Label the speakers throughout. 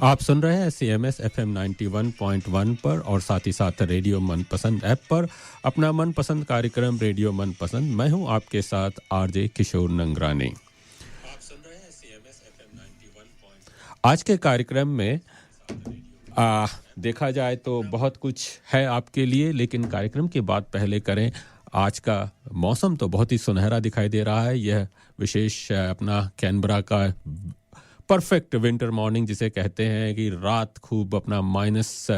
Speaker 1: आप सुन रहे हैं CMS FM 91.1 पर और साथ ही साथ रेडियो मनपसंद ऐप पर अपना मनपसंद कार्यक्रम रेडियो मनपसंद। मैं हूं आपके साथ RJ किशोर नंगरानी। आप सुन रहे हैं CMS FM 91. आज के कार्यक्रम में देखा जाए तो बहुत कुछ है आपके लिए, लेकिन कार्यक्रम की बात पहले करें। आज का मौसम तो बहुत ही सुनहरा दिखाई दे रहा है। यह विशेष अपना कैनबरा का परफेक्ट विंटर मॉर्निंग जिसे कहते हैं कि रात खूब अपना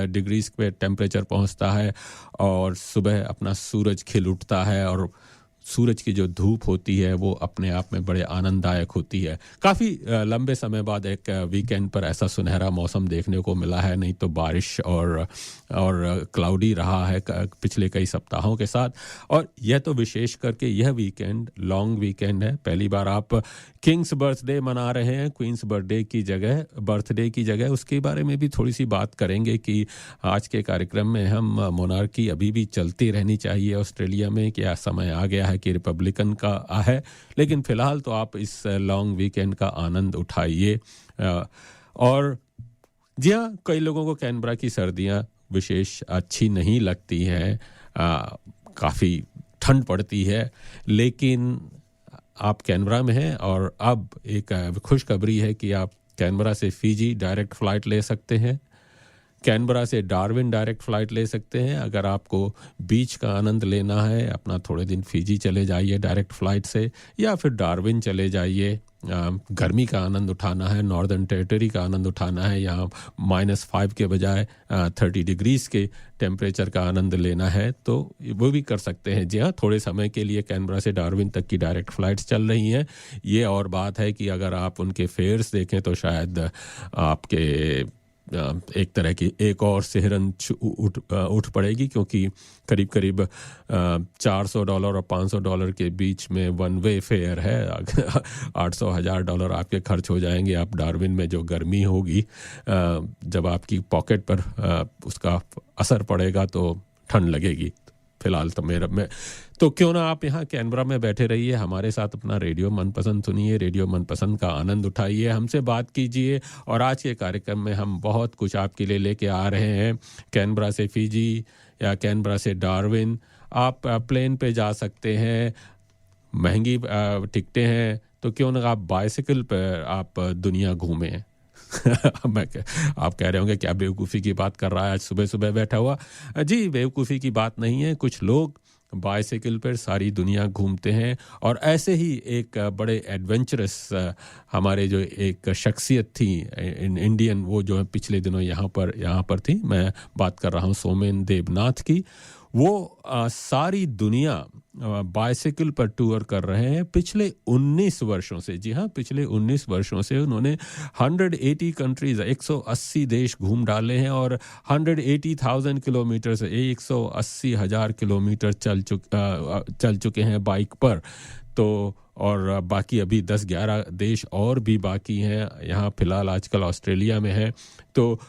Speaker 1: -डिग्रीज पे टेम्परेचर पहुंचता है और सुबह अपना सूरज खिल उठता है और सूरज की जो धूप होती है वो अपने आप में बड़े आनंददायक होती है। काफ़ी लंबे समय बाद एक वीकेंड पर ऐसा सुनहरा मौसम देखने को मिला है, नहीं तो बारिश और क्लाउडी रहा है पिछले कई सप्ताहों के साथ। और यह तो विशेष करके यह वीकेंड लॉन्ग वीकेंड है। पहली बार आप किंग्स बर्थडे मना रहे हैं, क्वींस बर्थडे की जगह उसके बारे में भी थोड़ी सी बात करेंगे कि आज के कार्यक्रम में हम मोनार्की अभी भी चलती रहनी चाहिए ऑस्ट्रेलिया में, क्या समय आ गया है कि रिपब्लिकन का है। लेकिन फ़िलहाल तो आप इस लॉन्ग वीकेंड का आनंद उठाइए। और जी हाँ, कई लोगों को कैनबरा की सर्दियाँ विशेष अच्छी नहीं लगती हैं, काफ़ी ठंड पड़ती है, लेकिन आप कैनबरा में हैं और अब एक खुशखबरी है कि आप कैनबरा से फिजी डायरेक्ट फ़्लाइट ले सकते हैं, कैनबरा से डार्विन डायरेक्ट फ़्लाइट ले सकते हैं। अगर आपको बीच का आनंद लेना है, अपना थोड़े दिन फिजी चले जाइए डायरेक्ट फ़्लाइट से, या फिर डार्विन चले जाइए। गर्मी का आनंद उठाना है, नॉर्दर्न टेरिटरी का आनंद उठाना है, यहाँ -5 के बजाय 30 डिग्रीज़ के टेम्परेचर का आनंद लेना है तो वो भी कर सकते हैं। जी हाँ, थोड़े समय के लिए कैनबरा से डार्विन तक की डायरेक्ट फ़्लाइट्स चल रही हैं। ये और बात है कि अगर आप उनके फेयर्स देखें तो शायद आपके एक तरह की एक और सिहरन उठ पड़ेगी, क्योंकि करीब करीब $400 और $500 के बीच में वन वे फेयर है। $800,000 आपके खर्च हो जाएंगे। आप डार्विन में जो गर्मी होगी, जब आपकी पॉकेट पर उसका असर पड़ेगा तो ठंड लगेगी। फिलहाल तो क्यों ना आप यहाँ कैनबरा में बैठे रहिए, हमारे साथ अपना रेडियो मनपसंद सुनिए, रेडियो मनपसंद का आनंद उठाइए, हमसे बात कीजिए। और आज के कार्यक्रम में हम बहुत कुछ आपके लिए लेके आ रहे हैं। कैनबरा से फिजी या कैनबरा से डार्विन आप प्लेन पे जा सकते हैं, महंगी टिकटें हैं, तो क्यों ना आप बाइसिकल पर आप दुनिया घूमें। आप कह रहे होंगे क्या बेवकूफ़ी की बात कर रहा है आज सुबह सुबह बैठा हुआ। जी, बेवकूफ़ी की बात नहीं है। कुछ लोग बाइसिकल पर सारी दुनिया घूमते हैं और ऐसे ही एक बड़े एडवेंचरस हमारे जो एक शख्सियत थी इंडियन, वो जो पिछले दिनों यहाँ पर थी। मैं बात कर रहा हूँ सोमेन देबनाथ की। वो सारी दुनिया बाइसिकल पर टूर कर रहे हैं पिछले 19 वर्षों से। जी हाँ, पिछले 19 वर्षों से उन्होंने 180 कंट्रीज 180 देश घूम डाले हैं और 180,000 किलोमीटर से 180,000 किलोमीटर चल चुके हैं बाइक पर। तो और बाकी अभी 10-11 देश और भी बाकी हैं, यहाँ फ़िलहाल आजकल ऑस्ट्रेलिया में है। तो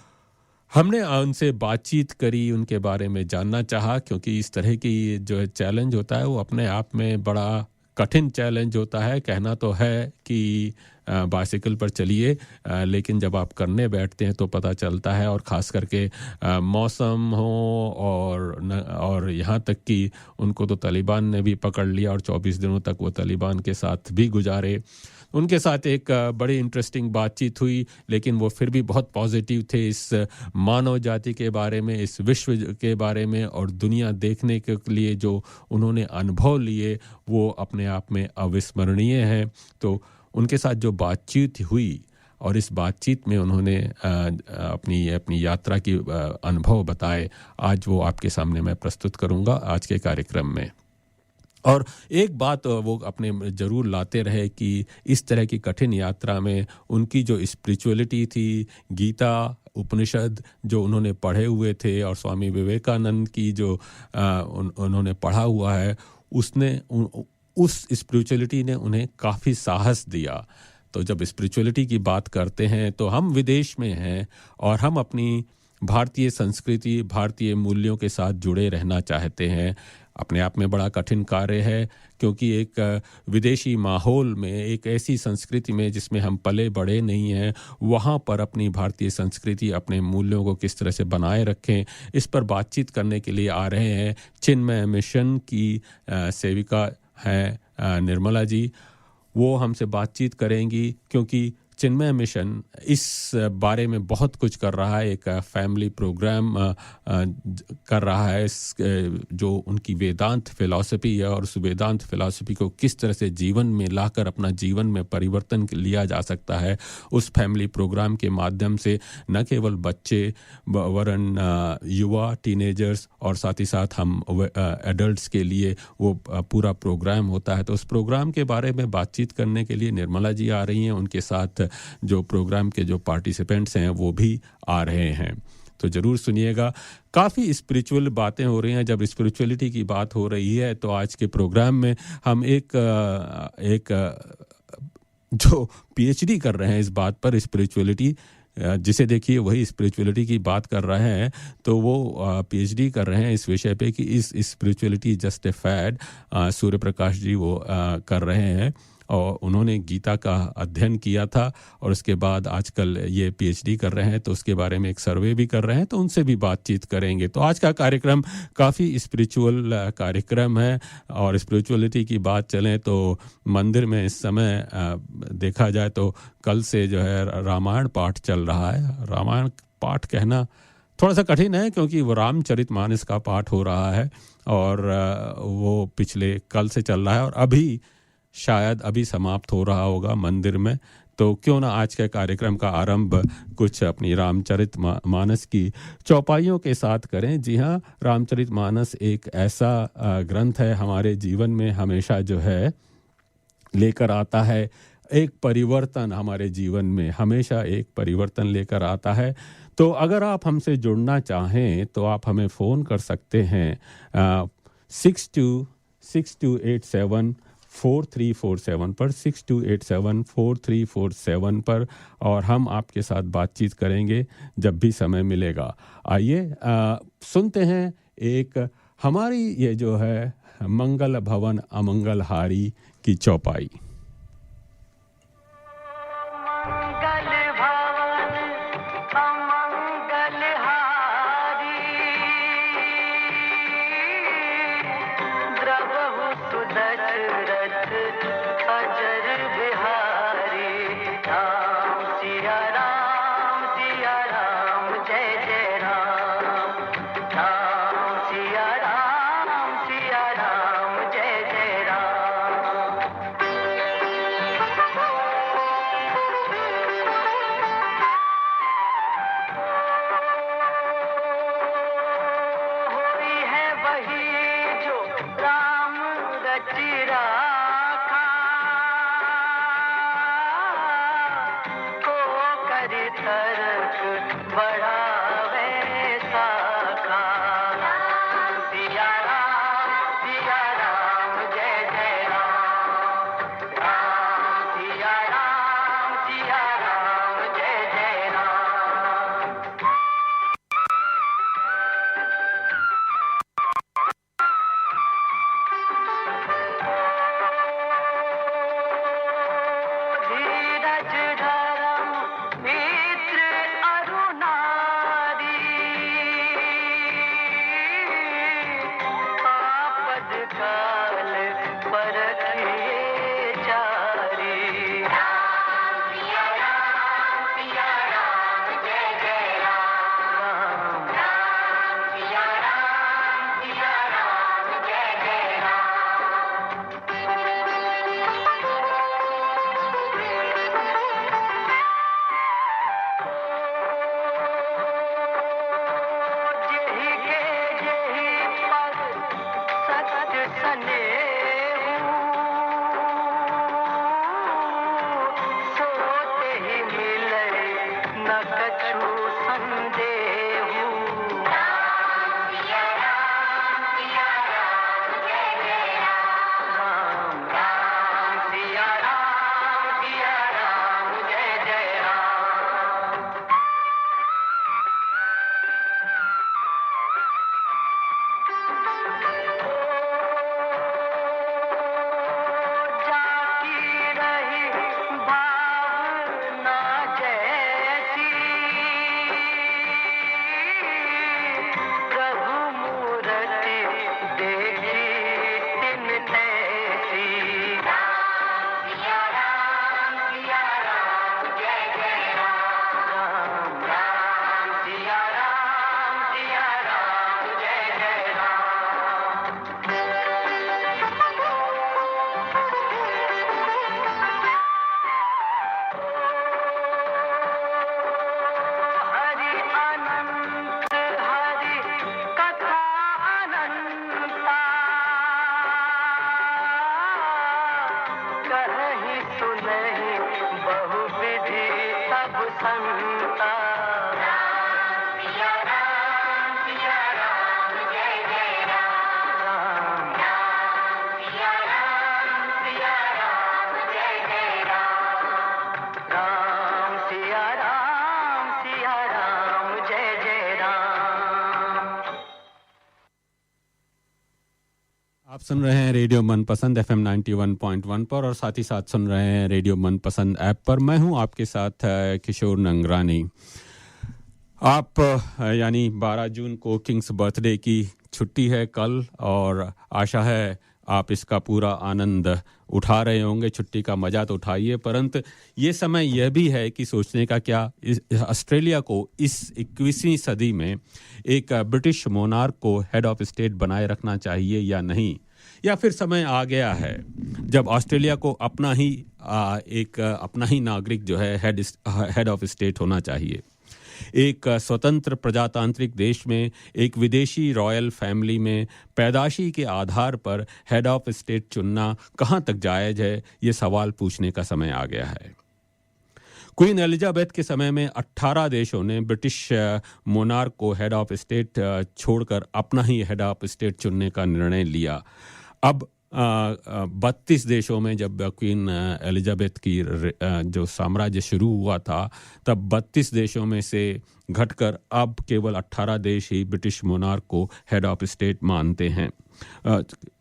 Speaker 1: हमने उनसे बातचीत करी, उनके बारे में जानना चाहा, क्योंकि इस तरह की जो है चैलेंज होता है वो अपने आप में बड़ा कठिन चैलेंज होता है। कहना तो है कि बाइसिकल पर चलिए, लेकिन जब आप करने बैठते हैं तो पता चलता है, और ख़ास करके मौसम हो और यहाँ तक कि उनको तो तालिबान ने भी पकड़ लिया और 24 दिनों तक वो तालिबान के साथ भी गुजारे। उनके साथ एक बड़ी इंटरेस्टिंग बातचीत हुई, लेकिन वो फिर भी बहुत पॉजिटिव थे इस मानव जाति के बारे में, इस विश्व के बारे में, और दुनिया देखने के लिए जो उन्होंने अनुभव लिए वो अपने आप में अविस्मरणीय हैं। तो उनके साथ जो बातचीत हुई, और इस बातचीत में उन्होंने अपनी यात्रा की अनुभव बताए, आज वो आपके सामने मैं प्रस्तुत करूँगा आज के कार्यक्रम में। और एक बात वो अपने ज़रूर लाते रहे कि इस तरह की कठिन यात्रा में उनकी जो स्पिरिचुअलिटी थी, गीता उपनिषद जो उन्होंने पढ़े हुए थे, और स्वामी विवेकानंद की जो उन्होंने पढ़ा हुआ है, उस स्पिरिचुअलिटी ने उन्हें काफ़ी साहस दिया। तो जब स्पिरिचुअलिटी की बात करते हैं तो हम विदेश में हैं और हम अपनी भारतीय संस्कृति, भारतीय मूल्यों के साथ जुड़े रहना चाहते हैं। अपने आप में बड़ा कठिन कार्य है, क्योंकि एक विदेशी माहौल में, एक ऐसी संस्कृति में जिसमें हम पले बड़े नहीं हैं, वहाँ पर अपनी भारतीय संस्कृति, अपने मूल्यों को किस तरह से बनाए रखें, इस पर बातचीत करने के लिए आ रहे हैं चिन्मय मिशन की सेविका हैं निर्मला जी। वो हमसे बातचीत करेंगी, क्योंकि चिन्मय मिशन इस बारे में बहुत कुछ कर रहा है। एक फैमिली प्रोग्राम कर रहा है, जो उनकी वेदांत फिलॉसफी है, और उस वेदांत फिलॉसफी को किस तरह से जीवन में लाकर अपना जीवन में परिवर्तन लिया जा सकता है। उस फैमिली प्रोग्राम के माध्यम से न केवल बच्चे वरन युवा, टीनेजर्स, और साथ ही साथ हम एडल्ट्स के लिए वो पूरा प्रोग्राम होता है। तो उस प्रोग्राम के बारे में बातचीत करने के लिए निर्मला जी आ रही हैं, उनके साथ जो प्रोग्राम के जो पार्टिसिपेंट्स हैं वो भी आ रहे हैं। तो ज़रूर सुनिएगा, काफ़ी स्पिरिचुअल बातें हो रही हैं। जब स्पिरिचुअलिटी की बात हो रही है तो आज के प्रोग्राम में हम एक जो पीएचडी कर रहे हैं इस बात पर, स्पिरिचुअलिटी जिसे देखिए वही स्पिरिचुअलिटी की बात कर रहे हैं, तो वो पीएचडी कर रहे हैं इस विषय पे कि इस spirituality just a fad. Suryaprakash ji वो कर रहे हैं, और उन्होंने गीता का अध्ययन किया था, और उसके बाद आजकल ये पीएचडी कर रहे हैं, तो उसके बारे में एक सर्वे भी कर रहे हैं, तो उनसे भी बातचीत करेंगे। तो आज का कार्यक्रम काफ़ी स्पिरिचुअल कार्यक्रम है, और स्पिरिचुअलिटी की बात चलें तो मंदिर में इस समय देखा जाए तो कल से जो है रामायण पाठ चल रहा है। रामायण पाठ कहना थोड़ा सा कठिन है, क्योंकि वो रामचरितमानस का पाठ हो रहा है, और वो पिछले कल से चल रहा है, और अभी शायद अभी समाप्त हो रहा होगा मंदिर में। तो क्यों ना आज के कार्यक्रम का आरंभ कुछ अपनी रामचरितमानस की चौपाइयों के साथ करें। जी हाँ, रामचरितमानस एक ऐसा ग्रंथ है, हमारे जीवन में हमेशा जो है लेकर आता है एक परिवर्तन, हमारे जीवन में हमेशा एक परिवर्तन लेकर आता है। तो अगर आप हमसे जुड़ना चाहें तो आप हमें फ़ोन कर सकते हैं 62874347 पर, 62874347 पर, और हम आपके साथ बातचीत करेंगे जब भी समय मिलेगा। आइए सुनते हैं एक हमारी ये जो है मंगल भवन अमंगलहारी की चौपाई। आप सुन रहे हैं रेडियो मनपसंद एफएम 91.1 पर और साथ ही साथ सुन रहे हैं रेडियो मनपसंद ऐप पर। मैं हूं आपके साथ किशोर नंगरानी। आप यानी 12 जून को किंग्स बर्थडे की छुट्टी है कल, और आशा है आप इसका पूरा आनंद उठा रहे होंगे। छुट्टी का मजा तो उठाइए, परंतु ये समय यह भी है कि सोचने का क्या ऑस्ट्रेलिया को इस 21वीं सदी में एक ब्रिटिश मोनार्क को हेड ऑफ स्टेट बनाए रखना चाहिए या नहीं, या फिर समय आ गया है जब ऑस्ट्रेलिया को अपना ही नागरिक जो है हेड ऑफ स्टेट होना चाहिए। एक स्वतंत्र प्रजातांत्रिक देश में एक विदेशी रॉयल फैमिली में पैदाशी के आधार पर हेड ऑफ स्टेट चुनना कहां तक जायज़ है, ये सवाल पूछने का समय आ गया है। क्वीन एलिजाबेथ के समय में 18 देशों ने ब्रिटिश मोनार्क को हेड ऑफ स्टेट छोड़कर अपना ही हेड ऑफ स्टेट चुनने का निर्णय लिया। अब 32 देशों में जब क्वीन एलिजाबेथ की जो साम्राज्य शुरू हुआ था, तब 32 देशों में से घटकर अब केवल 18 देश ही ब्रिटिश मोनार्क को हेड ऑफ स्टेट मानते हैं।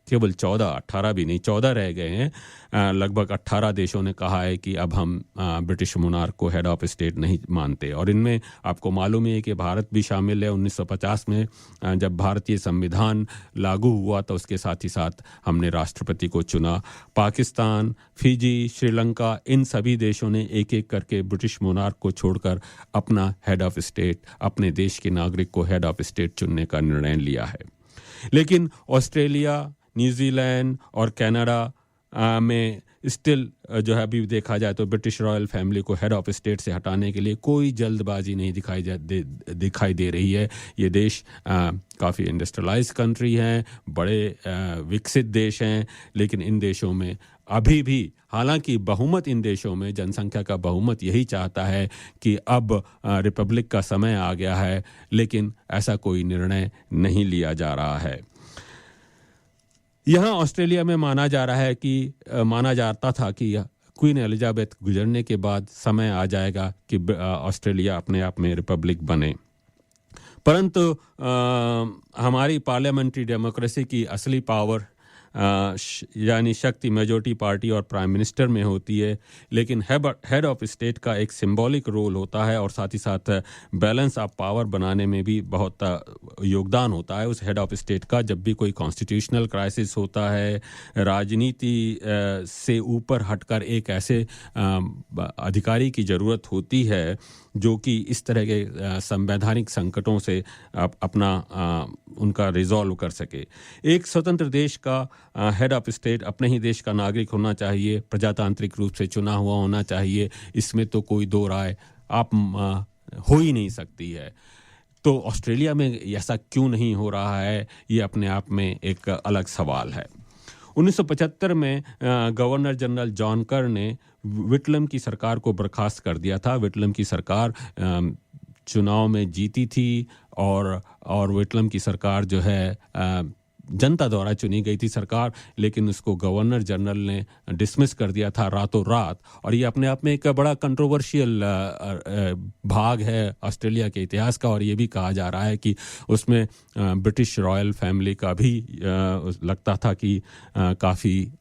Speaker 1: केवल 18 भी नहीं, 14 रह गए हैं। लगभग 18 देशों ने कहा है कि अब हम ब्रिटिश मोनार्क को हेड ऑफ स्टेट नहीं मानते, और इनमें आपको मालूम है कि भारत भी शामिल है। 1950 में जब भारतीय संविधान लागू हुआ तो उसके साथ ही साथ हमने राष्ट्रपति को चुना। पाकिस्तान, फिजी, श्रीलंका, इन सभी देशों ने एक एक करके ब्रिटिश मोनार्क को छोड़कर अपना हेड ऑफ स्टेट, अपने देश के नागरिक को हेड ऑफ स्टेट चुनने का निर्णय लिया है। लेकिन ऑस्ट्रेलिया, न्यूजीलैंड और कनाडा में स्टिल जो है अभी देखा जाए तो ब्रिटिश रॉयल फैमिली को हेड ऑफ स्टेट से हटाने के लिए कोई जल्दबाजी नहीं दिखाई दे रही है। ये देश काफ़ी इंडस्ट्रियलाइज कंट्री हैं, बड़े विकसित देश हैं, लेकिन इन देशों में अभी भी, हालांकि बहुमत इन देशों में, जनसंख्या का बहुमत यही चाहता है कि अब रिपब्लिक का समय आ गया है, लेकिन ऐसा कोई निर्णय नहीं लिया जा रहा है। यहाँ ऑस्ट्रेलिया में माना जाता था कि क्वीन एलिजाबेथ गुजरने के बाद समय आ जाएगा कि ऑस्ट्रेलिया अपने आप में रिपब्लिक बने, परंतु हमारी पार्लियामेंट्री डेमोक्रेसी की असली पावर यानी शक्ति मेजॉरिटी पार्टी और प्राइम मिनिस्टर में होती है, लेकिन हेड ऑफ स्टेट का एक सिंबॉलिक रोल होता है और साथ ही साथ बैलेंस ऑफ पावर बनाने में भी बहुत योगदान होता है उस हेड ऑफ स्टेट का। जब भी कोई कॉन्स्टिट्यूशनल क्राइसिस होता है, राजनीति से ऊपर हटकर एक ऐसे अधिकारी की ज़रूरत होती है जो कि इस तरह के संवैधानिक संकटों से अपना उनका रिजॉल्व कर सके। एक स्वतंत्र देश का हेड ऑफ स्टेट अपने ही देश का नागरिक होना चाहिए, प्रजातांत्रिक रूप से चुना हुआ होना चाहिए, इसमें तो कोई दो राय हो ही नहीं सकती है। तो ऑस्ट्रेलिया में ऐसा क्यों नहीं हो रहा है, ये अपने आप में एक अलग सवाल है। 1975 में गवर्नर जनरल जॉन कर ने विटलम की सरकार को बर्खास्त कर दिया था। विटलम की सरकार चुनाव में जीती थी और विटलम की सरकार जो है जनता द्वारा चुनी गई थी सरकार, लेकिन उसको गवर्नर जनरल ने डिसमिस कर दिया था रातों रात। और ये अपने आप में एक बड़ा कंट्रोवर्शियल भाग है ऑस्ट्रेलिया के इतिहास का। और ये भी कहा जा रहा है कि उसमें ब्रिटिश रॉयल फैमिली का भी लगता था कि काफ़ी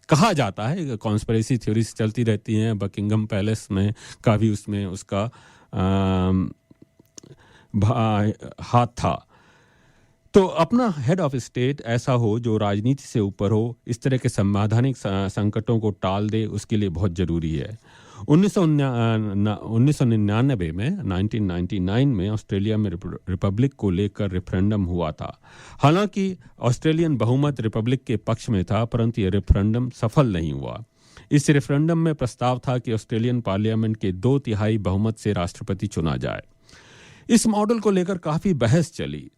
Speaker 1: कहा जाता है, कॉन्स्पिरेसी थ्योरीज चलती रहती हैं, बकिंगम पैलेस में का भी उसमें उसका हाथ था। तो अपना हेड ऑफ स्टेट ऐसा हो जो राजनीति से ऊपर हो, इस तरह के संवैधानिक संकटों को टाल दे, उसके लिए बहुत ज़रूरी है। 1999 में 1999 में ऑस्ट्रेलिया में रिपब्लिक को लेकर रेफरेंडम हुआ था। हालांकि ऑस्ट्रेलियन बहुमत रिपब्लिक के पक्ष में था, परंतु यह रेफरेंडम सफल नहीं हुआ। इस रेफरेंडम में प्रस्ताव था कि ऑस्ट्रेलियन पार्लियामेंट के 2/3 बहुमत से राष्ट्रपति चुना जाए। इस मॉडल को लेकर काफ़ी बहस चली।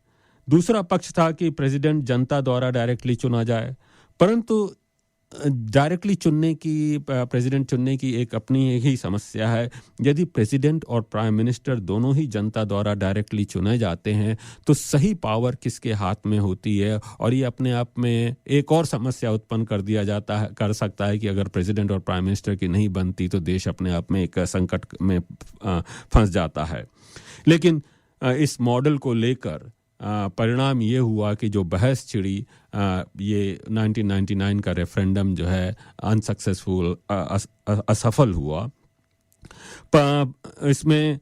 Speaker 1: दूसरा पक्ष था कि प्रेसिडेंट जनता द्वारा डायरेक्टली चुना जाए, परंतु डायरेक्टली प्रेसिडेंट चुनने की एक अपनी ही समस्या है। यदि प्रेसिडेंट और प्राइम मिनिस्टर दोनों ही जनता द्वारा डायरेक्टली चुने जाते हैं तो सही पावर किसके हाथ में होती है, और ये अपने आप में एक और समस्या उत्पन्न कर सकता है कि अगर प्रेसिडेंट और प्राइम मिनिस्टर की नहीं बनती तो देश अपने आप में एक संकट में फंस जाता है। लेकिन इस मॉडल को लेकर परिणाम ये हुआ कि जो बहस छिड़ी, ये 1999 का रेफरेंडम जो है अनसक्सेसफुल, असफल हुआ। इसमें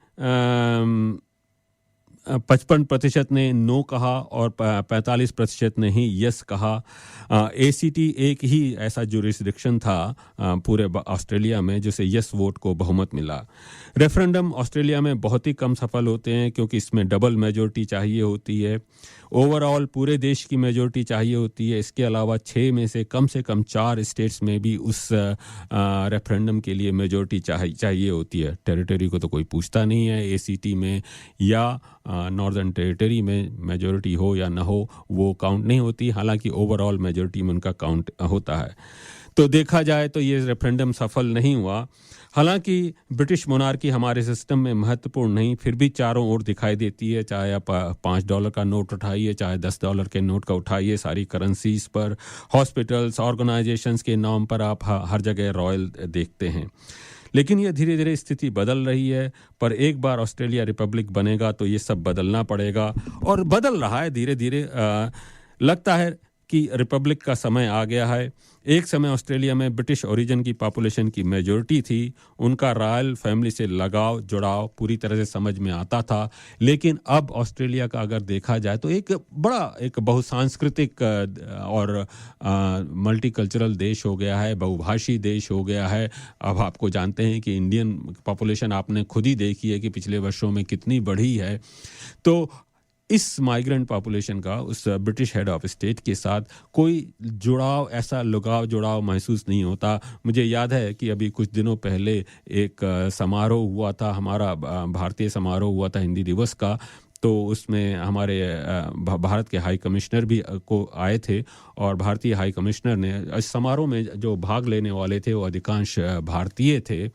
Speaker 1: 55% ने नो कहा और 45% ने ही यस कहा। ACT एक ही ऐसा जुरिस्डिक्शन था पूरे ऑस्ट्रेलिया में जिसे यस वोट को बहुमत मिला। रेफरेंडम ऑस्ट्रेलिया में बहुत ही कम सफल होते हैं क्योंकि इसमें डबल मेजॉरिटी चाहिए होती है। ओवरऑल पूरे देश की मेजॉरिटी चाहिए होती है। इसके अलावा 6 में से कम 4 स्टेट्स में भी उस रेफरेंडम के लिए मेजॉरिटी चाहिए होती है। टेरिटरी को तो कोई पूछता नहीं है, ACT में या नॉर्दर्न टेरिटरी में मेजॉरिटी हो या ना हो वो काउंट नहीं होती, हालांकि ओवरऑल मेजॉरिटी में उनका काउंट होता है। तो देखा जाए तो ये रेफरेंडम सफल नहीं हुआ। हालांकि ब्रिटिश मोनार्की हमारे सिस्टम में महत्वपूर्ण नहीं, फिर भी चारों ओर दिखाई देती है। चाहे आप $5 का नोट उठाइए, चाहे $10 के नोट का उठाइए, सारी करेंसीज पर, हॉस्पिटल्स, ऑर्गेनाइजेशंस के नाम पर आप हर जगह रॉयल देखते हैं। लेकिन ये धीरे धीरे स्थिति बदल रही है, पर एक बार ऑस्ट्रेलिया रिपब्लिक बनेगा तो ये सब बदलना पड़ेगा, और बदल रहा है धीरे धीरे। लगता है कि रिपब्लिक का समय आ गया है। एक समय ऑस्ट्रेलिया में ब्रिटिश ओरिजिन की पॉपुलेशन की मेजॉरिटी थी, उनका रॉयल फैमिली से लगाव जुड़ाव पूरी तरह से समझ में आता था। लेकिन अब ऑस्ट्रेलिया का अगर देखा जाए तो एक बहुसांस्कृतिक और मल्टीकल्चरल देश हो गया है, बहुभाषी देश हो गया है। अब आपको जानते हैं कि इंडियन पॉपुलेशन आपने खुद ही देखी है कि पिछले वर्षों में कितनी बढ़ी है। तो इस माइग्रेंट पॉपुलेशन का उस ब्रिटिश हेड ऑफ स्टेट के साथ कोई जुड़ाव, ऐसा लगाव जुड़ाव महसूस नहीं होता। मुझे याद है कि अभी कुछ दिनों पहले एक समारोह हुआ था, हमारा भारतीय समारोह हुआ था हिंदी दिवस का। तो उसमें हमारे भारत के हाई कमिश्नर भी को आए थे, और भारतीय हाई कमिश्नर ने इस समारोह में जो भाग लेने वाले थे वो अधिकांश भारतीय थे।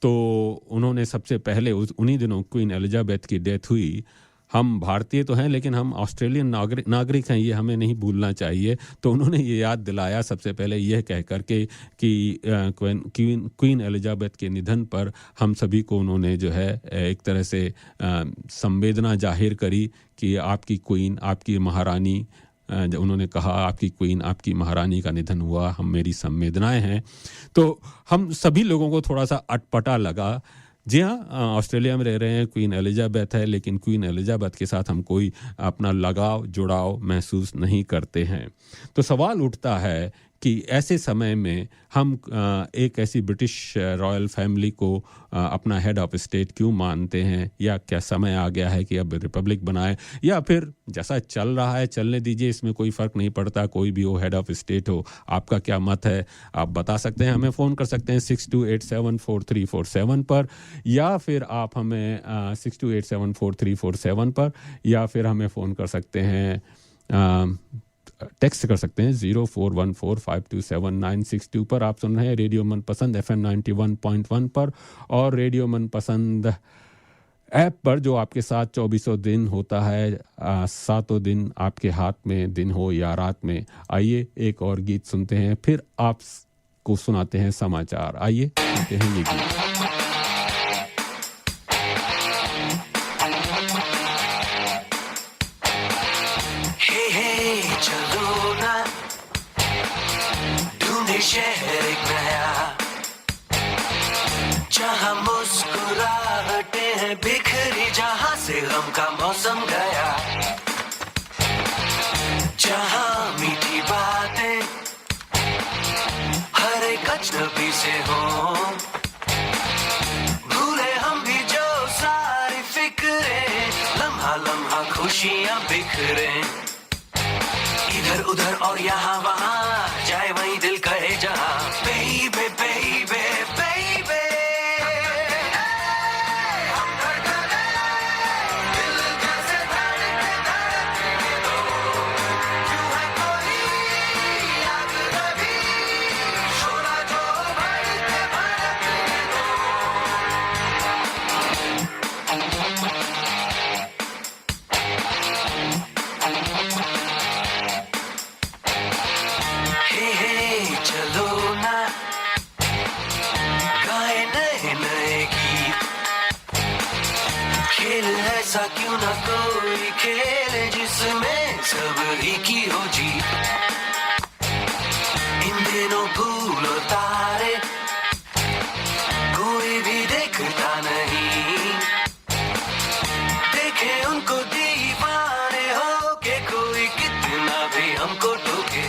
Speaker 1: तो उन्होंने सबसे पहले उन्हीं दिनों क्वीन एलिजाबेथ की डेथ हुई। हम भारतीय तो हैं लेकिन हम ऑस्ट्रेलियन नागरिक हैं, ये हमें नहीं भूलना चाहिए। तो उन्होंने ये याद दिलाया सबसे पहले यह कह करके कि क्वीन एलिजाबेथ के निधन पर हम सभी को उन्होंने जो है एक तरह से संवेदना जाहिर करी कि आपकी क्वीन, आपकी महारानी, उन्होंने कहा आपकी क्वीन, आपकी महारानी का निधन हुआ, हम मेरी संवेदनाएं हैं। तो हम सभी लोगों को थोड़ा सा अटपटा लगा। जी हाँ, ऑस्ट्रेलिया में रह रहे हैं, क्वीन एलिजाबेथ है, लेकिन क्वीन एलिजाबेथ के साथ हम कोई अपना लगाव जुड़ाव महसूस नहीं करते हैं। तो सवाल उठता है कि ऐसे समय में हम एक ऐसी ब्रिटिश रॉयल फैमिली को अपना हेड ऑफ स्टेट क्यों मानते हैं, या क्या समय आ गया है कि अब रिपब्लिक बनाए, या फिर जैसा चल रहा है चलने दीजिए, इसमें कोई फ़र्क नहीं पड़ता, कोई भी हो हेड ऑफ स्टेट हो। आपका क्या मत है, आप बता सकते हैं, हमें फ़ोन कर सकते हैं 62874347 पर, या फिर आप हमें 62874347 पर, या फिर हमें फ़ोन कर सकते हैं, टेक्स्ट कर सकते हैं 0414527962 पर। आप सुन रहे हैं रेडियो मनपसंद FM 91.1 पर और रेडियो मनपसंद ऐप पर जो आपके साथ 24 दिन होता है, 7 दिन आपके हाथ में, दिन हो या रात में। आइए एक और गीत सुनते हैं, फिर आपको सुनाते हैं समाचार। आइए सुनते हैं ये गीत।
Speaker 2: शहर एक नया, जहाँ मुस्कुराहटे हैं बिखरी, जहाँ से गम का मौसम गया, जहाँ मीठी बातें हर एक अजनबी से हो, भूले हम भी जो सारी फिक्रें, लम्हा लम्हा खुशियाँ बिखरे, इधर उधर और यहाँ वहाँ, जाए वहीं दिल कहे जहाँ। Baby, baby, baby, हम धड़कने, दिल जैसे धड़कने दो, क्यों है कोई याद रही, शोला जो भड़कने दो। चलो ना गाए नए नए गीत, खेल ऐसा क्यों ना कोई खेल जिसमें सब ही की हो जीत, इन दिनों फूल और तारे कोई भी देखता नहीं, देखे उनको दीवाने हो के कोई कितना भी हमको टोके,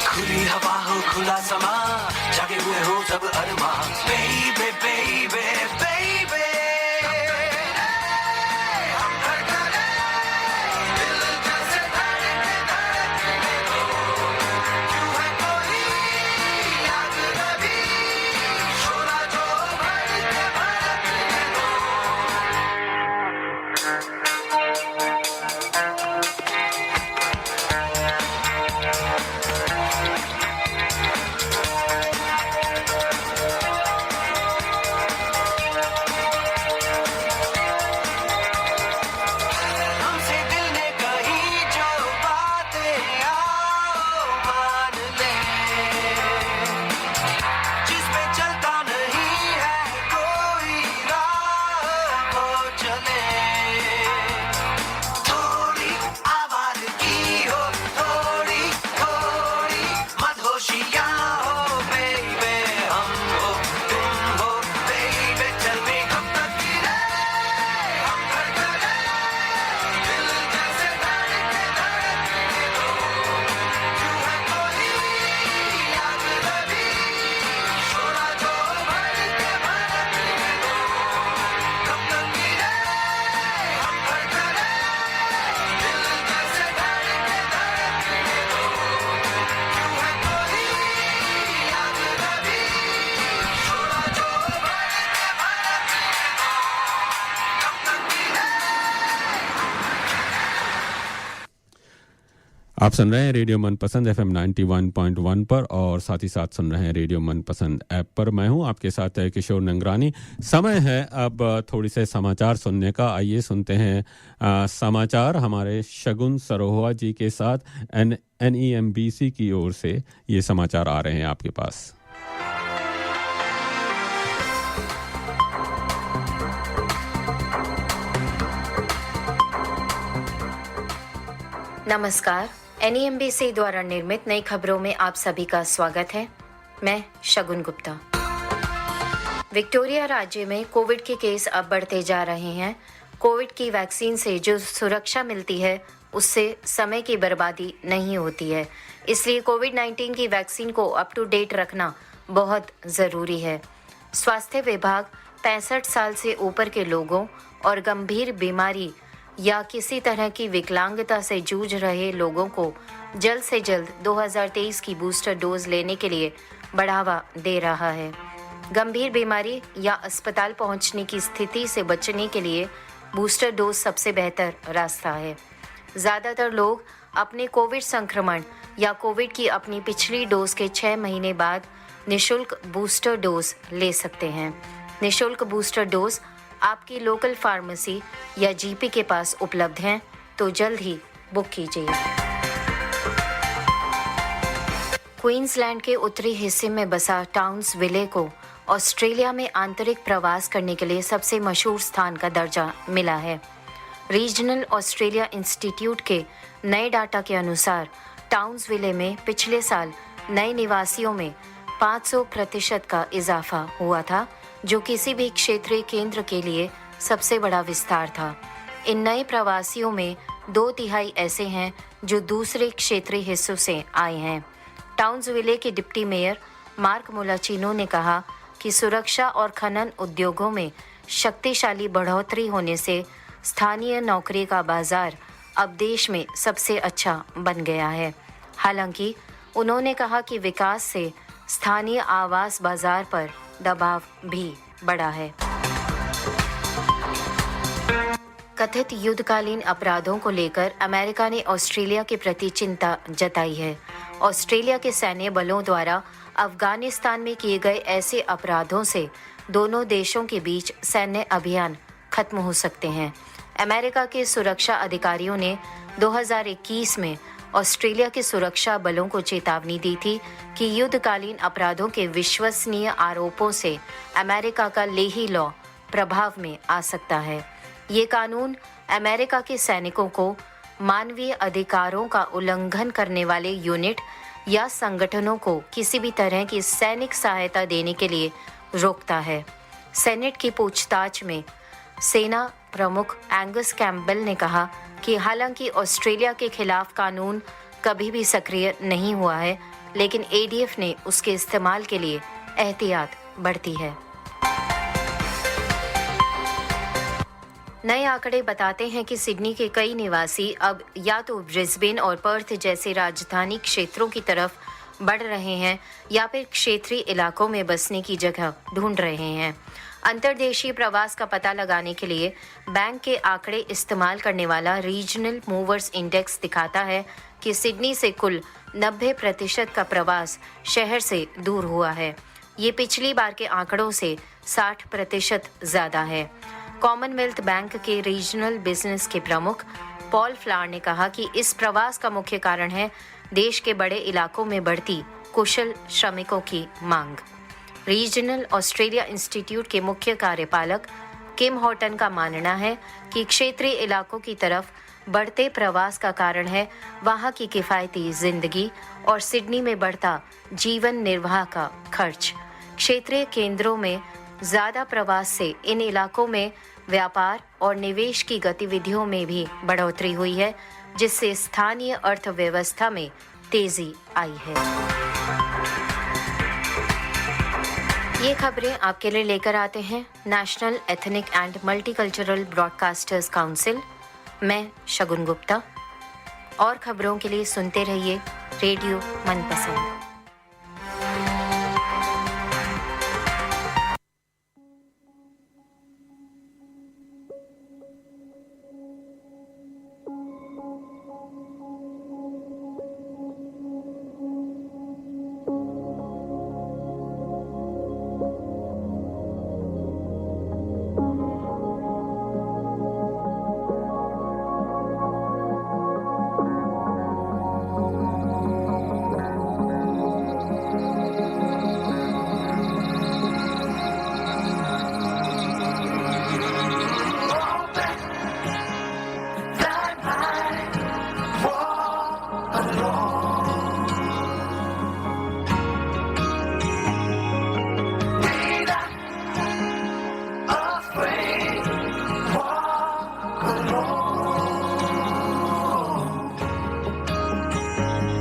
Speaker 2: खुली हवा हो खुला समा, जागे हुए हो सब अरमा। Baby, baby, baby, हम धड़कने, दिल जैसे धड़कने दो, क्यों है कोई याद रही, शोला जो भड़कने दो। हमसे दिल ने कही जो बातें आओ मान ले, जिस पे चलता नहीं है कोई राह वो चले, थोड़ी आवाज की हो, थोड़ी थोड़ी मदहोशियाँ हो, बेबे हम हो तुम हो, बेबे चल में कब तक गिरे, हम धड़कने, दिल जैसे धड़कने दो, क्यों है कोई याद रही, शोला जो भड़कने दो, कब तक गिरे, हम धड़कने, दिल जैसे धड़कने दो, क्यों है कोई याद रही, शोला जो भड़कने दो, कब तक गिरे।
Speaker 1: आप सुन रहे हैं रेडियो मनपसंद FM 91.1 पर, और साथ ही साथ सुन रहे हैं रेडियो मनपसंद ऐप पर। मैं हूं आपके साथ है किशोर नंगरानी। समय है अब थोड़ी से समाचार सुनने का। आइए सुनते हैं समाचार हमारे शगुन सरोहा जी के साथ। NEMBC की ओर से ये समाचार आ रहे हैं आपके पास।
Speaker 3: नमस्कार, NEMBC द्वारा निर्मित नई खबरों में आप सभी का स्वागत है। मैं शगुन गुप्ता। विक्टोरिया राज्य में कोविड के केस अब बढ़ते जा रहे हैं। कोविड की वैक्सीन से जो सुरक्षा मिलती है उससे समय की बर्बादी नहीं होती है, इसलिए कोविड-19 की वैक्सीन को अप टू डेट रखना बहुत ज़रूरी है। स्वास्थ्य विभाग 65 साल से ऊपर के लोगों और गंभीर बीमारी या किसी तरह की विकलांगता से जूझ रहे लोगों को जल्द से जल्द 2023 की बूस्टर डोज लेने के लिए बढ़ावा दे रहा है। गंभीर बीमारी या अस्पताल पहुंचने की स्थिति से बचने के लिए बूस्टर डोज सबसे बेहतर रास्ता है। ज़्यादातर लोग अपने कोविड संक्रमण या कोविड की अपनी पिछली डोज के 6 महीने बाद निःशुल्क बूस्टर डोज ले सकते हैं। निःशुल्क बूस्टर डोज आपकी लोकल फार्मेसी या जीपी के पास उपलब्ध हैं तो जल्द ही बुक कीजिए। क्वींसलैंड के उत्तरी हिस्से में बसा टाउन्सविले को ऑस्ट्रेलिया में आंतरिक प्रवास करने के लिए सबसे मशहूर स्थान का दर्जा मिला है। रीजनल ऑस्ट्रेलिया इंस्टीट्यूट के नए डाटा के अनुसार टाउन्सविले में पिछले साल नए निवासियों में 500% का इजाफा हुआ था, जो किसी भी क्षेत्रीय केंद्र के लिए सबसे बड़ा विस्तार था। इन नए प्रवासियों में 2/3 ऐसे हैं जो दूसरे क्षेत्रीय हिस्सों से आए हैं। टाउन्सविले के डिप्टी मेयर मार्क मोलाचिनो ने कहा कि सुरक्षा और खनन उद्योगों में शक्तिशाली बढ़ोतरी होने से स्थानीय नौकरी का बाजार अब देश में सबसे अच्छा बन गया है। हालांकि उन्होंने कहा कि विकास से स्थानीय आवास बाजार पर दबाव भी बढ़ा है। कथित युद्धकालीन अपराधों को लेकर अमेरिका ने ऑस्ट्रेलिया के प्रति चिंता जताई है। ऑस्ट्रेलिया के सैन्य बलों द्वारा अफगानिस्तान में किए गए ऐसे अपराधों से दोनों देशों के बीच सैन्य अभियान खत्म हो सकते हैं। अमेरिका के सुरक्षा अधिकारियों ने 2021 में ऑस्ट्रेलिया के सुरक्षा बलों को चेतावनी दी थी कि युद्धकालीन अपराधों के विश्वसनीय आरोपों से अमेरिका का लेही लॉ प्रभाव में आ सकता है। ये कानून अमेरिका के सैनिकों को मानवीय अधिकारों का उल्लंघन करने वाले यूनिट या संगठनों को किसी भी तरह की सैनिक सहायता देने के लिए रोकता है। सेनेट की पूछताछ में सेना प्रमुख एंगस कैम्पबेल ने कहा कि हालांकि ऑस्ट्रेलिया के खिलाफ कानून कभी भी सक्रिय नहीं हुआ है, लेकिन एडीएफ ने उसके इस्तेमाल के लिए एहतियात बरती है। नए आंकड़े बताते हैं कि सिडनी के कई निवासी अब या तो ब्रिस्बेन और पर्थ जैसे राजधानी क्षेत्रों की तरफ बढ़ रहे हैं या फिर क्षेत्रीय इलाकों में बसने की जगह ढूंढ रहे हैं। अंतर्देशीय प्रवास का पता लगाने के लिए बैंक के आंकड़े इस्तेमाल करने वाला रीजनल मूवर्स इंडेक्स दिखाता है कि सिडनी से कुल 90% का प्रवास शहर से दूर हुआ है। ये पिछली बार के आंकड़ों से 60% ज़्यादा है। कॉमनवेल्थ बैंक के रीजनल बिजनेस के प्रमुख पॉल फ्लावर ने कहा कि इस प्रवास का मुख्य कारण है देश के बड़े इलाकों में बढ़ती कुशल श्रमिकों की मांग। रीजनल ऑस्ट्रेलिया इंस्टीट्यूट के मुख्य कार्यपालक किम हॉटन का मानना है कि क्षेत्रीय इलाकों की तरफ बढ़ते प्रवास का कारण है वहां की किफ़ायती जिंदगी और सिडनी में बढ़ता जीवन निर्वाह का खर्च। क्षेत्रीय केंद्रों में ज़्यादा प्रवास से इन इलाकों में व्यापार और निवेश की गतिविधियों में भी बढ़ोतरी हुई है, जिससे स्थानीय अर्थव्यवस्था में तेजी आई है। ये खबरें आपके लिए लेकर आते हैं national ethnic and multicultural broadcasters council. मैं शगुन गुप्ता। और खबरों के लिए सुनते रहिए रेडियो मनपसंद।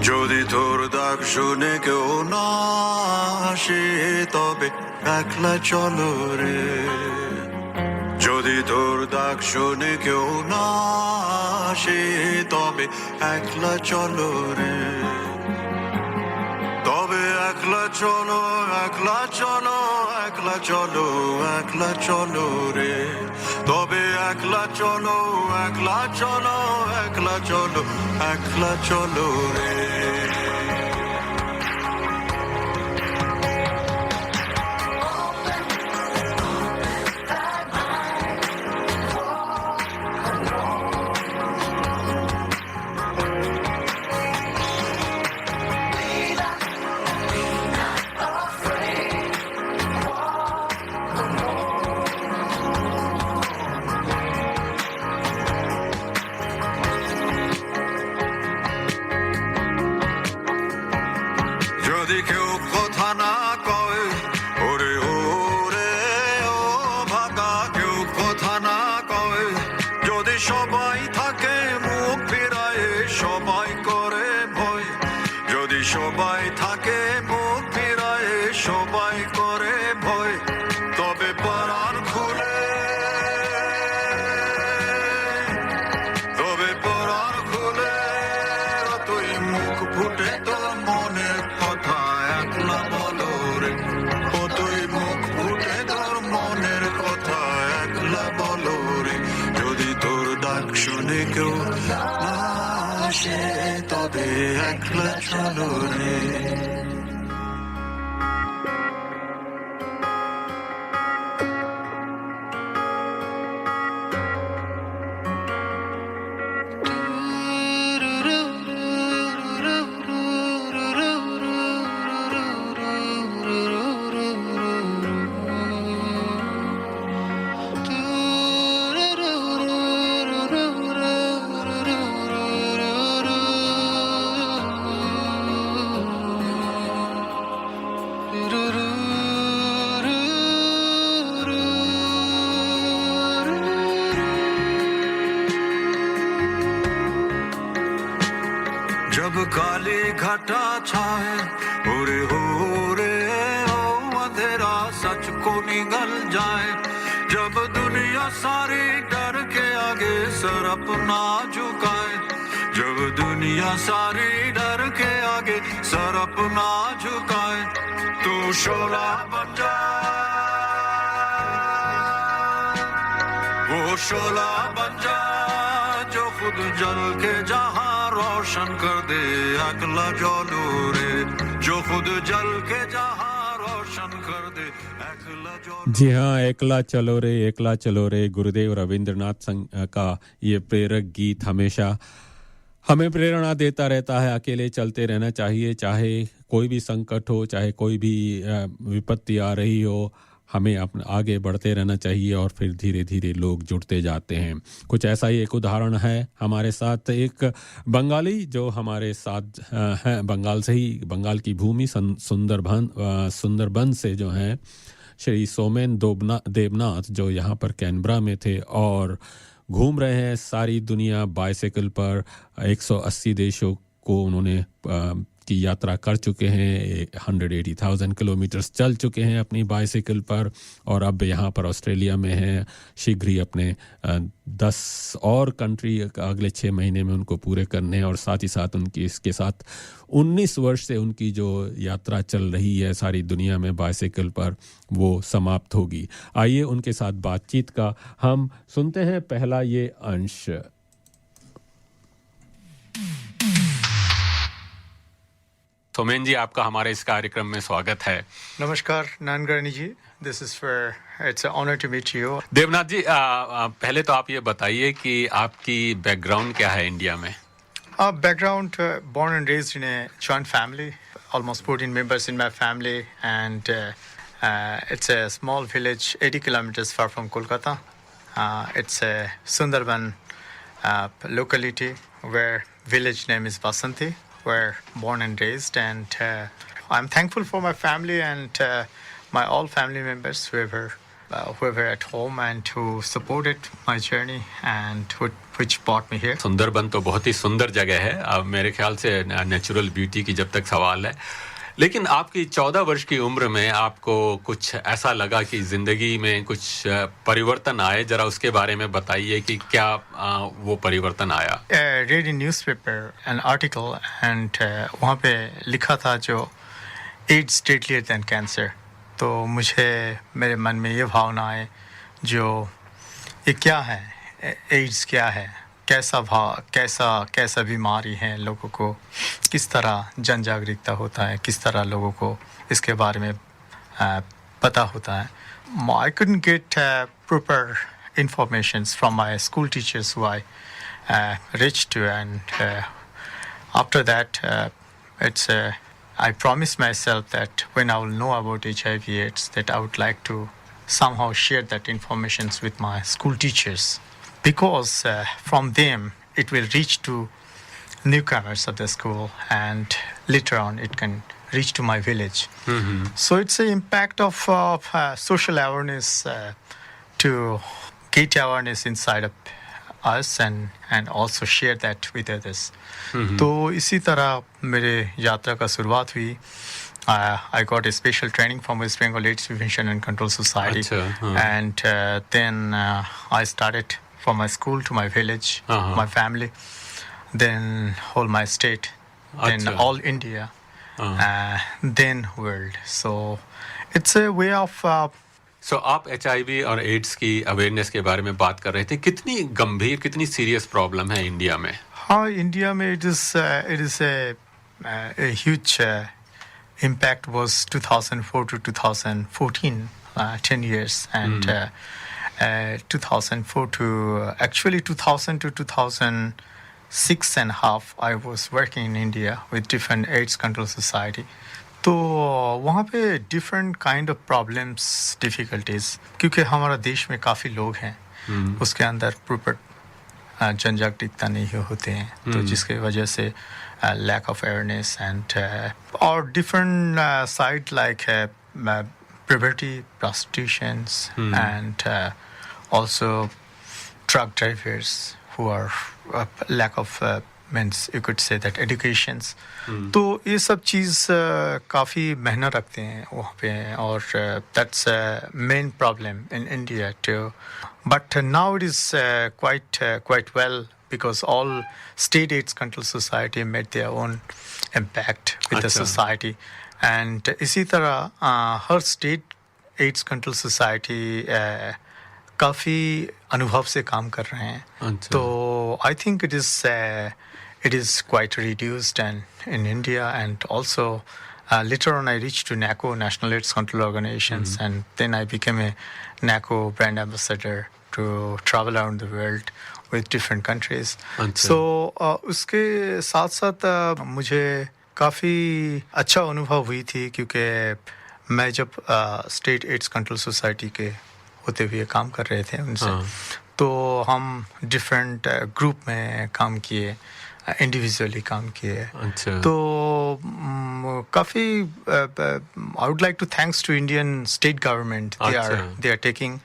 Speaker 4: যদি তোর ডাক শুনে কেউ না আসে তবে একলা চলো রে, যদি তোর ডাক শুনে কেউ না আসে তবে একলা চলো রে, তবে একলা চলো একলা চলো একলা চলো একলা চলো রে, তবে একলা চলো একলা চলো একলা চলো একলা চলো রে। আছে তবে একলা চলো রে जब काली घटा छाए ओरे हो अंधेरा सच को निगल जाए जब दुनिया सारी डर के आगे सर अपना झुकाए जब दुनिया सारी डर के आगे सर अपना झुकाए तू शोला बन जा वो शोला बन जा जो खुद जल के जहां रोशन कर दे अकला जलो रे जो खुद जल के जहां रोशन कर दे अकला जलो
Speaker 1: जी हाँ एकला चलो रे गुरुदेव रविंद्रनाथ का ये प्रेरक गीत हमेशा हमें प्रेरणा देता रहता है अकेले चलते रहना चाहिए चाहे कोई भी संकट हो चाहे कोई भी विपत्ति आ रही हो हमें अपने आगे बढ़ते रहना चाहिए और फिर धीरे-धीरे लोग जुड़ते जाते हैं कुछ ऐसा ही एक उदाहरण है हमारे साथ एक बंगाली जो हमारे साथ हैं बंगाल से ही बंगाल की भूमि सुंदरबन से जो हैं श्री सोमेन देबनाथ जो यहाँ पर कैनबरा में थे और घूम रहे हैं सारी दुनिया बाइसाइकिल पर 180 देशों को उन्होंने की यात्रा कर चुके हैं 180,000 किलोमीटर्स चल चुके हैं अपनी बाइसाइकिल पर और अब यहाँ पर ऑस्ट्रेलिया में हैं शीघ्र ही अपने 10 और कंट्री अगले 6 महीने में उनको पूरे करने हैं और साथ ही साथ उनकी इसके साथ 19 वर्ष से उनकी जो यात्रा चल रही है सारी दुनिया में बाइसाइकिल पर वो समाप्त होगी आइए उनके साथ बातचीत का हम सुनते हैं पहला ये अंश सोमेन जी आपका हमारे इस कार्यक्रम में स्वागत है
Speaker 5: नमस्कार Nangrani ji this is for it's a honour to meet you
Speaker 1: Devnath ji पहले तो आप ये बताइए कि आपकी बैकग्राउंड क्या है इंडिया में
Speaker 5: background born and raised in a joint family almost 14 members in my family and it's a small village 80 kilometers far from Kolkata it's a Sundarban locality where village name is Vasanti were born and raised and I'm thankful for my family and my all family members who were at home and who supported my journey and which brought me here.
Speaker 1: Sundarban तो बहुत ही सुंदर जगह है अब मेरे ख्याल से natural beauty की जब तक सवाल है लेकिन आपकी 14 वर्ष की उम्र में आपको कुछ ऐसा लगा कि जिंदगी में कुछ परिवर्तन आए जरा उसके बारे में बताइए कि क्या वो परिवर्तन आया
Speaker 5: read in newspaper an article and वहाँ पे लिखा था जो AIDS deadlier than cancer तो मुझे मेरे मन में ये भावना आए जो ये क्या है AIDS क्या है कैसा बीमारी है लोगों को किस तरह जन जागरूकता होता है किस तरह लोगों को इसके बारे में पता होता है I couldn't get proper informations from my school teachers who I reached to and after that I promised myself that when I will know about HIV AIDS that I would like to somehow share that information with my school teachers because from them it will reach to newcomers of the school and later on it can reach to my village. Mm-hmm. So it's an impact of social awareness to get awareness inside of us and also share that with others. Mm-hmm. तो इसी तरह मेरे यात्रा का शुरुआत हुई I got a special training from West Bengal AIDS Prevention and Control Society and then I started from my school to my village, my family, then whole my state, then all India, then world. So it's a way of.
Speaker 1: So आप HIV और AIDS की awareness के बारे में बात कर रहे थे कितनी गंभीर कितनी सीरियस प्रॉब्लम है इंडिया में
Speaker 5: हाँ, इंडिया में it is a huge impact was 2004 to 2014, 10 years, and 2004 to actually 2000 to 2006 and a half I was working in India with different AIDS control society. तो वहाँ पे different kind of problems, difficulties, क्योंकि हमारा देश में काफ़ी लोग हैं, उसके अंदर proper जनजागरूकता नहीं होते हैं, तो जिसके वजह से lack of awareness and or different side like poverty, prostitutions, and also truck drivers who are lack of means you could say that educations. तो ये सब चीज़ काफ़ी मेहनत रखते हैं वहाँ पे, और that's a main problem in India too. But now it is quite well, because all state AIDS control society made their own impact with the society, and इसी तरह हर state AIDS control society काफ़ी अनुभव से काम कर रहे हैं. तो I think it is quite reduced and in India, and also later on I reached to NACO, National AIDS Control Organizations, and then I became a NACO brand ambassador to travel around the world with different countries. So उसके साथ साथ मुझे काफ़ी अच्छा अनुभव हुई थी, क्योंकि मैं जब स्टेट एड्स कंट्रोल सोसाइटी के होते हुए काम कर रहे थे उनसे, तो हम डिफरेंट ग्रुप में काम किए, इंडिविजुअली काम किए. तो काफ़ी I would like to thanks to Indian state government, they are taking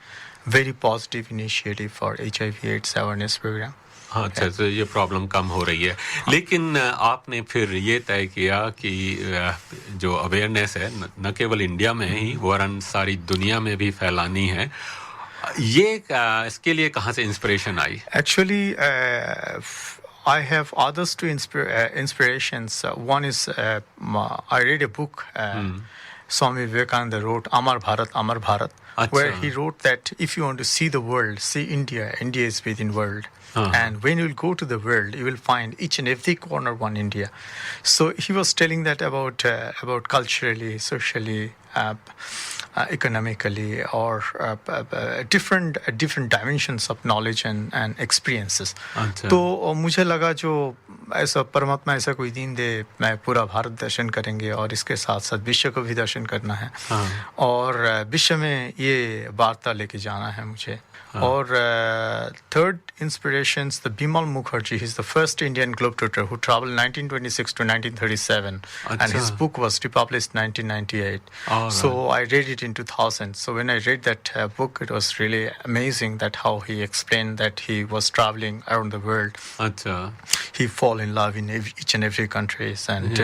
Speaker 5: very positive initiative for HIV AIDS awareness program.
Speaker 1: हाँ, अच्छा, तो ये प्रॉब्लम कम हो रही है. लेकिन आपने फिर ये तय किया कि जो अवेयरनेस है न केवल इंडिया में ही वरन सारी दुनिया में भी फैलानी है. ये इसके लिए कहाँ से inspiration I?
Speaker 5: Actually, I have others to inspirations. One is I read a book Swami Vivekananda wrote, Amar Bharat, where he wrote that if you want to see the world, see India. India is within world. And when you will go to the world, you will find each and every corner one India. So he was telling that about culturally, socially, economically, or different dimensions of knowledge and experiences. तो मुझे लगा जो ऐसा परमात्मा ऐसा कोई दिन दे, मैं पूरा भारत दर्शन करेंगे और इसके साथ साथ विश्व को भी दर्शन करना है, और विश्व में ये वार्ता लेके जाना है मुझे. और third inspirations, the Bimal Mukherjee, he's the first Indian globetrotter who traveled 1926 to 1937, and his book was republished 1998. So I read it in 2000. So when I read that book, it was really amazing that how he explained that he was traveling around the world. He fall in love in each and every countries, and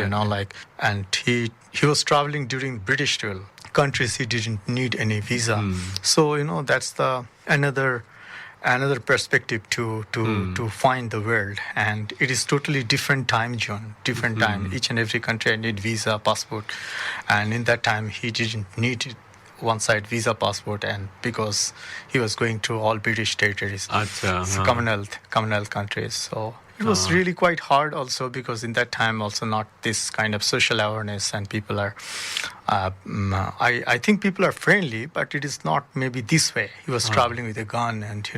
Speaker 5: and he was traveling during British rule. Countries he didn't need any visa. So that's the another perspective to find the world, and it is totally different time zone, different time. Each and every country need visa, passport, and in that time he didn't need one side visa, passport, and because he was going to all British territories, Commonwealth countries. So it was really quite hard also, because in that time also not this kind of social awareness, and people are I think people are friendly, but it is not maybe this way. He was traveling with a gun, and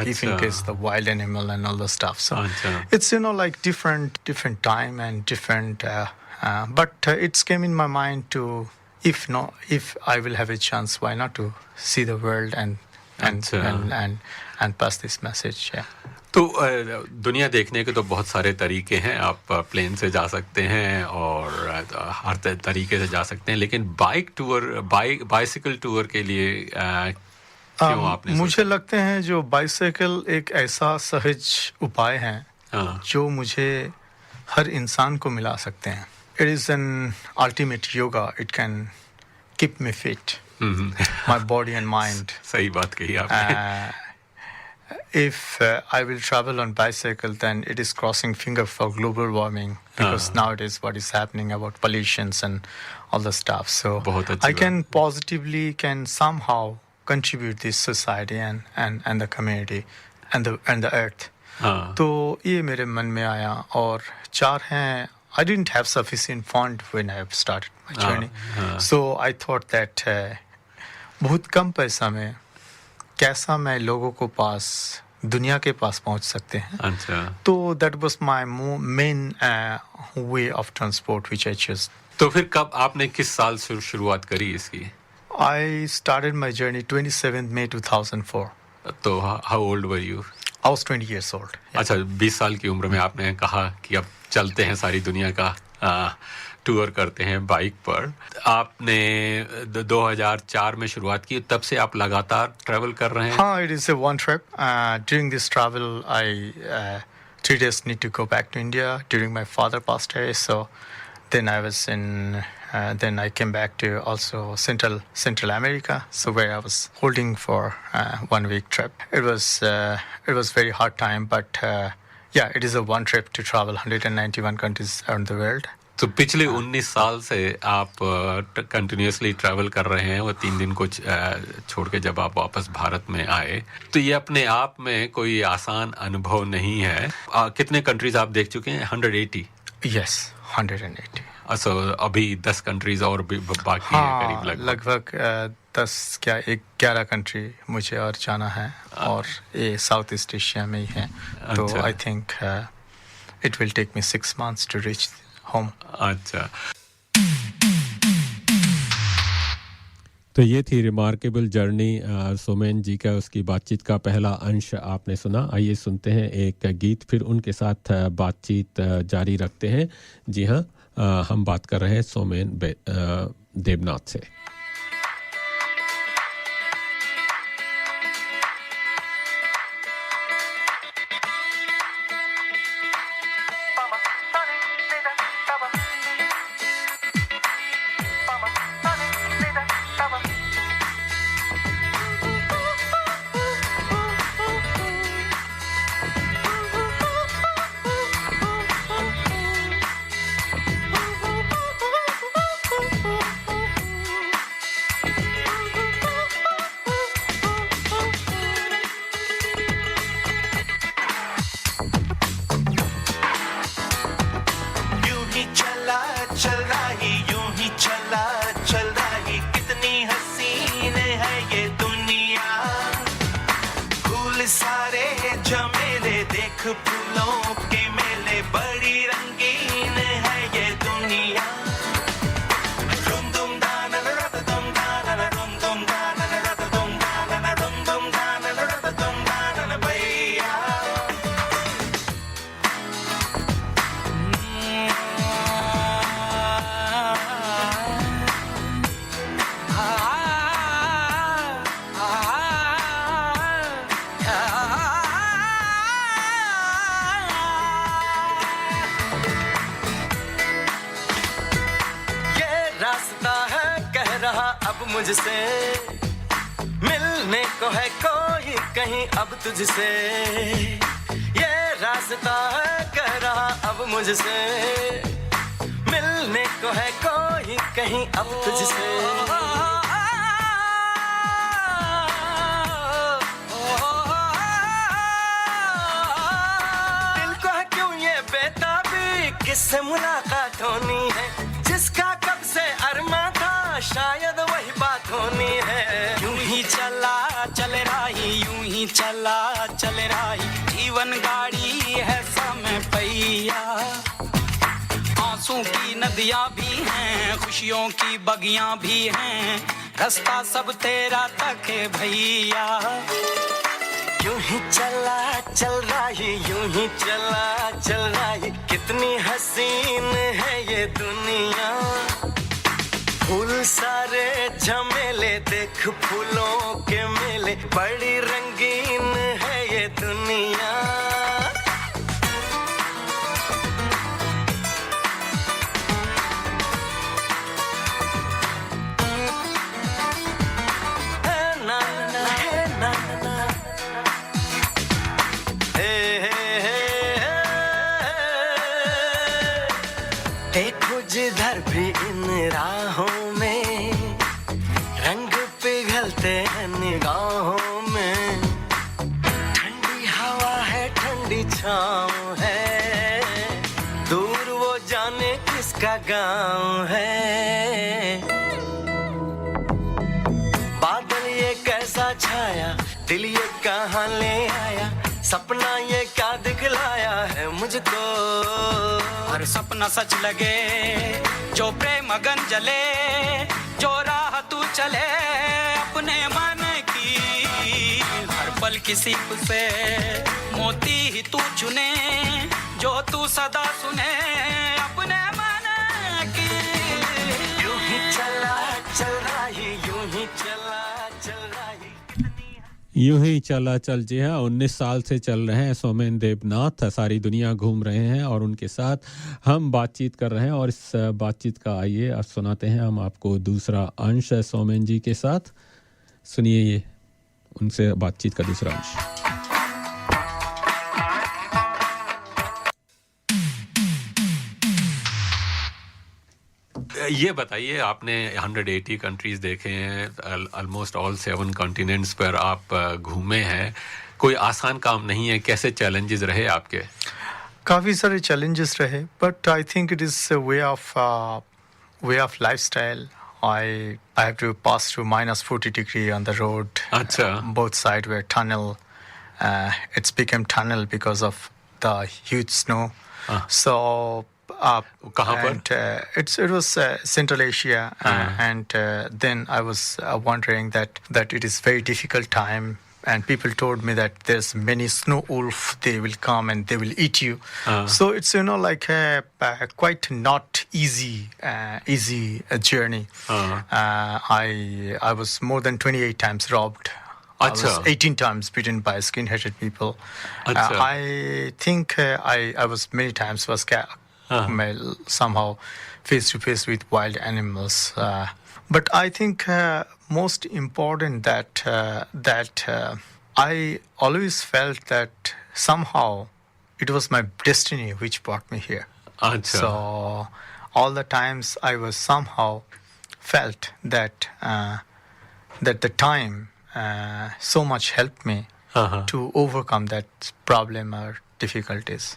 Speaker 5: if in case the wild animal and all the stuff. So it's like different time and different but it came in my mind to if I will have a chance, why not to see the world and pass this message.
Speaker 1: तो दुनिया देखने के तो बहुत सारे तरीके हैं. आप प्लेन से जा सकते हैं और हर तरीके से जा सकते हैं, लेकिन बाइसिकल टूर के लिए क्यों आपने
Speaker 5: मुझे लगते हैं जो बाइसिकल एक ऐसा सहज उपाय है जो मुझे हर इंसान को मिला सकते हैं. It is an ultimate yoga. It can keep me fit, my body and mind.
Speaker 1: सही बात कही आपने.
Speaker 5: If I will travel on bicycle, then it is crossing finger for global warming, because nowadays what is happening about pollutions and all the stuff. So I can positively somehow contribute this society and the community and the earth.
Speaker 1: हाँ।
Speaker 5: तो ये मेरे मन में आया, और 4 हैं. I didn't have sufficient fund when I started my journey. So I thought that बहुत कम पैसा में कैसा मैं लोगों को पास, दुनिया के पास पहुंच सकते हैं.
Speaker 1: अच्छा.
Speaker 5: तो that was my main way of transport which I chose.
Speaker 1: तो फिर कब आपने किस साल से शुरुआत करी इसकी?
Speaker 5: I started my journey 27th May 2004.
Speaker 1: तो how old were you?
Speaker 5: I was 20 years old.
Speaker 1: अच्छा, 20 साल की उम्र में आपने कहा कि अब चलते हैं, सारी दुनिया का टूर करते हैं बाइक पर. आपने 2004 में शुरुआत की, तब से आप लगातार ट्रैवल कर रहे हैं?
Speaker 5: हाँ, it is a one trip. During this travel, I 3 days need to go back to India. During my father passed away, so then I was in. Then I came back to also Central America, so where I was holding for 1 week trip. It was very hard time, but yeah, it is a one trip to travel 191 countries around the world.
Speaker 1: तो पिछले 19 साल से आप continuously travel कर रहे हैं, वो 3 दिन को छोड़ के जब आप वापस भारत में आए, तो ये अपने आप में कोई आसान अनुभव नहीं है. कितने कंट्रीज आप देख चुके हैं? 180?
Speaker 5: Yes, 180.
Speaker 1: अच्छा, अभी 10 कंट्रीज और भी बाकी है करीब
Speaker 5: लगभग 10 क्या 11 कंट्री मुझे और जाना है, और ये साउथ ईस्ट एशिया में ही है. तो I think it will take me 6 months to reach home.
Speaker 1: अच्छा. तो ये थी रिमार्केबल जर्नी सोमेन जी का, उसकी बातचीत का पहला अंश आपने सुना. आइए सुनते हैं एक गीत, फिर उनके साथ बातचीत जारी रखते हैं. जी हाँ, हम बात कर रहे हैं सोमेन देबनाथ से.
Speaker 2: मुझसे मिलने को है कोई कहीं अब तुझसे, ये रास्ता है कह रहा अब मुझसे, मिलने को है कोई कहीं अब तुझसे. दिल को है क्यों ये बेताबी, किससे मुलाकात होनी है, जिसका कब से अरमा था शायद वही बात होनी है. यूं ही चला चल रही, यूं ही चला चल रही, जीवन गाड़ी है समय पहिया. आंसू की नदियां भी हैं, खुशियों की बगियां भी हैं, रास्ता सब तेरा तक है भैया. यूं ही चला चल रही, यूं ही चला चल रही, कितनी हसीन है ये दुनिया. फूल सारे झमेले देख फूलों के मेले, बड़ी रंगीन है ये दुनिया. देखो जिधर भी इन राहों में रंग पिघलते हैं निगाहों में, ठंडी हवा है ठंडी छाँव है, दूर वो जाने किसका गाँव है। बादल ये कैसा छाया, दिल ये कहाँ ले आया, सपना ये क्या दिखलाया है मुझको।
Speaker 6: हर सपना सच लगे, जो प्रेम अगन जले, जो राह तू चले अपने मन की, हर पल किसी से मोती ही तू चुने, जो तू सदा सुने अपने मन की।
Speaker 2: यूं ही चला चल रही, यूं ही चला चल रही।
Speaker 1: यूं ही चला चल, जी हाँ, 19 साल से चल रहे हैं सोमेन देबनाथ, सारी दुनिया घूम रहे हैं और उनके साथ हम बातचीत कर रहे हैं। और इस बातचीत का आइए अब सुनाते हैं हम आपको दूसरा अंश सोमेन जी के साथ। सुनिए ये उनसे बातचीत का दूसरा अंश। ये बताइए, आपने 180 कंट्रीज देखे हैं, ऑलमोस्ट ऑल 7 कॉन्टिनेंट्स पर आप घूमे हैं। कोई आसान काम नहीं है, कैसे चैलेंजेस रहे आपके?
Speaker 5: काफ़ी सारे चैलेंजेस रहे, but I think it is way of lifestyle. I have to pass through -40 on the road.
Speaker 1: अच्छा.
Speaker 5: Both sides were tunnel. It's become tunnel because of the huge snow. So
Speaker 1: कहाँ पर?
Speaker 5: It was Central Asia, and then I was wondering that it is very difficult time. And people told me that there's many snow wolf, they will come and they will eat you. So it's like quite not easy journey. I was more than 28 times robbed. I was 18 times beaten by skin-headed people. I think I was many times somehow face to face with wild animals. But I think most important that I always felt that somehow it was my destiny which brought me here. So all the times I was somehow felt that the time so much helped me to overcome that problem or difficulties.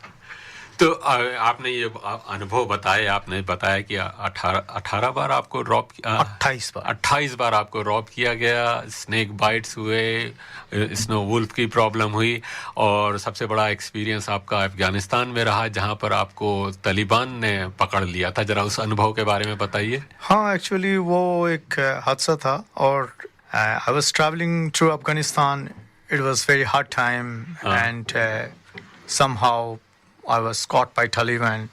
Speaker 1: तो आपने ये अनुभव बताए, आपने बताया कि 18 बार आपको Rob 28 बार आपको रॉब किया गया, स्नेक बाइट्स हुए, स्नो वुल्फ की प्रॉब्लम हुई, और सबसे बड़ा एक्सपीरियंस आपका अफगानिस्तान में रहा जहां पर आपको तालिबान ने पकड़ लिया था। जरा उस अनुभव के बारे में बताइए।
Speaker 5: हाँ, एक्चुअली वो एक हादसा था, और I was travelling through Afghanistan. It was very hard time, and somehow I was caught by Taliban.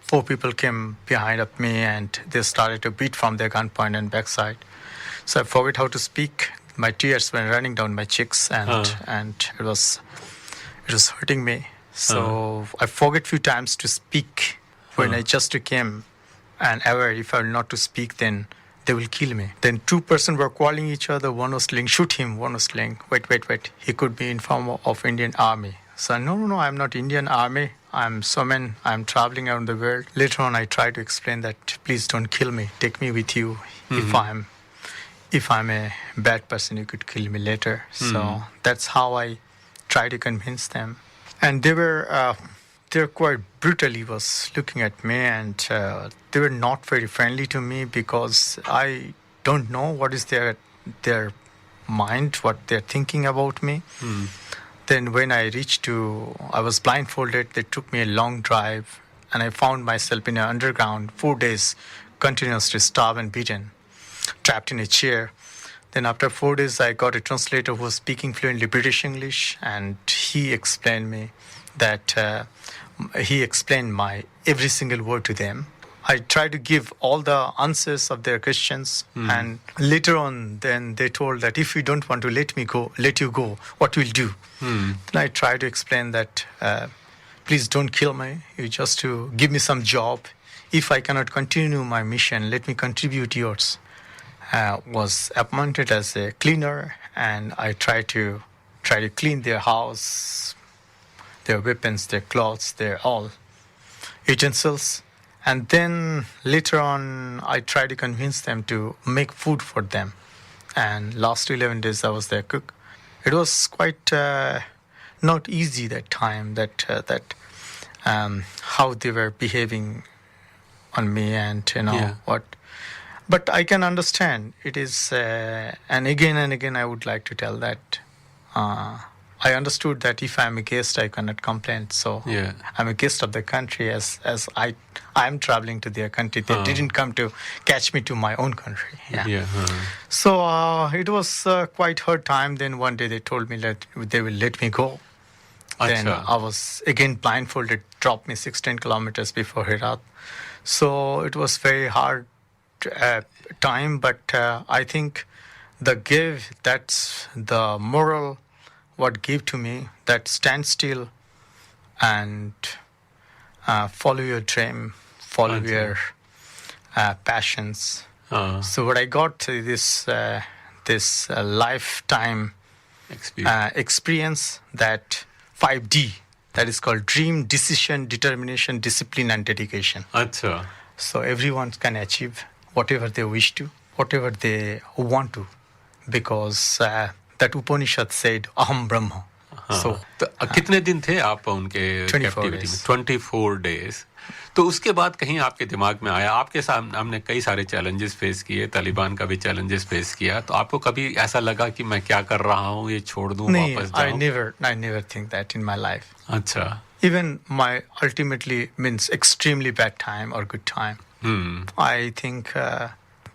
Speaker 5: 4 people came behind of me and they started to beat from their gunpoint and backside. So I forgot how to speak. My tears were running down my cheeks, and it was hurting me. So I forgot few times to speak when I just came, and ever if I were not to speak, then they will kill me. Then 2 persons were calling each other. One was saying, "Shoot him." One was saying, "Wait. He could be in form of Indian army." So no, I'm not Indian army. I'm Somen. I'm traveling around the world. Later on, I try to explain that please don't kill me. Take me with you. If I'm a bad person, you could kill me later. So that's how I try to convince them. And they're quite brutally was looking at me, and they were not very friendly to me because I don't know what is their mind, what they're thinking about me. Then when I was blindfolded. They took me a long drive, and I found myself in an underground 4 days, continuously starved and beaten, trapped in a chair. Then after 4 days, I got a translator who was speaking fluently British English, and he explained me that he explained my every single word to them. I tried to give all the answers of their questions, and later on, then they told that if you don't want to let you go, what will do? Then I tried to explain that, please don't kill me. You just to give me some job. If I cannot continue my mission, let me contribute yours. Was appointed as a cleaner, and I tried to clean their house, their weapons, their clothes, their all utensils. And then later on, I tried to convince them to make food for them. And last 11 days, I was their cook. It was quite not easy that time, that how they were behaving on me, and what. But I can understand. It is, and again I would like to tell that I understood that if I'm a guest, I cannot complain. So I'm a guest of the country, as I'm traveling to their country. They didn't come to catch me to my own country. So it was quite hard time. Then one day they told me that they will let me go. Then I was again blindfolded, dropped me 16 kilometers before Herat. So it was very hard time, but I think that's the moral what gave to me, that stand still and follow your dream, follow your passions. So what I got to this lifetime experience, that 5D, that is called dream, decision, determination, discipline and dedication. So everyone can achieve whatever they wish to, whatever they want to, because that Upanishad said, Aham Brahma. So,
Speaker 1: कितने दिन थे आप उनके captivity में? 24 days. तो उसके बाद कहीं आपके दिमाग में आया, आपके सामने हमने कई सारे चैलेंजेस फेस किए, तालिबान का भी चैलेंजेस फेस किया, तो आपको कभी ऐसा लगा कि मैं क्या कर रहा हूँ, ये छोड़ दूँ, वापस जाऊँ?
Speaker 5: I never think that in my life.
Speaker 1: अच्छा.
Speaker 5: Even my ultimately means extremely bad time or good time. I think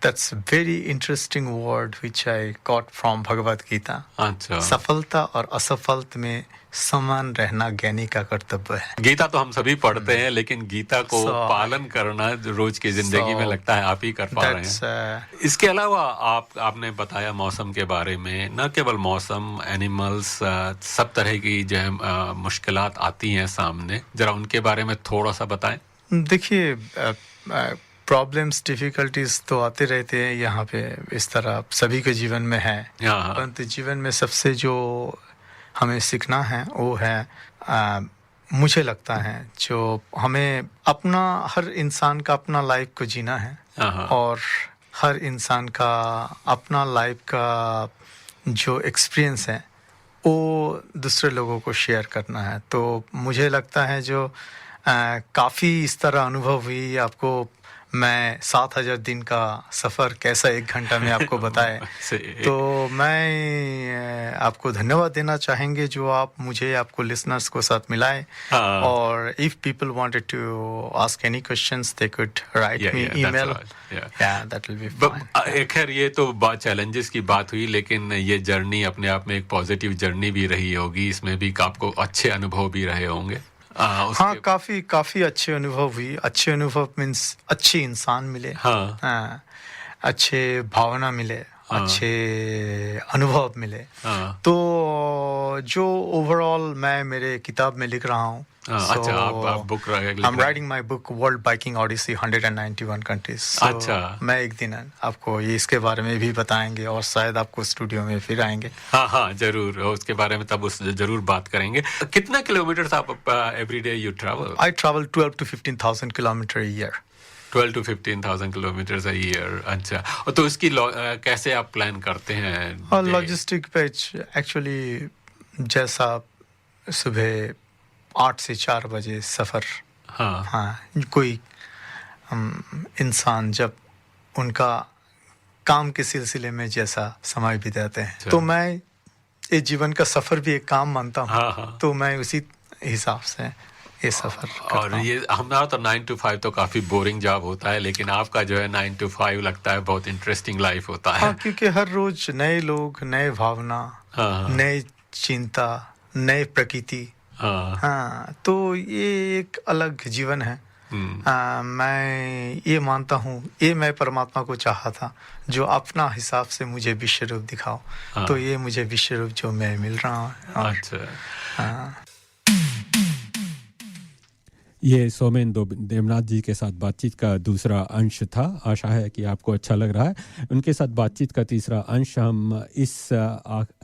Speaker 5: that's a very interesting word which I got from Bhagavad Gita.
Speaker 1: अच्छा.
Speaker 5: सफलता और असफलता में समान रहना ज्ञानी का कर्तव्य है.
Speaker 1: गीता तो हम सभी पढ़ते हैं, लेकिन गीता को पालन करना रोज की जिंदगी में लगता है आप ही कर पा रहे हैं. इसके अलावा आपने बताया मौसम के बारे में, न केवल मौसम, एनिमल्स, सब तरह की जो है मुश्किलात आती हैं सामने, जरा उनके बारे में थोड़ा सा बताएं.
Speaker 5: देखिए, प्रॉब्लम्स, डिफिकल्टीज तो आते रहते हैं यहाँ पे, इस तरह सभी के जीवन में है, परंतु जीवन में सबसे जो हमें सीखना है वो है, मुझे लगता है जो हमें अपना, हर इंसान का अपना लाइफ को जीना है, और हर इंसान का अपना लाइफ का जो एक्सपीरियंस है वो दूसरे लोगों को शेयर करना है. तो मुझे लगता है जो काफ़ी इस तरह अनुभव हुई, आपको मैं 7000 दिन का सफ़र कैसा 1 घंटा में आपको बताए. तो मैं आपको धन्यवाद देना चाहेंगे जो आप मुझे, आपको लिसनर्स को साथ मिलाए. और if people wanted to ask any questions they could write me email. That will be fine.
Speaker 1: खैर, ये तो चैलेंजेस की बात हुई, लेकिन ये जर्नी अपने आप में एक पॉजिटिव जर्नी भी रही होगी, इसमें भी आपको अच्छे अनुभव भी रहे होंगे.
Speaker 5: हाँ, काफी अच्छे अनुभव हुई. अच्छे अनुभव मीन्स अच्छे इंसान मिले, अच्छे भावना मिले, अच्छे अनुभव मिले. तो जो ओवरऑल मैं मेरे किताब में लिख रहा हूँ.
Speaker 1: अच्छा, आप book
Speaker 5: I'm writing my book World Biking Odyssey 191 countries. अच्छा. मैं एक दिन आपको ये इसके बारे में भी बताएंगे, और शायद आपको स्टूडियो में फिर आएंगे.
Speaker 1: हाँ, जरूर, उसके बारे में तब जरूर बात करेंगे. कितना किलोमीटर आप every day you travel?
Speaker 5: I travel 12 to 15,000 kilometers a year.
Speaker 1: 12 to 15,000 kilometers a year. अच्छा. तो इसकी कैसे आप प्लान करते हैं?
Speaker 5: लॉजिस्टिक पे एक्चुअली जैसा सुबह 8 से 4 बजे सफ़र. कोई इंसान जब उनका काम के सिलसिले में जैसा समय बिताते हैं, तो मैं ये जीवन का सफ़र भी एक काम मानता हूँ. तो मैं उसी हिसाब से ये सफ़र करता
Speaker 1: और ये हमारा तो 9 to 5 तो काफ़ी बोरिंग जॉब होता है, लेकिन आपका जो है 9 to 5 लगता है बहुत इंटरेस्टिंग लाइफ होता है.
Speaker 5: क्योंकि हर रोज नए लोग, नए भावना, नए चिंता, नए प्रकृति. तो ये एक अलग जीवन है. मैं ये मानता हूँ, ये मैं परमात्मा को चाहा था जो अपना हिसाब से मुझे विश्व रूप दिखाओ. तो ये मुझे विश्व रूप जो मैं मिल रहा हूँ.
Speaker 1: अच्छा. ये सोमेन देवनाथ जी के साथ बातचीत का दूसरा अंश था. आशा है कि आपको अच्छा लग रहा है. उनके साथ बातचीत का तीसरा अंश हम इस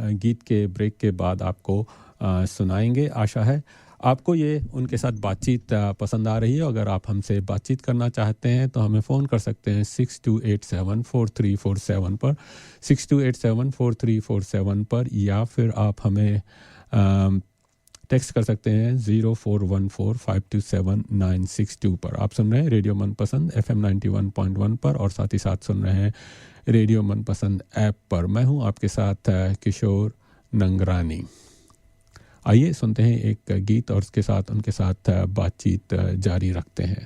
Speaker 1: गीत के ब्रेक के बाद आपको सुनाएंगे. आशा है आपको ये उनके साथ बातचीत पसंद आ रही है. अगर आप हमसे बातचीत करना चाहते हैं तो हमें फ़ोन कर सकते हैं 62874347 पर, 62874347 पर, या फिर आप हमें टेक्स्ट कर सकते हैं 0414527962 पर। आप सुन रहे हैं रेडियो मनपसंद FM 91.1 पर और साथ ही साथ सुन रहे हैं रेडियो मनपसंद ऐप पर। मैं हूं आपके साथ किशोर नंगरानी। आइए सुनते हैं एक गीत और उसके साथ उनके साथ बातचीत जारी रखते हैं।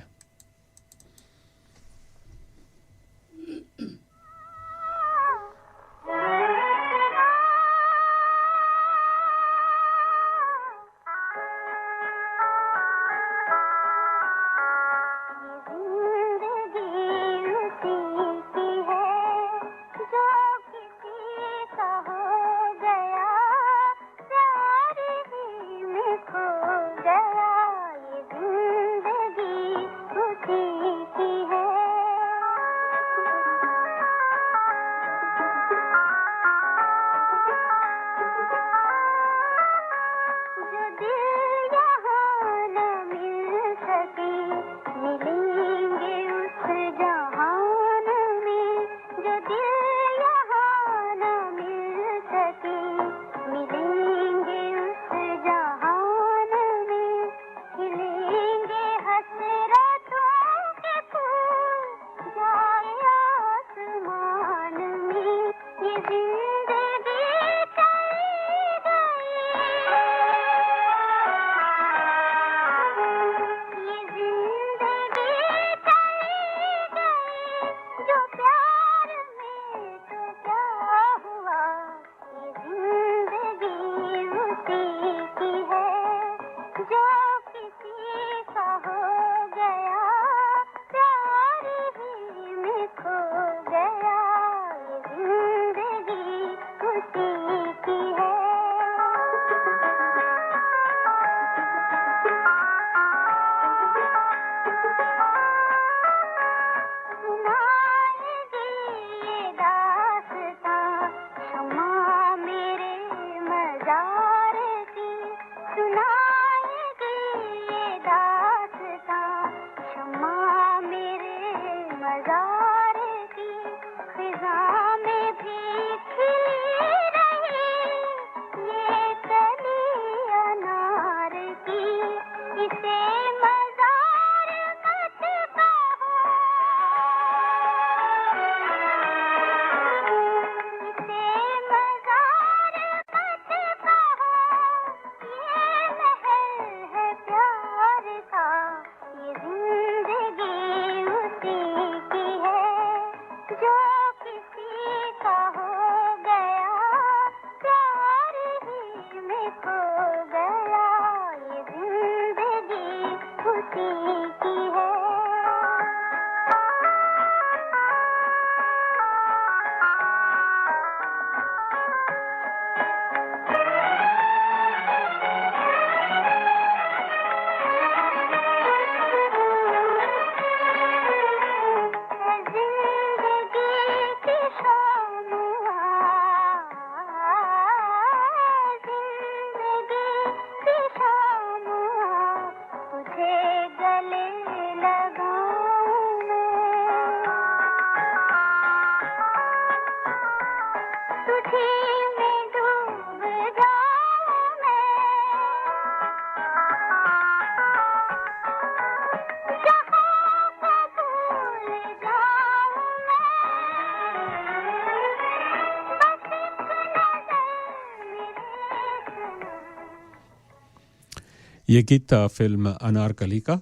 Speaker 1: ये गीत था फिल्म अनारकली का।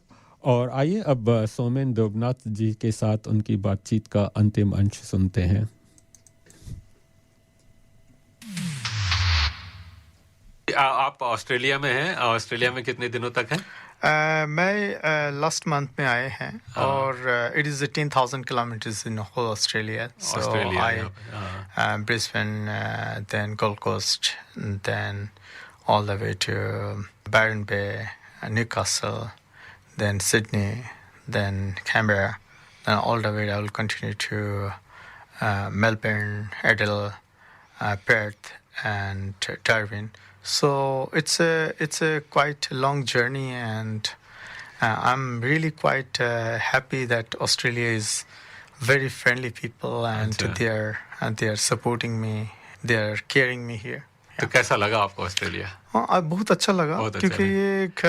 Speaker 1: और आइए अब सोमेन देबनाथ जी के साथ उनकी बातचीत का अंतिम अंश सुनते हैं। आप ऑस्ट्रेलिया में हैं। ऑस्ट्रेलिया में कितने दिनों तक हैं?
Speaker 5: मैं लास्ट मंथ में आए हैं और it is 10,000 kilometres in whole Australia. So I Brisbane, then Gold Coast, then all the way to Byron Bay, Newcastle, then Sydney, then Canberra, and all the way I will continue to Melbourne, Adelaide, Perth, and Darwin. So it's a quite long journey, and I'm really quite happy that Australia is very friendly people, and they are supporting me, they are carrying me here.
Speaker 1: तो कैसा लगा आपको Australia?
Speaker 5: हाँ, बहुत अच्छा लगा, क्योंकि ये एक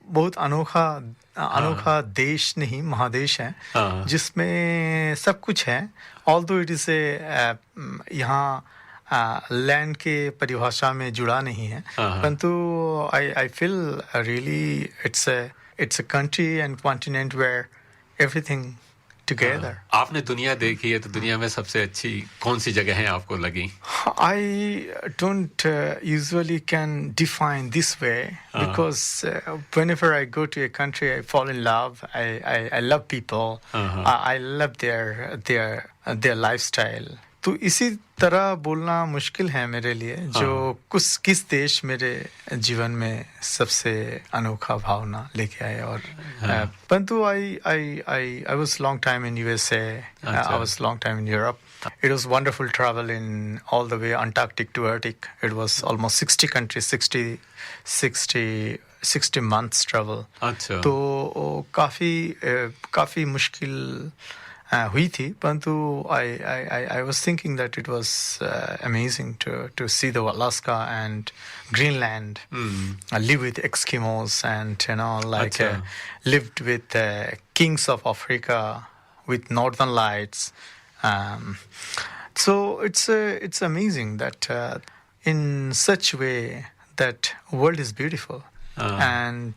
Speaker 5: बहुत अनोखा देश नहीं, महादेश है, जिसमें सब कुछ है। ऑल्दो इट इज ए यहाँ लैंड के परिभाषा में जुड़ा नहीं है, परंतु I feel really it's a country and continent where everything together.
Speaker 1: आपने दुनिया देखी है, तो दुनिया में सबसे अच्छी कौन सी जगह है आपको लगी?
Speaker 5: I don't usually can define this way, because whenever I go to a country, I fall in love. I love people. I love their lifestyle. तो इसी तरह बोलना मुश्किल है मेरे लिए, जो किस देश मेरे जीवन में सबसे अनोखा भावना लेके आए। और परंतु I was long time in USA. I was long time in Europe. It was wonderful travel in all the way Antarctic to Arctic. It was almost 60 countries, 60 months travel.
Speaker 1: अच्छा।
Speaker 5: तो काफी मुश्किल हुई थी, परंतु I was thinking that it was amazing to see the Alaska and Greenland. I live with Eskimos and lived with kings of Africa, with northern lights. So it's amazing that in such way that world is beautiful and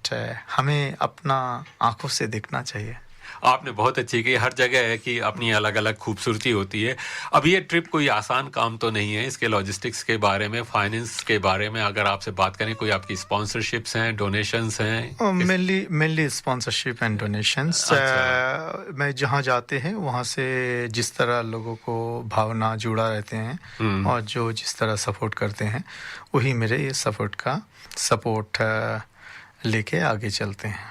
Speaker 5: हमें अपना आंखों से देखना चाहिए।
Speaker 1: आपने बहुत अच्छी की, हर जगह है कि अपनी अलग अलग खूबसूरती होती है। अब ये ट्रिप कोई आसान काम तो नहीं है, इसके लॉजिस्टिक्स के बारे में, फाइनेंस के बारे में अगर आपसे बात करें, कोई आपकी स्पॉन्सरशिप्स हैं, डोनेशंस हैं?
Speaker 5: Mainly sponsorship and donations. मैं जहाँ जाते हैं वहाँ से जिस तरह लोगों को भावना जुड़ा रहते हैं और जो जिस तरह सपोर्ट करते हैं, वही मेरे ये सपोर्ट लेके आगे चलते हैं।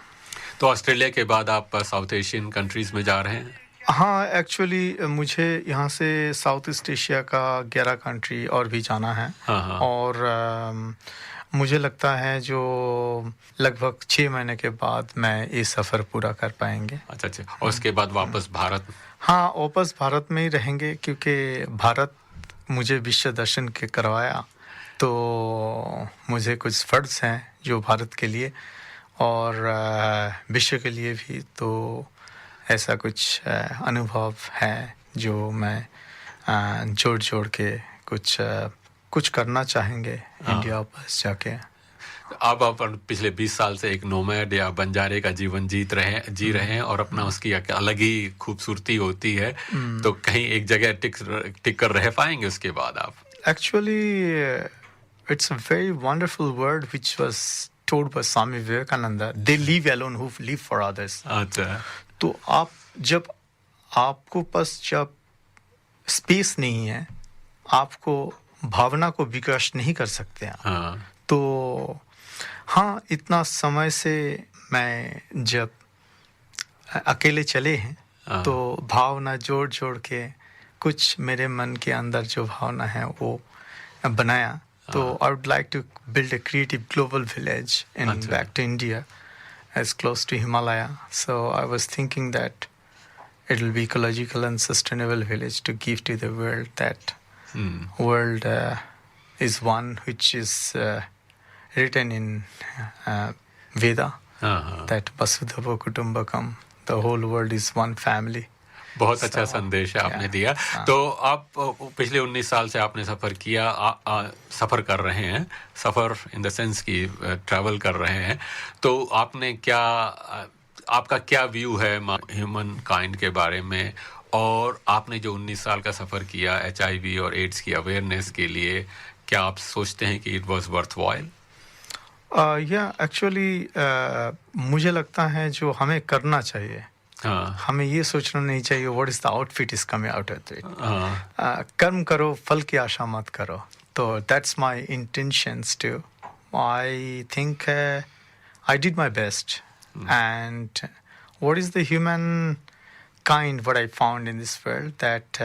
Speaker 1: तो ऑस्ट्रेलिया के बाद आप साउथ एशियन कंट्रीज में जा रहे हैं?
Speaker 5: हाँ, एक्चुअली मुझे यहाँ से साउथ ईस्ट एशिया का 11 कंट्री और भी जाना है। और मुझे लगता है जो लगभग 6 महीने के बाद मैं ये सफ़र पूरा कर पाएंगे।
Speaker 1: अच्छा। और उसके बाद वापस भारत?
Speaker 5: हाँ, वापस भारत में ही रहेंगे, क्योंकि भारत मुझे विश्व दर्शन के करवाया, तो मुझे कुछ फ़र्ज़ हैं जो भारत के लिए और विश्व के लिए भी। तो ऐसा कुछ अनुभव है जो मैं जोड़ के कुछ करना चाहेंगे इंडिया वापस जाके।
Speaker 1: अब आप पिछले 20 साल से एक नोमैड या बंजारे का जीवन जी रहे हैं और अपना उसकी अलग ही खूबसूरती होती है। तो कहीं एक जगह टिक कर रह पाएंगे उसके बाद आप?
Speaker 5: Actually it's a very wonderful word which was told by Swami Vivekananda, they live alone who live for others.
Speaker 1: अच्छा।
Speaker 5: तो आपको पास जब स्पेस नहीं है, आपको भावना को विकास नहीं कर सकते हैं। तो हाँ, इतना समय से मैं जब अकेले चले हैं, तो भावना जोड़ के कुछ मेरे मन के अंदर जो भावना है वो बनाया। So I would like to build a creative global village back to India, as close to Himalaya. So I was thinking that it will be ecological and sustainable village to give to the world. That world is one which is written in Veda, that Vasudhaiva Kutumbakam, the whole world is one family.
Speaker 1: बहुत अच्छा संदेश आपने दिया। तो आप पिछले 19 साल से आपने सफ़र किया, सफ़र कर रहे हैं, सफ़र इन द सेंस की ट्रैवल कर रहे हैं। तो आपका क्या व्यू है ह्यूमन काइंड के बारे में? और आपने जो 19 साल का सफ़र किया HIV और एड्स की अवेयरनेस के लिए, क्या आप सोचते हैं कि it was worth while?
Speaker 5: Actually मुझे लगता है जो हमें करना चाहिए, हमें ये सोचना नहीं चाहिए what is the outfit is coming out of it. कर्म करो, फल की आशा मत करो। तो that's my intentions too. I think I did my best and what is the human kind what I found in this world, that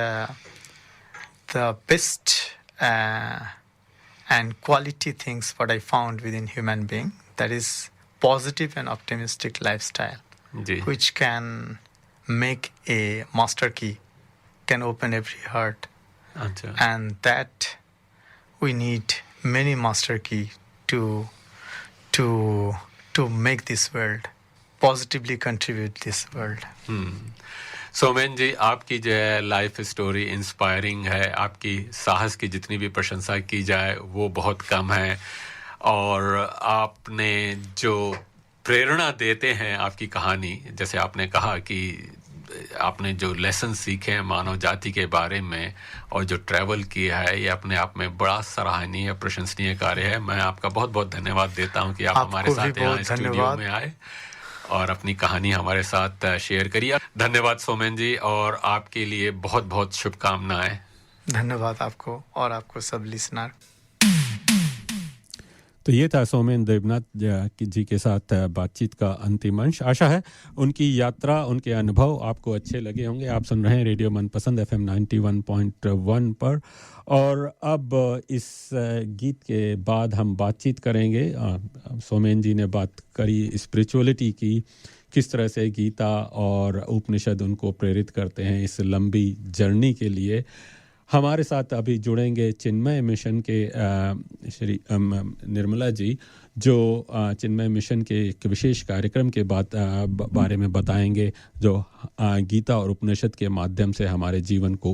Speaker 5: the best and quality things what I found within human being, that is positive and optimistic lifestyle, which can make a master key, can open every heart. And that we need many master key to make this world positively contribute this world.
Speaker 1: Somen ji, आपकी जो है life story inspiring है. आपकी साहस की जितनी भी प्रशंसा की जाए वो बहुत कम है. और आपने जो प्रेरणा देते हैं आपकी कहानी, जैसे आपने कहा कि आपने जो लेसन सीखे हैं मानव जाति के बारे में और जो ट्रैवल किया है, ये अपने आप में बड़ा सराहनीय प्रशंसनीय कार्य है. मैं आपका बहुत बहुत धन्यवाद देता हूं कि आप हमारे साथ यहाँ स्टूडियो में आए और अपनी कहानी हमारे साथ शेयर करिए. धन्यवाद सोमेन जी, और आपके लिए बहुत बहुत शुभकामनाएं.
Speaker 5: धन्यवाद आपको और आपको सब लिसनर.
Speaker 1: तो ये था सोमेन देबनाथ जी के साथ बातचीत का अंतिम अंश. आशा है उनकी यात्रा, उनके अनुभव आपको अच्छे लगे होंगे. आप सुन रहे हैं रेडियो मनपसंद FM 91.1 पर. और अब इस गीत के बाद हम बातचीत करेंगे. सोमेन जी ने बात करी स्पिरिचुअलिटी की, किस तरह से गीता और उपनिषद उनको प्रेरित करते हैं इस लंबी जर्नी के लिए. हमारे साथ अभी जुड़ेंगे चिन्मय मिशन के श्री निर्मला जी, जो चिन्मय मिशन के एक विशेष कार्यक्रम के बारे में बताएंगे, जो गीता और उपनिषद के माध्यम से हमारे जीवन को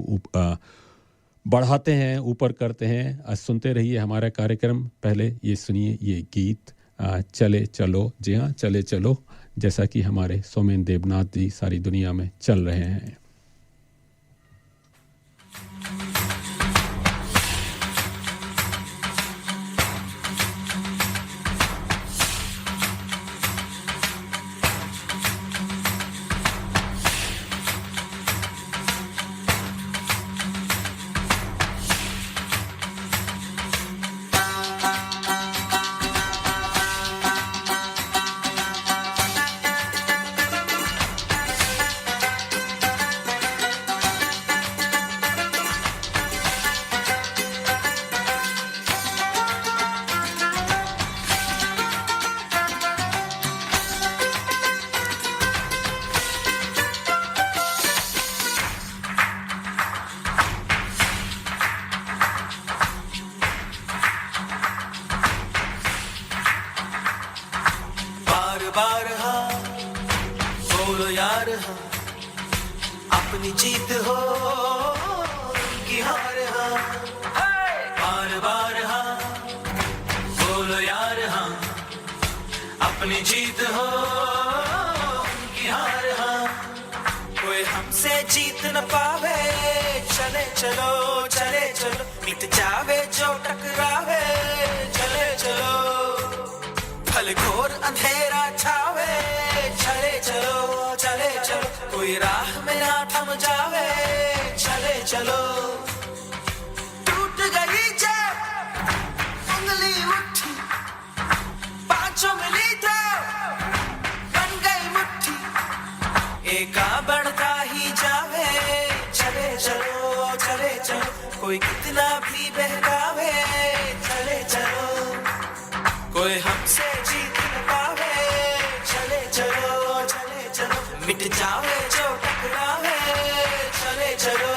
Speaker 1: बढ़ाते हैं, ऊपर करते हैं. सुनते रहिए हमारा कार्यक्रम. पहले ये सुनिए ये गीत, चले चलो. जी हाँ, चले चलो, जैसा कि हमारे सोमेन देबनाथ जी सारी दुनिया में चल रहे हैं.
Speaker 2: अपनी जीत हो कि हार हाँ, बार बार हाँ, बोलो यार हाँ. अपनी जीत हो कि हार हाँ, कोई हमसे जीत न पावे. चले चलो चले चलो, मिट जावे जो टकरावे. चले चलो, भले घोर अंधेरा छावे. चले चलो चले चलो, कोई राह में ना थम जावे. चले चलो, टूट गई जब उंगली उठी, पांचों मिली तो बन गई मुट्ठी. एका बढ़ता ही जावे. चले चलो चले चलो, कोई कितना भी बहकावे. चले चलो, कोई हमसे जीत न पावे. चले चलो चले चलो, मिट जावे जो टकरावे. चले चलो.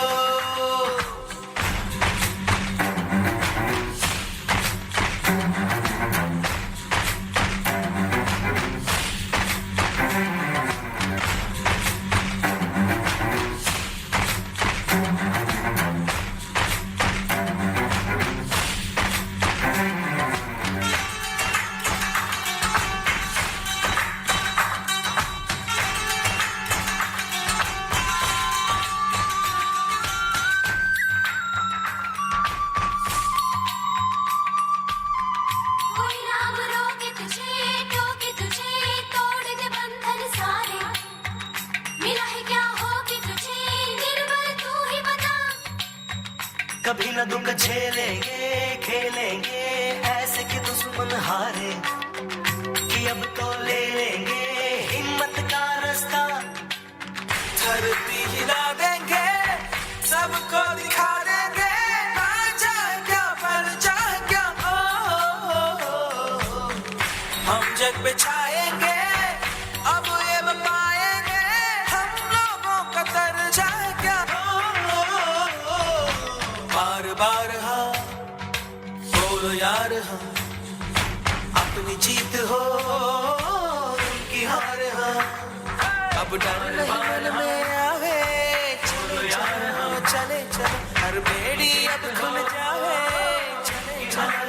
Speaker 2: कभी न दुख झेलेंगे, खेलेंगे ऐसे कि दुश्मन हारे. कि अब तो ले लेंगे हिम्मत का रास्ता. धरती हिला देंगे, सबको दिखा देंगे. ना जाए क्या पर जाए क्या, हम जग पे छाएंगे. अब ये पाएंगे हम लोगों का तर जाए क्या. बार बार हाँ, बोलो यार हम अपनी जीत हो उनकी हार हम अब डर नहीं मन में आवे चलो यार हम चले चले हर बेड़ी अब खुल जावे चले चले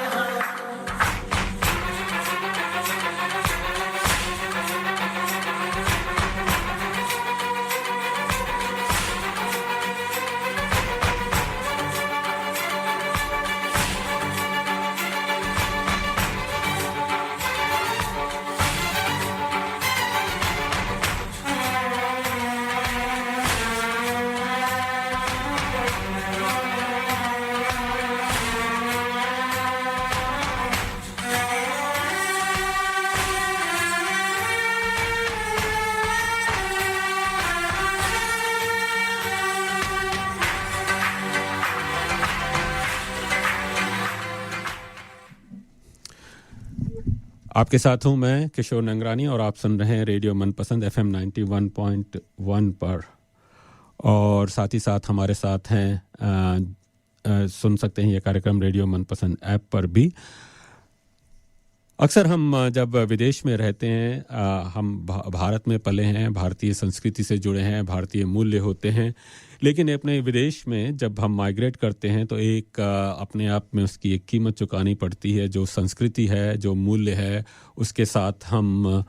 Speaker 1: आपके साथ हूं मैं किशोर नंगरानी और आप सुन रहे हैं रेडियो मनपसंद FM 91.1 पर और साथ ही साथ हमारे साथ हैं सुन सकते हैं ये कार्यक्रम रेडियो मनपसंद ऐप पर भी। अक्सर हम जब विदेश में रहते हैं हम भारत में पले हैं, भारतीय संस्कृति से जुड़े हैं, भारतीय मूल्य होते हैं, लेकिन अपने विदेश में जब हम माइग्रेट करते हैं तो एक अपने आप में उसकी एक कीमत चुकानी पड़ती है। जो संस्कृति है, जो मूल्य है, उसके साथ हम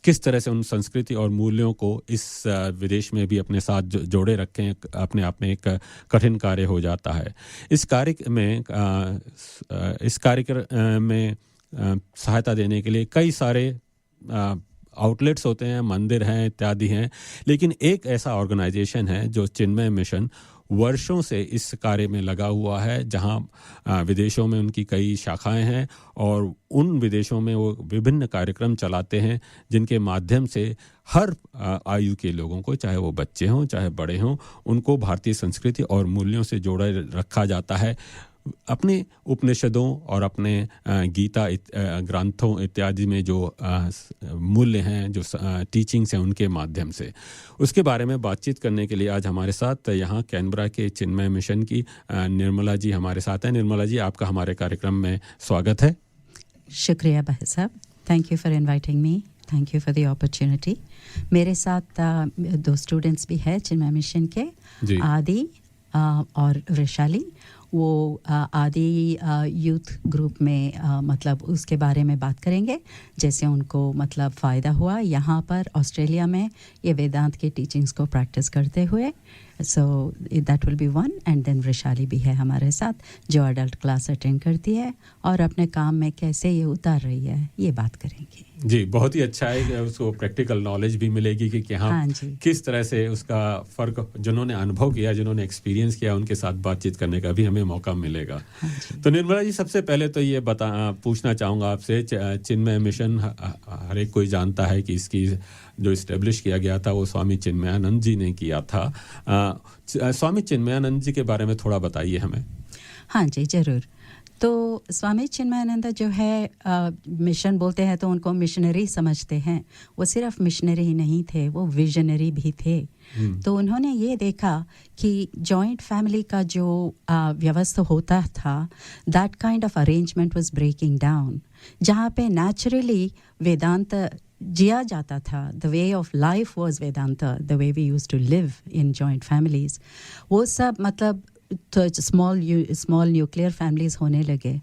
Speaker 1: किस तरह से उन संस्कृति और मूल्यों को इस विदेश में भी अपने साथ जोड़े रखें, अपने आप में एक कठिन कार्य हो जाता है। इस कार्यक्रम में सहायता देने के लिए कई सारे आउटलेट्स होते हैं, मंदिर हैं, इत्यादि हैं, लेकिन एक ऐसा ऑर्गेनाइजेशन है जो चिन्मय मिशन वर्षों से इस कार्य में लगा हुआ है, जहां विदेशों में उनकी कई शाखाएं हैं और उन विदेशों में वो विभिन्न कार्यक्रम चलाते हैं जिनके माध्यम से हर आयु के लोगों को, चाहे वो बच्चे हों चाहे बड़े हों, उनको भारतीय संस्कृति और मूल्यों से जोड़े रखा जाता है अपने उपनिषदों और अपने गीता ग्रंथों इत्यादि में जो मूल्य हैं, जो टीचिंग्स हैं, उनके माध्यम से। उसके बारे में बातचीत करने के लिए आज हमारे साथ यहाँ कैनबरा के चिन्मय मिशन की निर्मला जी हमारे साथ हैं। निर्मला जी, आपका हमारे कार्यक्रम में स्वागत है।
Speaker 7: शुक्रिया भाई साहब, thank you for inviting me, thank you for the opportunity. मेरे साथ दो स्टूडेंट्स भी हैं चिन्मय मिशन के, आदि और वैशाली। वो आदि यूथ ग्रुप में मतलब उसके बारे में बात करेंगे, जैसे उनको मतलब फ़ायदा हुआ यहाँ पर ऑस्ट्रेलिया में ये वेदांत के टीचिंग्स को प्रैक्टिस करते हुए। So that will be one. And then Vaishali भी है हमारे साथ, जो अडल्ट क्लास अटेंड करती है और अपने काम में कैसे ये उतार रही है, ये बात करेंगे।
Speaker 1: जी, बहुत ही अच्छा है कि उसको प्रैक्टिकल नॉलेज भी मिलेगी कि हाँ किस तरह से उसका फ़र्क, जिन्होंने अनुभव किया, जिन्होंने एक्सपीरियंस किया, उनके साथ बातचीत करने का भी हमें मौका मिलेगा। तो निर्मला जी, सबसे पहले तो ये पूछना चाहूँगा आपसे, चिन्मय मिशन हर एक कोई जानता है कि इसकी जो इस्टेब्लिश किया गया था वो स्वामी चिन्मयानंद जी ने किया था। स्वामी चिन्मयानंद जी के बारे में थोड़ा बताइए हमें।
Speaker 7: हाँ जी, ज़रूर। तो स्वामी चिन्मयानंद जो है मिशन बोलते हैं तो उनको मिशनरी समझते हैं। वो सिर्फ मिशनरी ही नहीं थे, वो विजनरी भी थे। तो उन्होंने ये देखा कि जॉइंट फैमिली का जो व्यवस्था होता था, that kind of arrangement was breaking down, जहाँ पे नेचुरली वेदांत जिया जाता था। The way of life was Vedanta, the way we used to live in joint families. वो सब मतलब तो स्मॉल न्यूक्लियर फैमिलीज होने लगे।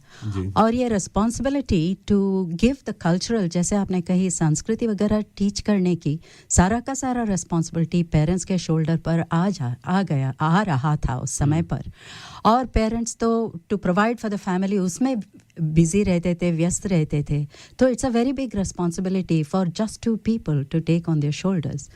Speaker 7: और ये responsibility to give the cultural, जैसे आपने कही संस्कृति वगैरह टीच करने की, सारा का सारा रिस्पॉन्सिबिलिटी पेरेंट्स के शोल्डर पर आ रहा था उस समय पर। और पेरेंट्स तो to provide for the family उसमें बिजी रहते थे, व्यस्त रहते थे। तो it's a very big responsibility for just two people to take on their shoulders.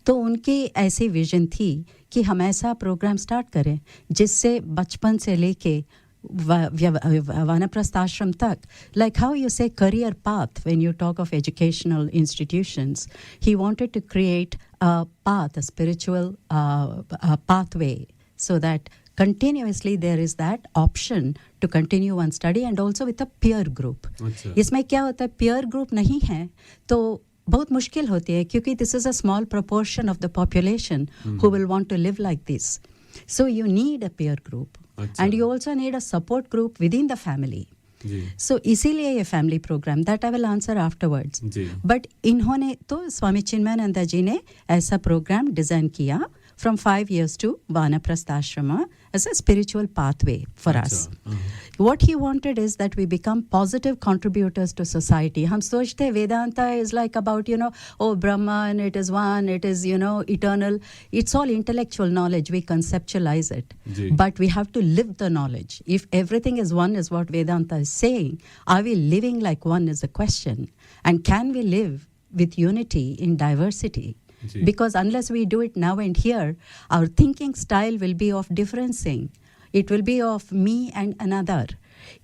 Speaker 7: तो उनकी ऐसी विजन थी कि हम ऐसा प्रोग्राम स्टार्ट करें जिससे बचपन से लेके वानप्रस्थ आश्रम तक, like how you say career path when you talk of educational institutions, he wanted to create a path, a spiritual pathway, so that continuously there is that option to continue one study and also with a peer group. इसमें क्या होता है, peer group नहीं है तो बहुत मुश्किल होती है, क्योंकि this is a small proportion of the population who will want to live like this. So you need a peer group. and you also need a support group within the family. So इसीलिए ये family programme, that I will answer afterwards. But इन्होंने तो स्वामी चिन्मयानंद जी ने ऐसा programme design किया from 5 years to Vanaprastha Ashrama as a spiritual pathway for us. What he wanted is that we become positive contributors to society. हम सोचते Vedanta is like about, oh, Brahman, it is one, it is, eternal. It's all intellectual knowledge. We conceptualize it. But we have to live the knowledge. If everything is one is what Vedanta is saying, are we living like one is the question. And can we live with unity in diversity? Because unless we do it now and here, our thinking style will be of differencing. It will be of me and another.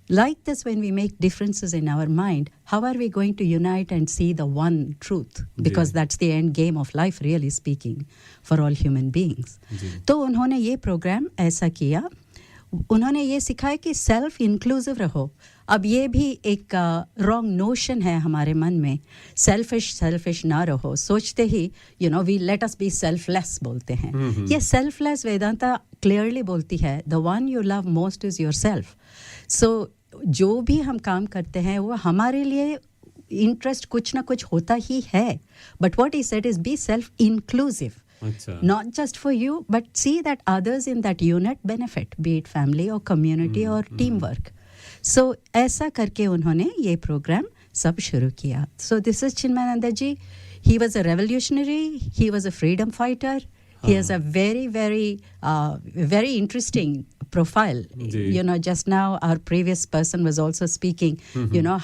Speaker 7: Like this, when we make differences in our mind, how are we going to unite and see the one truth? Because that's the end game of life, really speaking, for all human beings. तो उन्होंने ये programme ऐसा किया. उन्होंने ये सिखाया कि self inclusive रहो. अब ये भी एक रॉन्ग नोशन है हमारे मन में. सेल्फिश ना रहो. सोचते ही we let us be selfless बोलते हैं. ये सेल्फलेस वेदांता क्लियरली बोलती है the one you love most is your self. So जो भी हम काम करते हैं वो हमारे लिए इंटरेस्ट कुछ ना कुछ होता ही है. But what he said is be self inclusive. Not just for you, but see that others in that unit benefit, be it family or community or teamwork. So ऐसा करके उन्होंने ये प्रोग्राम सब शुरू किया. So this is Chinmayananda ji. He was a revolutionary. He was a freedom fighter. He has a very, very, very interesting profile. Just now our previous person was also speaking,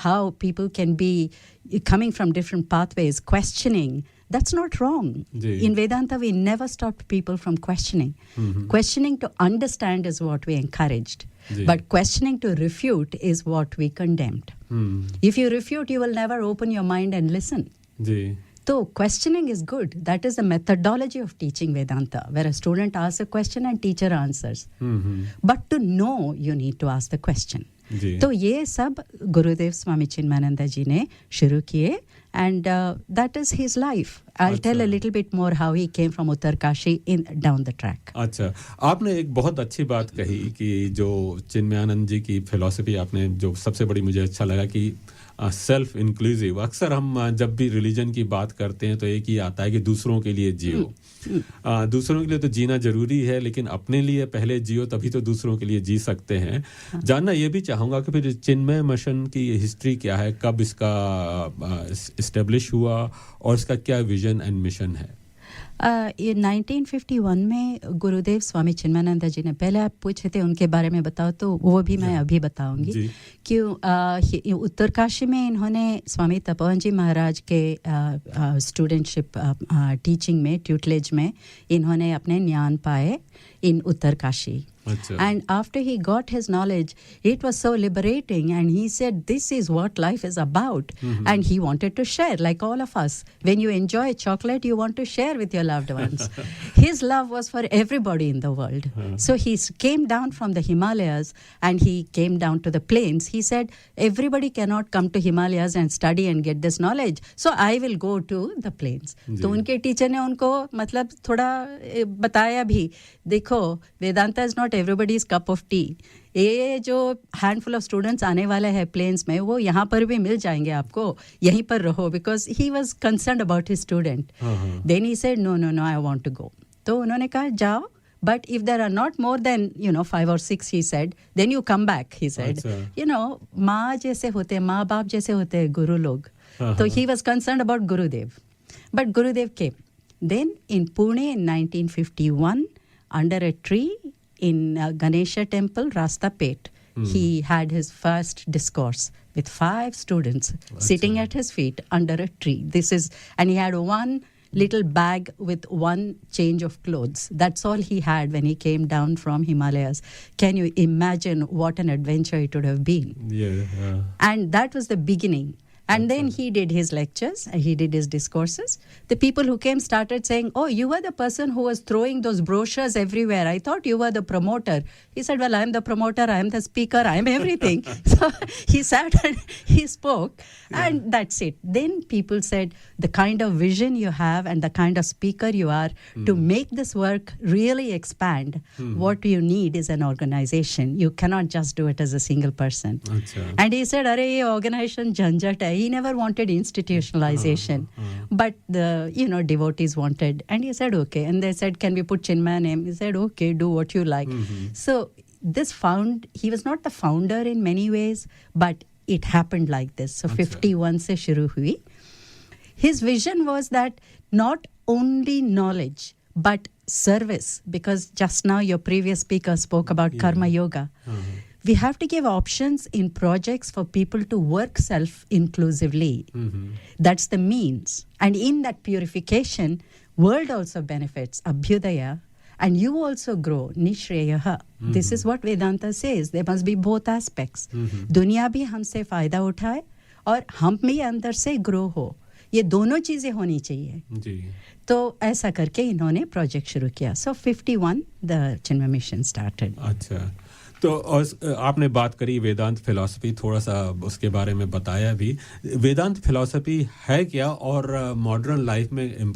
Speaker 7: how people can be coming from different pathways, questioning. That's not wrong. In Vedanta, we never stopped people from questioning. Questioning to understand is what we encouraged. But questioning to refute is what we condemned. If you refute, you will never open your mind and listen. So questioning is good. That is the methodology of teaching Vedanta, where a student asks a question and teacher answers. But to know, you need to ask the question. तो ये सब गुरुदेव स्वामी चिन्मयानंद जी ने शुरू किए. And that is his life. I'll tell a little bit more how he came from Uttarkashi down the track.
Speaker 1: अच्छा, आपने एक बहुत अच्छी बात कही कि जो चिन्मयानंद जी की फिलॉसफी आपने जो सबसे बड़ी मुझे अच्छा लगा कि सेल्फ इंक्लूसिव. अक्सर हम जब भी रिलीजन की बात करते हैं तो एक ही आता है कि दूसरों के लिए जियो. दूसरों के लिए तो जीना जरूरी है, लेकिन अपने लिए पहले जियो, तभी तो दूसरों के लिए जी सकते हैं. जानना ये भी चाहूँगा कि फिर चिन्मय मिशन की हिस्ट्री क्या है, कब इसका एस्टेब्लिश हुआ और इसका क्या विजन एंड मिशन है.
Speaker 7: 1951 में गुरुदेव स्वामी चिन्मयानंद जी ने, पहले आप पूछे थे उनके बारे में बताओ, तो वो भी मैं अभी बताऊंगी. कि उत्तरकाशी में इन्होंने स्वामी तपोवन जी महाराज के स्टूडेंटशिप टीचिंग में, ट्यूटलेज में इन्होंने अपने ज्ञान पाए in Uttarkashi. And after he got his knowledge, it was so liberating, and he said this is what life is about. And he wanted to share, like all of us. When you enjoy chocolate, you want to share with your loved ones. His love was for everybody in the world. So he came down from the Himalayas and he came down to the plains. He said everybody cannot come to Himalayas and study and get this knowledge, so I will go to the plains. तो उनके teacher ने उनको मतलब थोड़ा बताया भी, देखो Vedanta is not everybody's cup of T. ये जो हैंडफुल ऑफ स्टूडेंट्स आने वाले हैं प्लेन्स में, वो यहाँ पर भी मिल जाएंगे आपको, यहीं पर रहो. Because he was concerned about his student. Then he said no I want to go. तो उन्होंने कहा जाओ, but if there are not more than 5 or 6, he said, then you come back. He said, माँ जैसे होते हैं, माँ बाप जैसे होते हैं गुरु लोग. तो he was concerned about Gurudev. But Gurudev came. Then in Pune in 1951, under a tree in Ganesha temple, Rastapet, he had his first discourse with 5 students sitting at his feet under a tree. And he had one little bag with one change of clothes. That's all he had when he came down from Himalayas. Can you imagine what an adventure it would have been? And that was the beginning. And then he did his lectures, he did his discourses. The people who came started saying, "Oh, you were the person who was throwing those brochures everywhere. I thought you were the promoter." He said, "Well, I am the promoter, I am the speaker, I am everything." So he sat and he spoke, and that's it. Then people said, the kind of vision you have and the kind of speaker you are to make this work really expand, what you need is an organization. You cannot just do it as a single person.
Speaker 1: Achha.
Speaker 7: And he said, "Arey, ye organization janjat hai." He never wanted institutionalization, but the devotees wanted. And he said, "Okay." And they said, "Can we put Chinmaya name?" He said, "Okay, do what you like." So he was not the founder in many ways, but it happened like this. So 51 se shuru hui. His vision was that not only knowledge, but service, because just now your previous speaker spoke about karma yoga. We have to give options in projects for people to work self-inclusively. That's the means. And in that purification, world also benefits, abhyudaya, and you also grow, nishreyaha. This is what Vedanta says. There must be both aspects. Dunya bhi हमसे फायदा उठाए और हम भी अंदर से grow हो. ये दोनों चीजें होनी चाहिए. तो ऐसा करके इन्होंने प्रोजेक्ट शुरू किया. So 51 the Chinmaya mission started.
Speaker 1: अच्छा. तो और आपने बात करी वेदांत फिलॉसफी, थोड़ा सा उसके बारे में बताया भी. वेदांत फिलॉसफी है क्या और मॉडर्न लाइफ में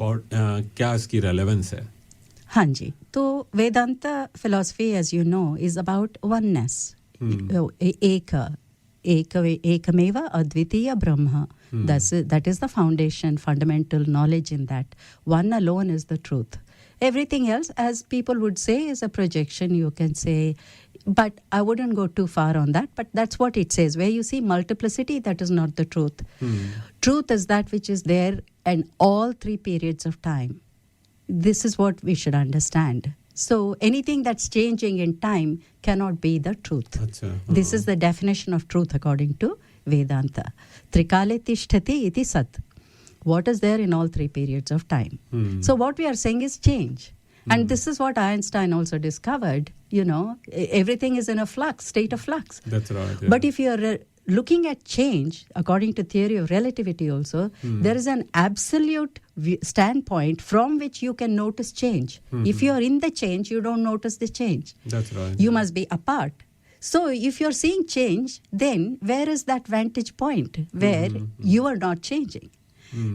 Speaker 1: क्या इसकी रेलेवेंस है?
Speaker 7: हाँ जी. तो वेदांत philosophy, as you know, is about oneness. Ekmeva Advitiya Brahma. That is the foundation, fundamental knowledge in that. One alone is the truth. Everything else, as people would say, is a projection, you can say. But I wouldn't go too far on that. But that's what it says. Where you see multiplicity, that is not the truth. Truth is that which is there in all three periods of time. This is what we should understand. So anything that's changing in time cannot be the truth. This is the definition of truth according to Vedanta. Trikale tishtati iti sat. What is there in all three periods of time? So what we are saying is change. And this is what Einstein also discovered. Everything is in a flux, state of flux.
Speaker 1: That's right. Yeah.
Speaker 7: But if you are looking at change, according to theory of relativity also, there is an absolute standpoint from which you can notice change. If you are in the change, you don't notice the change.
Speaker 1: That's right.
Speaker 7: You must be apart. So if you're seeing change, then where is that vantage point where you are not changing?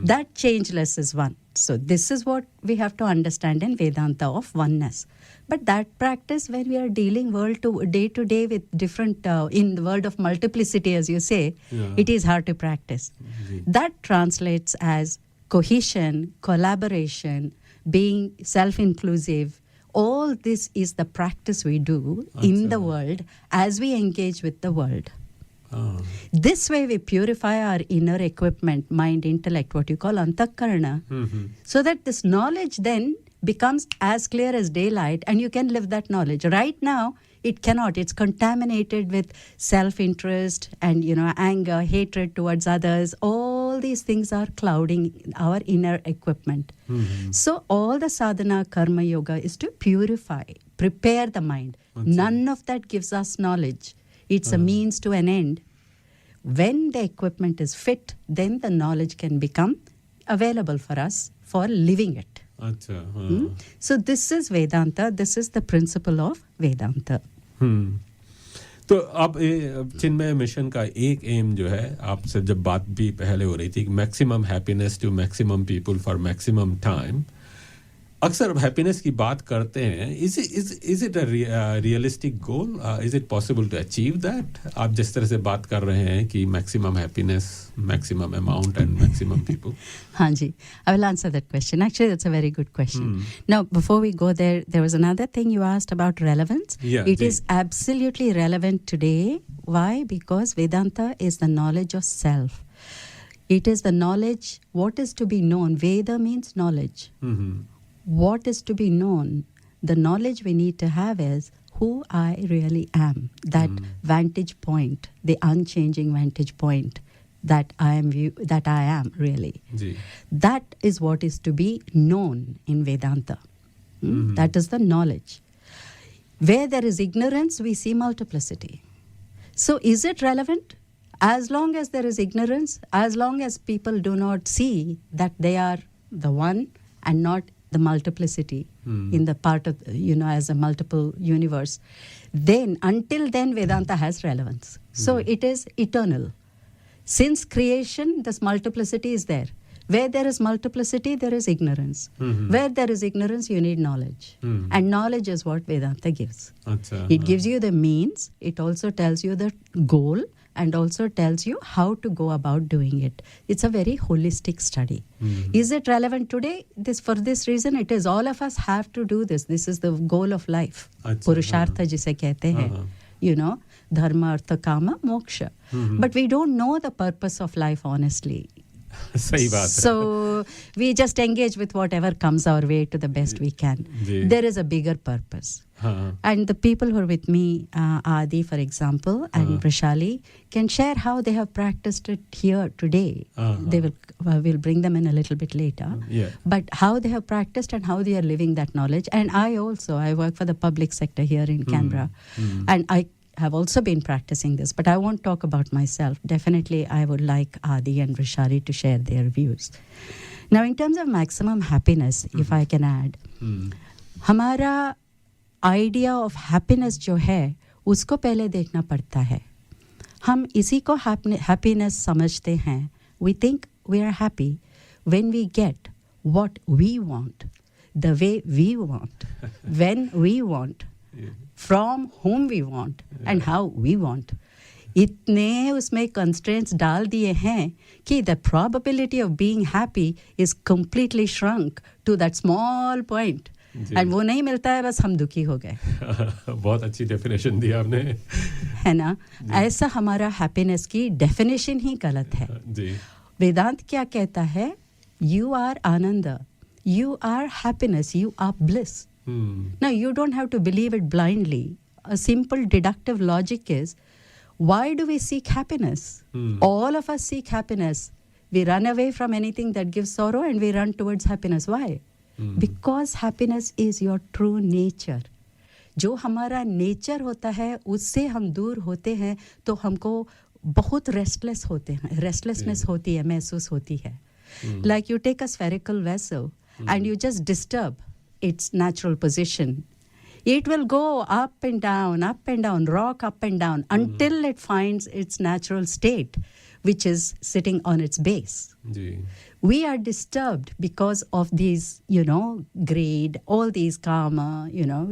Speaker 7: That changeless is one. So this is what we have to understand in Vedanta of oneness. But that practice, when we are dealing day to day with different, in the world of multiplicity, as you say, it is hard to practice. That translates as cohesion, collaboration, being self-inclusive. All this is the practice we do in the world as we engage with the world. This way we purify our inner equipment, mind, intellect, what you call antakarana, so that this knowledge then becomes as clear as daylight and you can live that knowledge. Right now, it cannot. It's contaminated with self-interest and, anger, hatred towards others. All these things are clouding our inner equipment. So all the sadhana, karma yoga is to purify, prepare the mind. None of that gives us knowledge. It's a means to an end. When the equipment is fit, then the knowledge can become available for us for living it. So this is Vedanta. This is the principle of Vedanta.
Speaker 1: तो अब चिन्मय mission का एक M जो है, आपसे जब बात भी पहले हो रही थी, maximum happiness to maximum people for maximum time. अक्सर हैप्पीनेस की बात करते हैं. Is it a realistic goal? Is it possible to achieve that? आप जिस तरह से बात कर रहे हैं कि maximum happiness, maximum amount and maximum people.
Speaker 7: हाँ जी, I will answer that question. Actually, that's a very good question. Now, before we go there, there was another thing you asked about relevance. It is absolutely relevant today. Why? Because Vedanta is the knowledge of self. It is the knowledge, what is to be known. Veda means knowledge. What is to be known, the knowledge we need to have is who I really am. That vantage point, the unchanging vantage point that I am really. That is what is to be known in Vedanta. That is the knowledge. Where there is ignorance, we see multiplicity. So is it relevant? As long as there is ignorance, as long as people do not see that they are the one and not the multiplicity in the part of, as a multiple universe, then until then Vedanta has relevance. So it is eternal. Since creation, this multiplicity is there. Where there is multiplicity, there is ignorance. Where there is ignorance, you need knowledge. And knowledge is what Vedanta gives. It gives you the means, it also tells you the goal, and also tells you how to go about doing it. It's a very holistic study. Is it relevant today? For this reason, it is. All of us have to do this. This is the goal of life. Purushartha jise kehte hain. Dharma, artha, kama, moksha. But we don't know the purpose of life, honestly. So we just engage with whatever comes our way to the best we can. There is a bigger purpose. And the people who are with me, Adi, for example, and Prashali, can share how they have practiced it here today. They will bring them in a little bit later. But how they have practiced and how they are living that knowledge. And I work for the public sector here in Canberra. And I have also been practicing this, but I won't talk about myself. Definitely, I would like Adi and Vrishali to share their views. Now, in terms of maximum happiness, if I can add, हमारा idea of happiness जो है, उसको पहले देखना पड़ता है. हम इसी को happiness समझते हैं. We think we are happy when we get what we want, the way we want, when we want, from whom we want, and how we want. इतने उसमें constraints डाल दिए हैं कि the probability of being happy is completely shrunk to that small point. And वो नहीं मिलता है, बस हम दुखी हो गए.
Speaker 1: बहुत अच्छी definition दी आपने.
Speaker 7: है ना? ऐसा हमारा happiness की definition ही गलत है. वेदांत क्या कहता है? You are Ananda. You are happiness. You are bliss. Now, you don't have to believe it blindly. A simple deductive logic is, why do we seek happiness? All of us seek happiness. We run away from anything that gives sorrow and we run towards happiness. Why? Because happiness is your true nature. जो हमारा nature होता है, उससे हम दूर होते हैं, तो हमको बहुत restless होते हैं. Restlessness होती है, महसूस होती है. Like you take a spherical vessel and you just disturb its natural position. It will go up and down, rock up and down, until it finds its natural state, which is sitting on its base. We are disturbed because of these, greed, all these karma,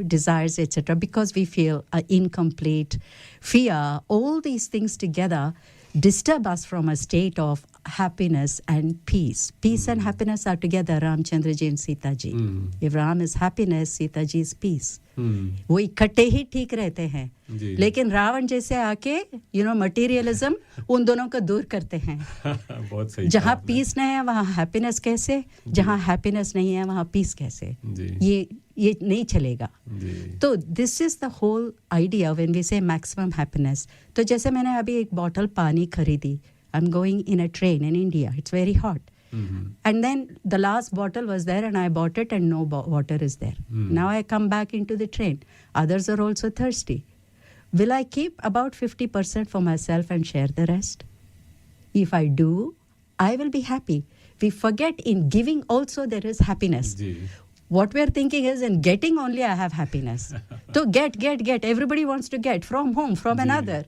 Speaker 7: desires, etc., because we feel incomplete, fear, all these things together disturb us from a state of happiness and peace. Peace and happiness are together, Ramchandra ji and Sita ji. If Ram is happiness, Sita ji is peace. वो इकट्ठे ही ठीक रहते हैं. लेकिन रावण जैसे आके, materialism उन दोनों को दूर करते हैं.
Speaker 1: बहुत सही.
Speaker 7: जहाँ peace नहीं है, वहाँ happiness कैसे? जहाँ happiness नहीं है, वहाँ peace कैसे? ये नहीं चलेगा. तो this is the whole idea when we say maximum happiness. तो जैसे मैंने अभी एक bottle पानी खरीदी. I'm going in a train in India. It's very hot. And then the last bottle was there and I bought it and no water is there. Now I come back into the train. Others are also thirsty. Will I keep about 50% for myself and share the rest? If I do, I will be happy. We forget in giving also there is happiness. What we're thinking is in getting only I have happiness. So get. Everybody wants to get from whom? From another.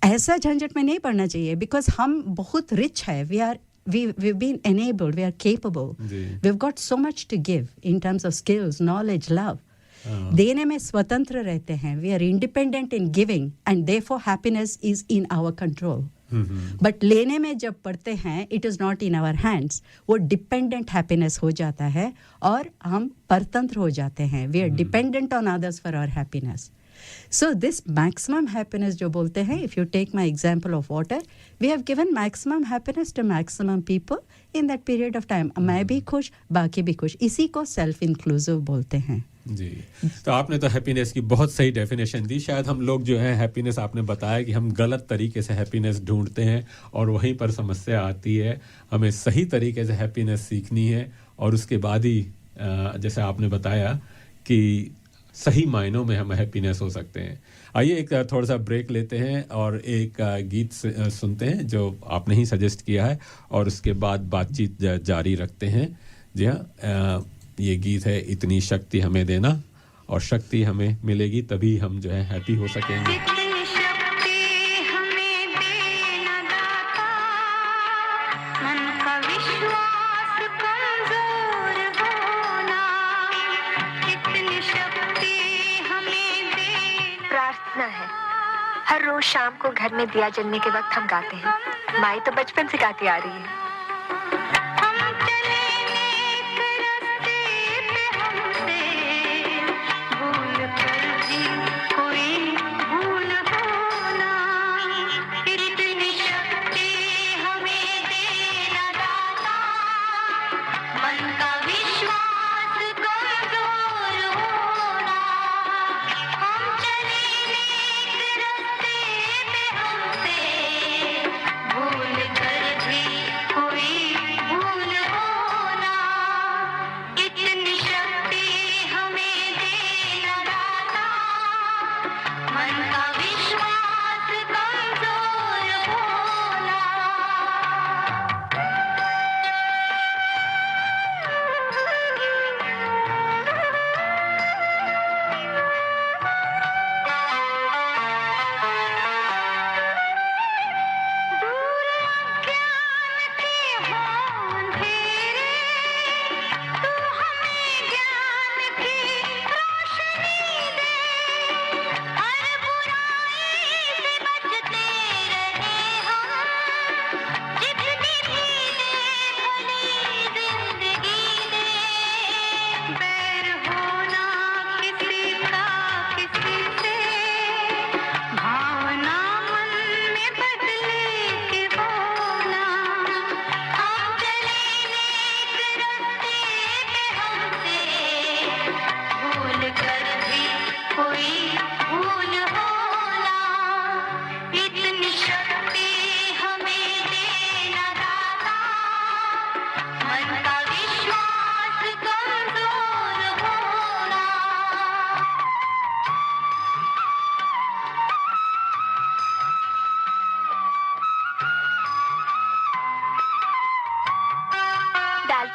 Speaker 7: ऐसा झंझट में नहीं पड़ना चाहिए because हम बहुत rich है. We've been enabled, we are capable. We've got so much to give in terms of skills, knowledge, love. देने में स्वतंत्र रहते हैं. We are independent in giving and therefore happiness is in our control. But लेने में जब पढ़ते हैं, it is not in our hands. वो dependent happiness हो जाता है और हम परतंत्र हो जाते हैं. We are dependent on others for our happiness. So this maximum happiness जो बोलते हैं, if you take my example of water, we have given maximum happiness to maximum people in that period of time. मैं भी खुश, बाकी भी खुश. इसी को self inclusive बोलते हैं.
Speaker 1: जी. तो आपने तो हैप्पीनेस की बहुत सही डेफिनेशन दी. शायद हम लोग जो है हैप्पीनेस, आपने बताया कि हम गलत तरीके से हैप्पीनेस ढूंढते हैं और वहीं पर समस्या आती है. हमें सही तरीके से हैप्पीनेस सीखनी है और उसके बाद ही जैसे आपने बताया कि सही मायनों में हम हैप्पीनेस हो सकते हैं। आइए एक थोड़ा सा ब्रेक लेते हैं और एक गीत सुनते हैं जो आपने ही सजेस्ट किया है, और उसके बाद बातचीत जारी रखते हैं। जी हाँ, ये गीत है इतनी शक्ति हमें देना, और शक्ति हमें मिलेगी तभी हम जो है हैप्पी हो सकेंगे।
Speaker 8: हर रोज शाम को घर में दिया जलने के वक्त हम गाते हैं। माई तो बचपन से गाती आ रही है।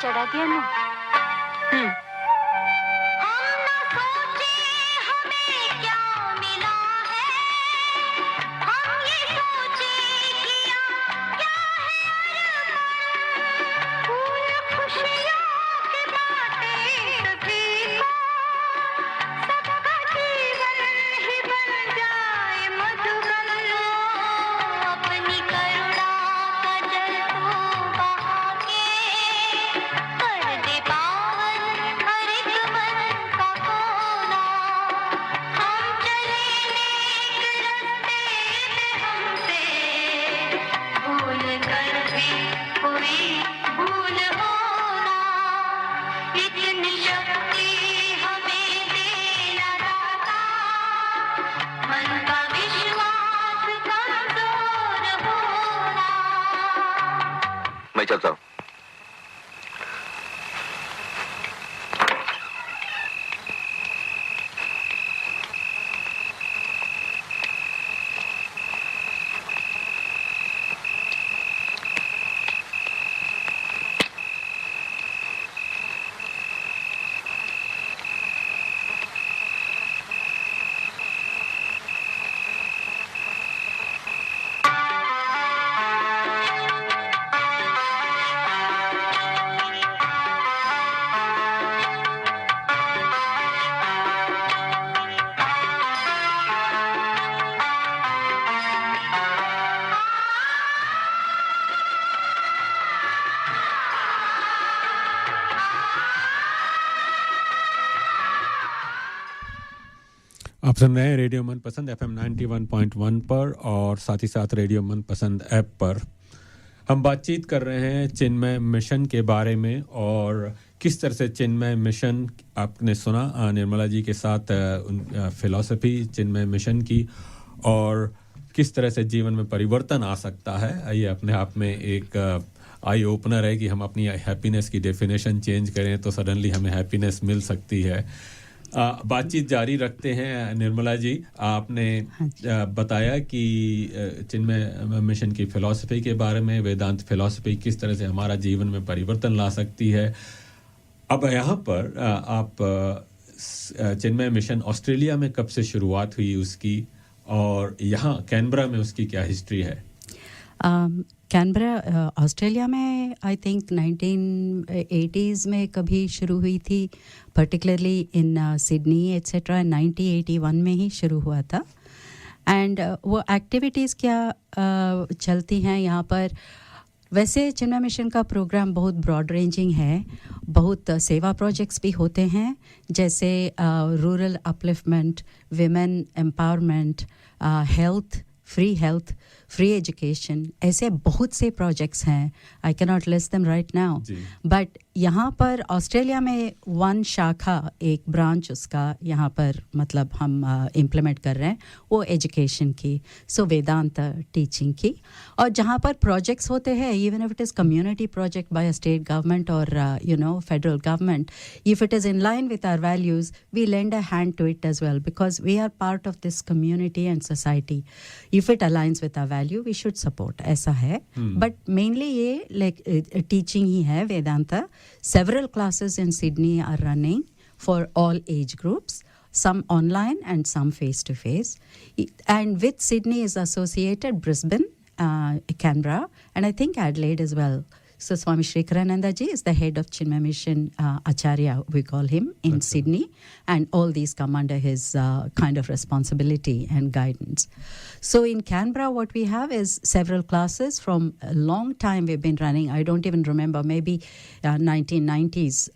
Speaker 8: चढ़ा दिया ना।
Speaker 9: मैं चलता हूँ।
Speaker 1: आप सुन रहे हैं रेडियो मनपसंद FM 91.1 पर और साथ ही साथ रेडियो मनपसंद ऐप पर। हम बातचीत कर रहे हैं चिन्मय मिशन के बारे में और किस तरह से चिन्मय मिशन, आपने सुना निर्मला जी के साथ फिलॉसफी चिन्मय मिशन की और किस तरह से जीवन में परिवर्तन आ सकता है। ये अपने आप में एक आई ओपनर है कि हम अपनी हैप्पीनेस की डेफिनेशन चेंज करें तो सडनली हमें हैप्पीनेस मिल सकती है। बातचीत जारी रखते हैं। निर्मला जी, आपने बताया कि चिन्मय मिशन की फिलॉसफी के बारे में, वेदांत फिलॉसफी किस तरह से हमारा जीवन में परिवर्तन ला सकती है। अब यहाँ पर आप चिन्मय मिशन ऑस्ट्रेलिया में कब से शुरुआत हुई उसकी, और यहाँ कैनबरा में उसकी क्या हिस्ट्री है?
Speaker 7: कैनबरा ऑस्ट्रेलिया में आई थिंक 1980s में कभी शुरू हुई थी, पर्टिकुलरली इन सिडनी एट्सेट्रा 1981 में ही शुरू हुआ था। एंड वो एक्टिविटीज़ क्या चलती हैं यहाँ पर। वैसे चिन्मय मिशन का प्रोग्राम बहुत ब्रॉड रेंजिंग है, बहुत सेवा प्रोजेक्ट्स भी होते हैं, जैसे rural upliftment, women empowerment, health, free education, ऐसे बहुत से प्रोजेक्ट्स हैं। I can not list them right now, but यहाँ पर ऑस्ट्रेलिया में वन शाखा, एक ब्रांच उसका यहाँ पर मतलब हम इम्प्लीमेंट कर रहे हैं, वो एजुकेशन की, सो वेदांत टीचिंग की। और जहाँ पर प्रोजेक्ट्स होते हैं, even if it is community project by a state government और federal government, if it is in line with our values, we lend a hand to it as well, because we are part of this community and society. If it aligns with our value, we should support, ऐसा है। But mainly ये like teaching ही है Vedanta. Several classes in Sydney are running for all age groups, some online and some face-to-face. And with Sydney is associated Brisbane, Canberra, and I think Adelaide as well. So Swami Shri Karananda ji is the head of Chinmay Mission, Acharya we call him, in Sydney, and all these come under his kind of responsibility and guidance. So in Canberra what we have is several classes from a long time we've been running. I don't even remember, maybe 1990s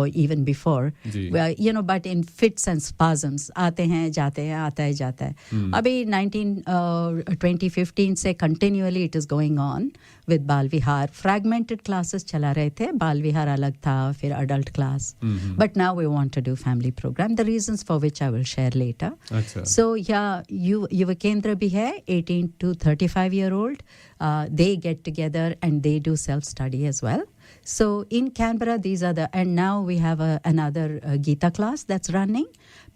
Speaker 7: or even before. But in fits and spasms, aate hain, jate hain, aata hai, jata hai. Abhi 2015 se continually it is going on with Bal Vihar. Fragmented classes chala rahe the, Bal Vihar alag tha, fir adult class. But now we want to do family program, the reasons for which I will share later. So yeah, Yuva Kendra bhi hai, 18 to 35 year old, they get together and they do self study as well. So in Canberra these are the, and now we have another Gita class that's running.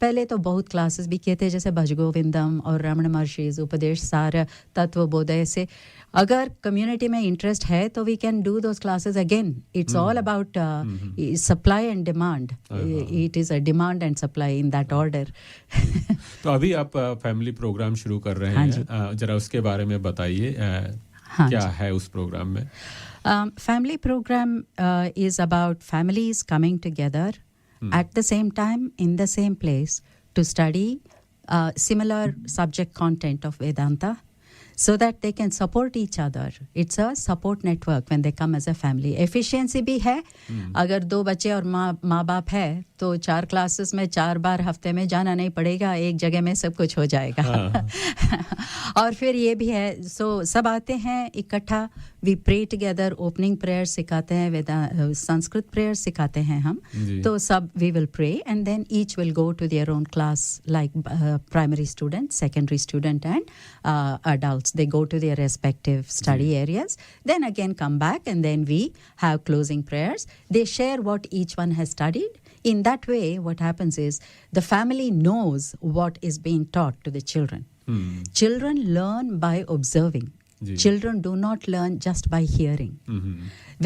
Speaker 7: पहले तो बहुत classes भी किए थे, जैसे भजगोविंदम और रमण महर्षि उपदेश सार, तत्वबोधय से। अगर कम्युनिटी में इंटरेस्ट है तो we can do those classes again. It's all about supply and demand, it is a demand and supply in that order.
Speaker 1: तो अभी आप फैमिली प्रोग्राम शुरू कर रहे हैं, जरा उसके बारे में बताइए, क्या है उस प्रोग्राम में?
Speaker 7: Family program is about families coming together at the same time in the same place to study similar subject content of Vedanta, so that they can support each other. It's a support network when they come as a family. Efficiency भी है, अगर 2 बच्चे और माँ बाप है तो 4 classes में 4 बार हफ्ते में जाना नहीं पड़ेगा, एक जगह में सब कुछ हो जाएगा। और फिर ये भी है, सो सब आते हैं इकट्ठा, we pray together, opening prayer सिखाते हैं, संस्कृत प्रेयर सिखाते हैं हम, तो सब we will pray and then each will go to their own class, like primary student, secondary student and adults. They go to their respective study areas, then again come back, and then we have closing prayers. They share what each one has studied. In that way, what happens is the family knows what is being taught to the children. Children learn by observing. Children do not learn just by hearing.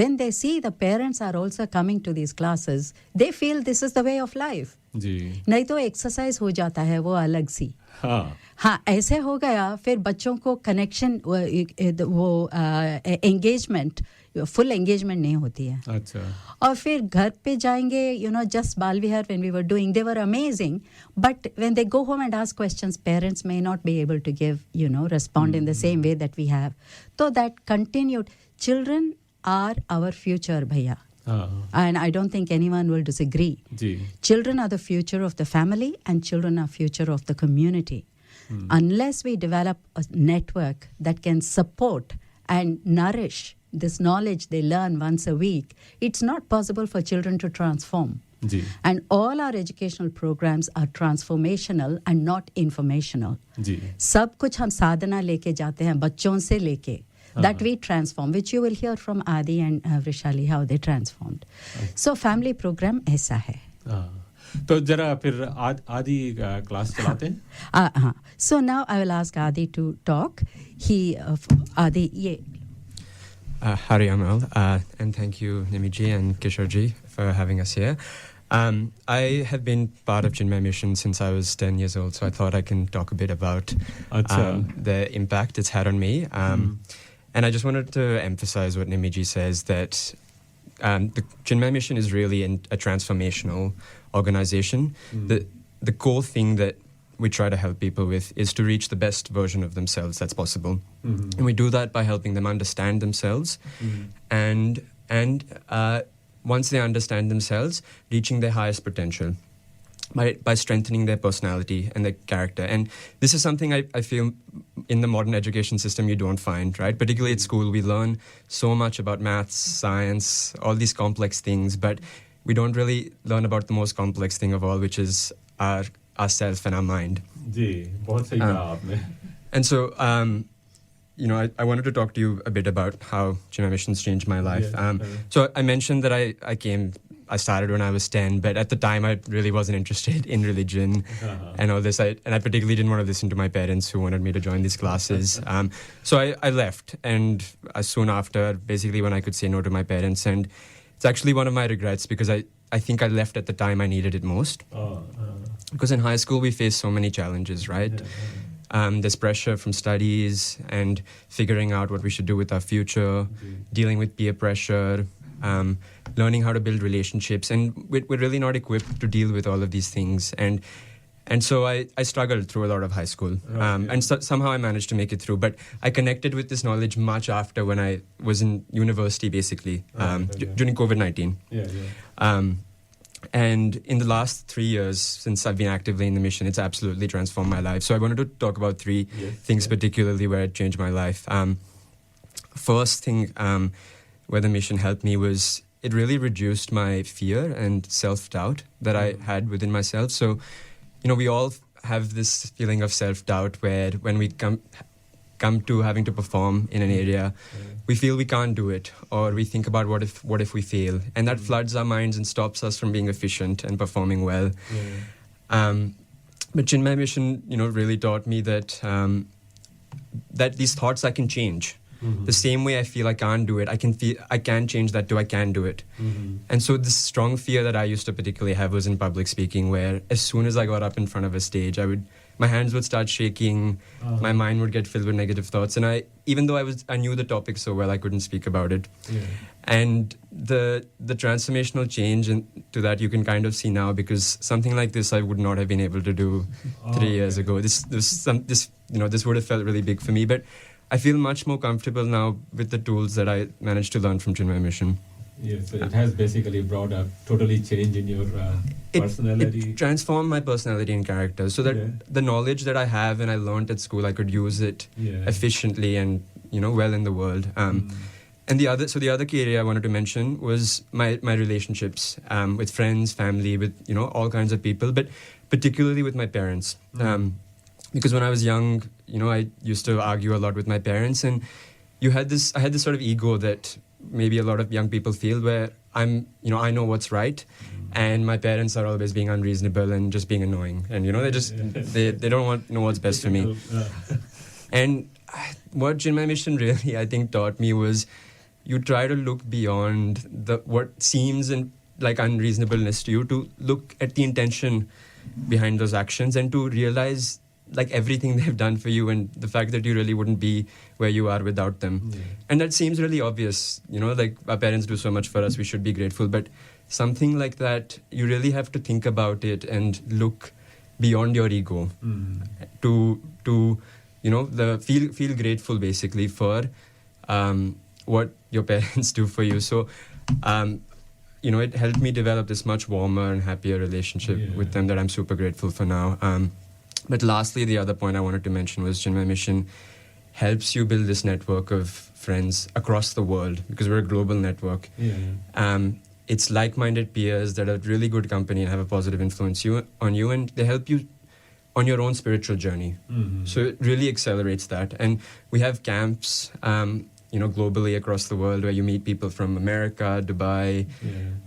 Speaker 7: When they see the parents are also coming to these classes, they feel this is the way of life. नहीं तो exercise हो जाता है वो अलग सी। हाँ, ऐसे हो गया, फिर बच्चों को कनेक्शन, वो एंगेजमेंट, फुल एंगेजमेंट नहीं होती है। अच्छा। और फिर घर पे जाएंगे, just Bal Vihar when we were doing, they were amazing, but when they go home and ask questions, parents may not be able to give respond in the same way that we have. So that continued, children are our future, bhaiya. And I don't think anyone will disagree. Children are the future of the family and children are future of the community. Unless we develop a network that can support and nourish this knowledge they learn once a week, it's not possible for children to transform. And all our educational programs are transformational and not informational. सब कुछ हम साधना लेके जाते हैं, बच्चों से लेके, that we transform, which you will hear from Adi and Vrishali how they transformed. So family program ऐसा है।
Speaker 1: तो जरा फिर आदि क्लास चलाते हैं.
Speaker 7: हाँ. So now I will ask Adi to talk. Adi, ye.
Speaker 10: Hari Amal, and thank you Nimiji and Kishorji for having us here. I have been part of Chinmay Mission since I was 10 years old, so I thought I can talk a bit about the impact it's had on me. And I just wanted to emphasize what Nimiji says, that the Chinmay Mission is really a transformational organization. The core thing that we try to help people with is to reach the best version of themselves that's possible. And we do that by helping them understand themselves and once they understand themselves, reaching their highest potential by strengthening their personality and their character. And this is something I feel in the modern education system you don't find, right? Particularly at school, we learn so much about maths, science, all these complex things, but we don't really learn about the most complex thing of all, which is ourself and our mind. And so, I wanted to talk to you a bit about how Chinmay Mission's changed my life. So I mentioned that I started when I was 10, but at the time I really wasn't interested in religion and all this. And I particularly didn't want to listen to my parents who wanted me to join these classes. So I left, and soon after, basically when I could say no to my parents. And it's actually one of my regrets, because I think I left at the time I needed it most. Because in high school we face so many challenges, right? There's pressure from studies and figuring out what we should do with our future, dealing with peer pressure, learning how to build relationships, and we're really not equipped to deal with all of these things. And so I struggled through a lot of high school, and somehow I managed to make it through. But I connected with this knowledge much after, when I was in university, basically, during COVID-19. And in the last 3 years, since I've been actively in the mission, it's absolutely transformed my life. So I wanted to talk about three things particularly where it changed my life. First thing where the mission helped me was it really reduced my fear and self-doubt that I had within myself. So, we all have this feeling of self-doubt where when we come to having to perform in an area, we feel we can't do it, or we think about what if we fail, and that floods our minds and stops us from being efficient and performing well. But Chinmay Mission, really taught me that that these thoughts I can change. The same way I feel I can't do it, I can change that to I can do it. And so this strong fear that I used to particularly have was in public speaking, where as soon as I got up in front of a stage, my hands would start shaking, my mind would get filled with negative thoughts, and even though I knew the topic so well, I couldn't speak about it. And the transformational change to that you can kind of see now, because something like this I would not have been able to do 3 years ago. This would have felt really big for me, but I feel much more comfortable now with the tools that I managed to learn from Chinmay Mission.
Speaker 1: Yes, so it has basically brought a totally change in your personality.
Speaker 10: It transformed my personality and character, so that the knowledge that I have and I learned at school, I could use it efficiently and well in the world. And the other key area I wanted to mention was my relationships with friends, family, with all kinds of people, but particularly with my parents. Because when I was young, I used to argue a lot with my parents, and I had this sort of ego that maybe a lot of young people feel, where I know what's right, and my parents are always being unreasonable and just being annoying, and they don't know what's best for me. And what Chinmay Mission really, I think, taught me was you try to look beyond what seems like unreasonableness to you, to look at the intention behind those actions, and to realize like everything they've done for you, and the fact that you really wouldn't be where you are without them. And that seems really obvious, like our parents do so much for us, we should be grateful, but something like that, you really have to think about it and look beyond your ego to feel grateful basically for what your parents do for you. So it helped me develop this much warmer and happier relationship with them that I'm super grateful for now. But lastly, the other point I wanted to mention was Chinmay Mission helps you build this network of friends across the world, because we're a global network. It's like-minded peers that are really good company and have a positive influence on you, and they help you on your own spiritual journey. So it really accelerates that. And we have camps globally across the world, where you meet people from America, Dubai,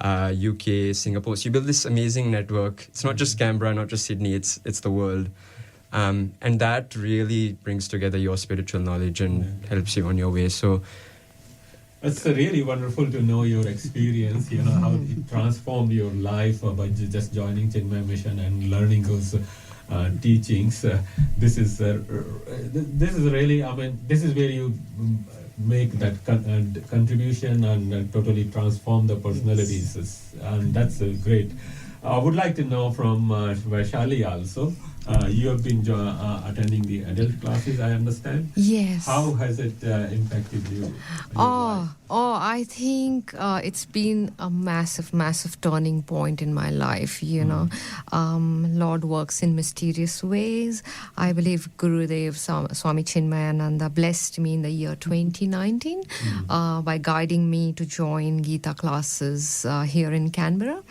Speaker 10: UK, Singapore. So you build this amazing network. It's not just Canberra, not just Sydney, it's the world. And that really brings together your spiritual knowledge and helps you on your way. So
Speaker 1: it's really wonderful to know your experience, how it transformed your life by just joining Chinmay Mission and learning those teachings. This is really, this is where you make that contribution and totally transform the personalities. And that's great. I would like to know from Vaishali also. You have been attending the adult classes, I understand.
Speaker 11: Yes.
Speaker 1: How has it impacted you?
Speaker 11: I think it's been a massive turning point in my life. Lord works in mysterious ways. I believe Gurudev Swami Chinmayananda blessed me in the year 2019 by guiding me to join Gita classes here in Canberra.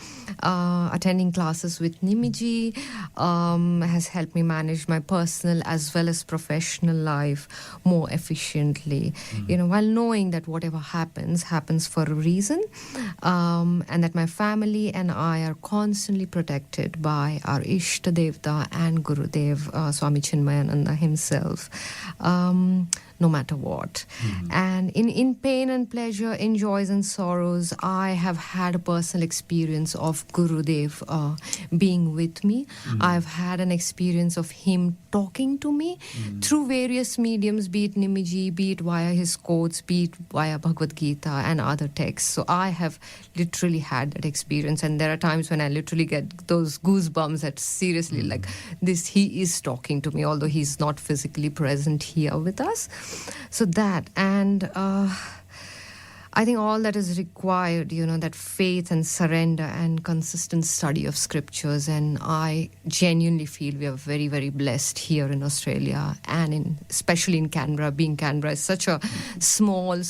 Speaker 11: Attending classes with Nimiji has helped me manage my personal as well as professional life more efficiently. While knowing that whatever happens for a reason, and that my family and I are constantly protected by our Ishta Devta and Gurudev Swami Chinmayananda himself, no matter what. And in pain and pleasure, in joys and sorrows, I have had a personal experience of Gurudev being with me. I've had an experience of him talking to me through various mediums, be it Nimiji, be it via his quotes, be it via Bhagavad Gita and other texts. So I have literally had that experience, and there are times when I literally get those goosebumps that seriously, like this, he is talking to me, although he's not physically present here with us. So that, and I think all that is required, that faith and surrender and consistent study of scriptures. And I genuinely feel we are very, very blessed here in Australia, and especially in Canberra. Being Canberra is such a small,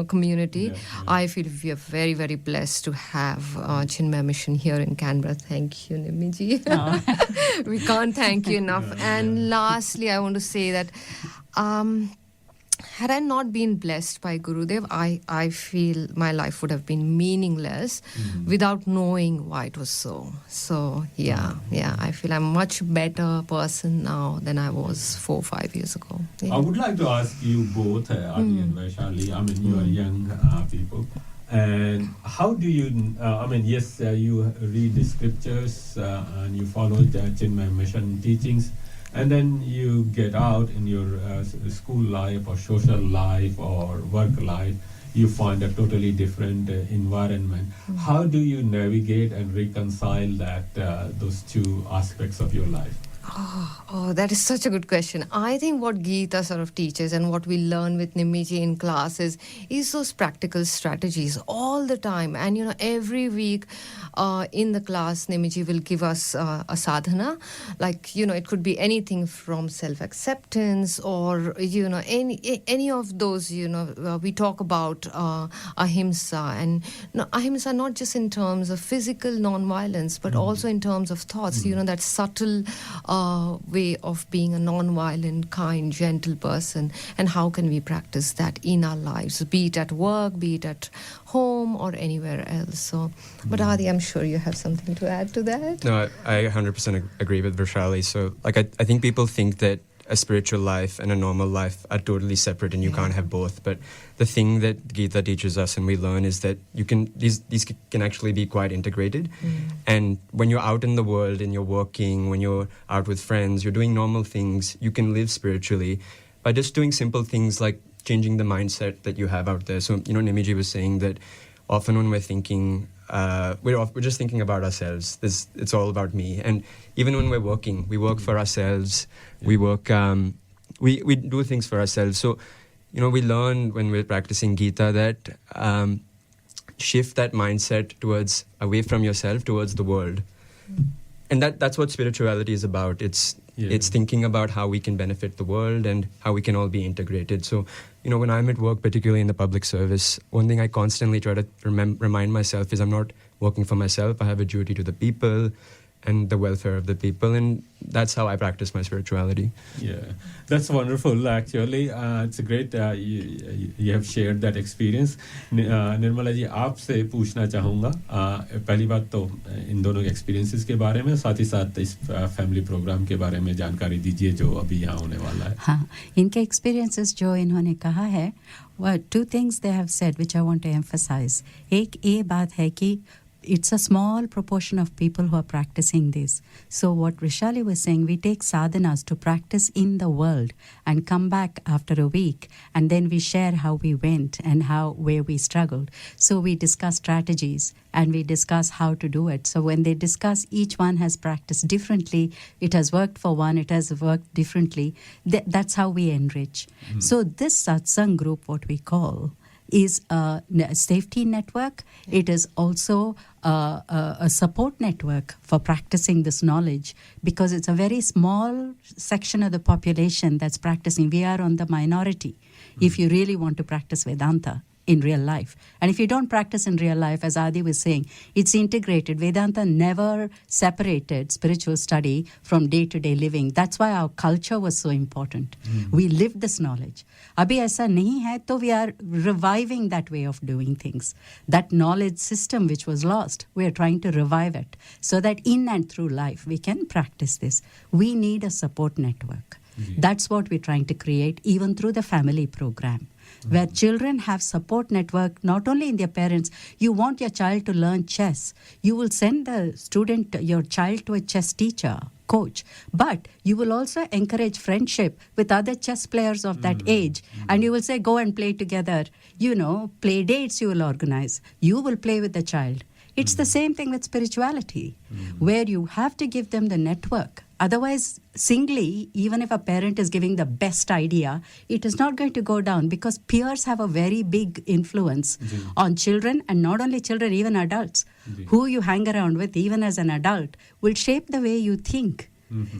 Speaker 11: community. I feel we are very, very blessed to have Chinmay Mission here in Canberra. Thank you, Nimiji. We can't thank you enough. And lastly, I want to say that had I not been blessed by Gurudev, I feel my life would have been meaningless without knowing why it was so. So, I feel I'm a much better person now than I was 4 or 5 years ago. Yeah.
Speaker 1: I would like to ask you both, Adi and Vaishali, you are young people. And how do you, you read the scriptures and you follow the Chinmay Mission teachings, and then you get out in your school life or social life or work life, you find a totally different environment. How do you navigate and reconcile that those two aspects of your life?
Speaker 11: Oh, that is such a good question. I think what Gita sort of teaches and what we learn with Nimiji in classes is those practical strategies all the time. And, every week in the class, Nimiji will give us a sadhana. Like, it could be anything from self-acceptance or, any of those, we talk about ahimsa. And ahimsa not just in terms of physical non-violence, but also in terms of thoughts, that subtle way of being a non-violent, kind, gentle person, and how can we practice that in our lives, be it at work, be it at home, or anywhere else. So, but Adi, I'm sure you have something to add to that.
Speaker 10: No, I 100% agree with Vaishali. So, I think people think that a spiritual life and a normal life are totally separate and you can't have both. But the thing that Gita teaches us and we learn is that these can actually be quite integrated. And when you're out in the world and you're working, when you're out with friends, you're doing normal things, you can live spiritually by just doing simple things like changing the mindset that you have out there. So, Nimiji was saying that often when we're thinking, we're just thinking about ourselves. It's all about me. And even when we're working, we work for ourselves. We work, we do things for ourselves. So, we learn when we're practicing Gita that shift that mindset towards away from yourself towards the world. And that's what spirituality is about. It's thinking about how we can benefit the world and how we can all be integrated. So, when I'm at work, particularly in the public service, one thing I constantly try to remind myself is I'm not working for myself. I have a duty to the people, and the welfare of the people, and that's how I practice my spirituality.
Speaker 1: Yeah, that's wonderful. Actually, it's a great you have shared that experience. Nirmala ji, आपसे पूछना चाहूँगा पहली बात तो इन दोनों experiences के बारे में, साथ ही साथ इस फैमिली प्रोग्राम के बारे में जानकारी दीजिए जो अभी यहाँ होने वाला है.
Speaker 7: हाँ, इनके एक्सपीरियंसेस जो इन्होंने कहा है, two things they have said which I want to emphasize. एक ये बात है कि it's a small proportion of people who are practicing this. So what Rishali was saying, we take sadhanas to practice in the world and come back after a week, and then we share how we went and where we struggled. So we discuss strategies and we discuss how to do it. So when they discuss, each one has practiced differently. It has worked for one, it has worked differently. That's how we enrich. So this satsang group, what we call, is a safety network. It is also a support network for practicing this knowledge, because it's a very small section of the population that's practicing. We are on the minority if you really want to practice Vedanta in real life. And if you don't practice in real life, as Adi was saying, it's integrated. Vedanta never separated spiritual study from day-to-day living. That's why our culture was so important. We live this knowledge. Abhi aisa nahi hai, to we are reviving that way of doing things. That knowledge system which was lost, we are trying to revive it so that in and through life we can practice this. We need a support network. That's what we're trying to create, even through the family program, where children have support network, not only in their parents. You want your child to learn chess, you will send your child to a chess teacher, coach, but you will also encourage friendship with other chess players of that age, and you will say, go and play together. Play dates you will organize. You will play with the child. It's the same thing with spirituality, where you have to give them the network. Otherwise, singly, even if a parent is giving the best idea, it is not going to go down, because peers have a very big influence on children, and not only children, even adults. Who you hang around with, even as an adult, will shape the way you think.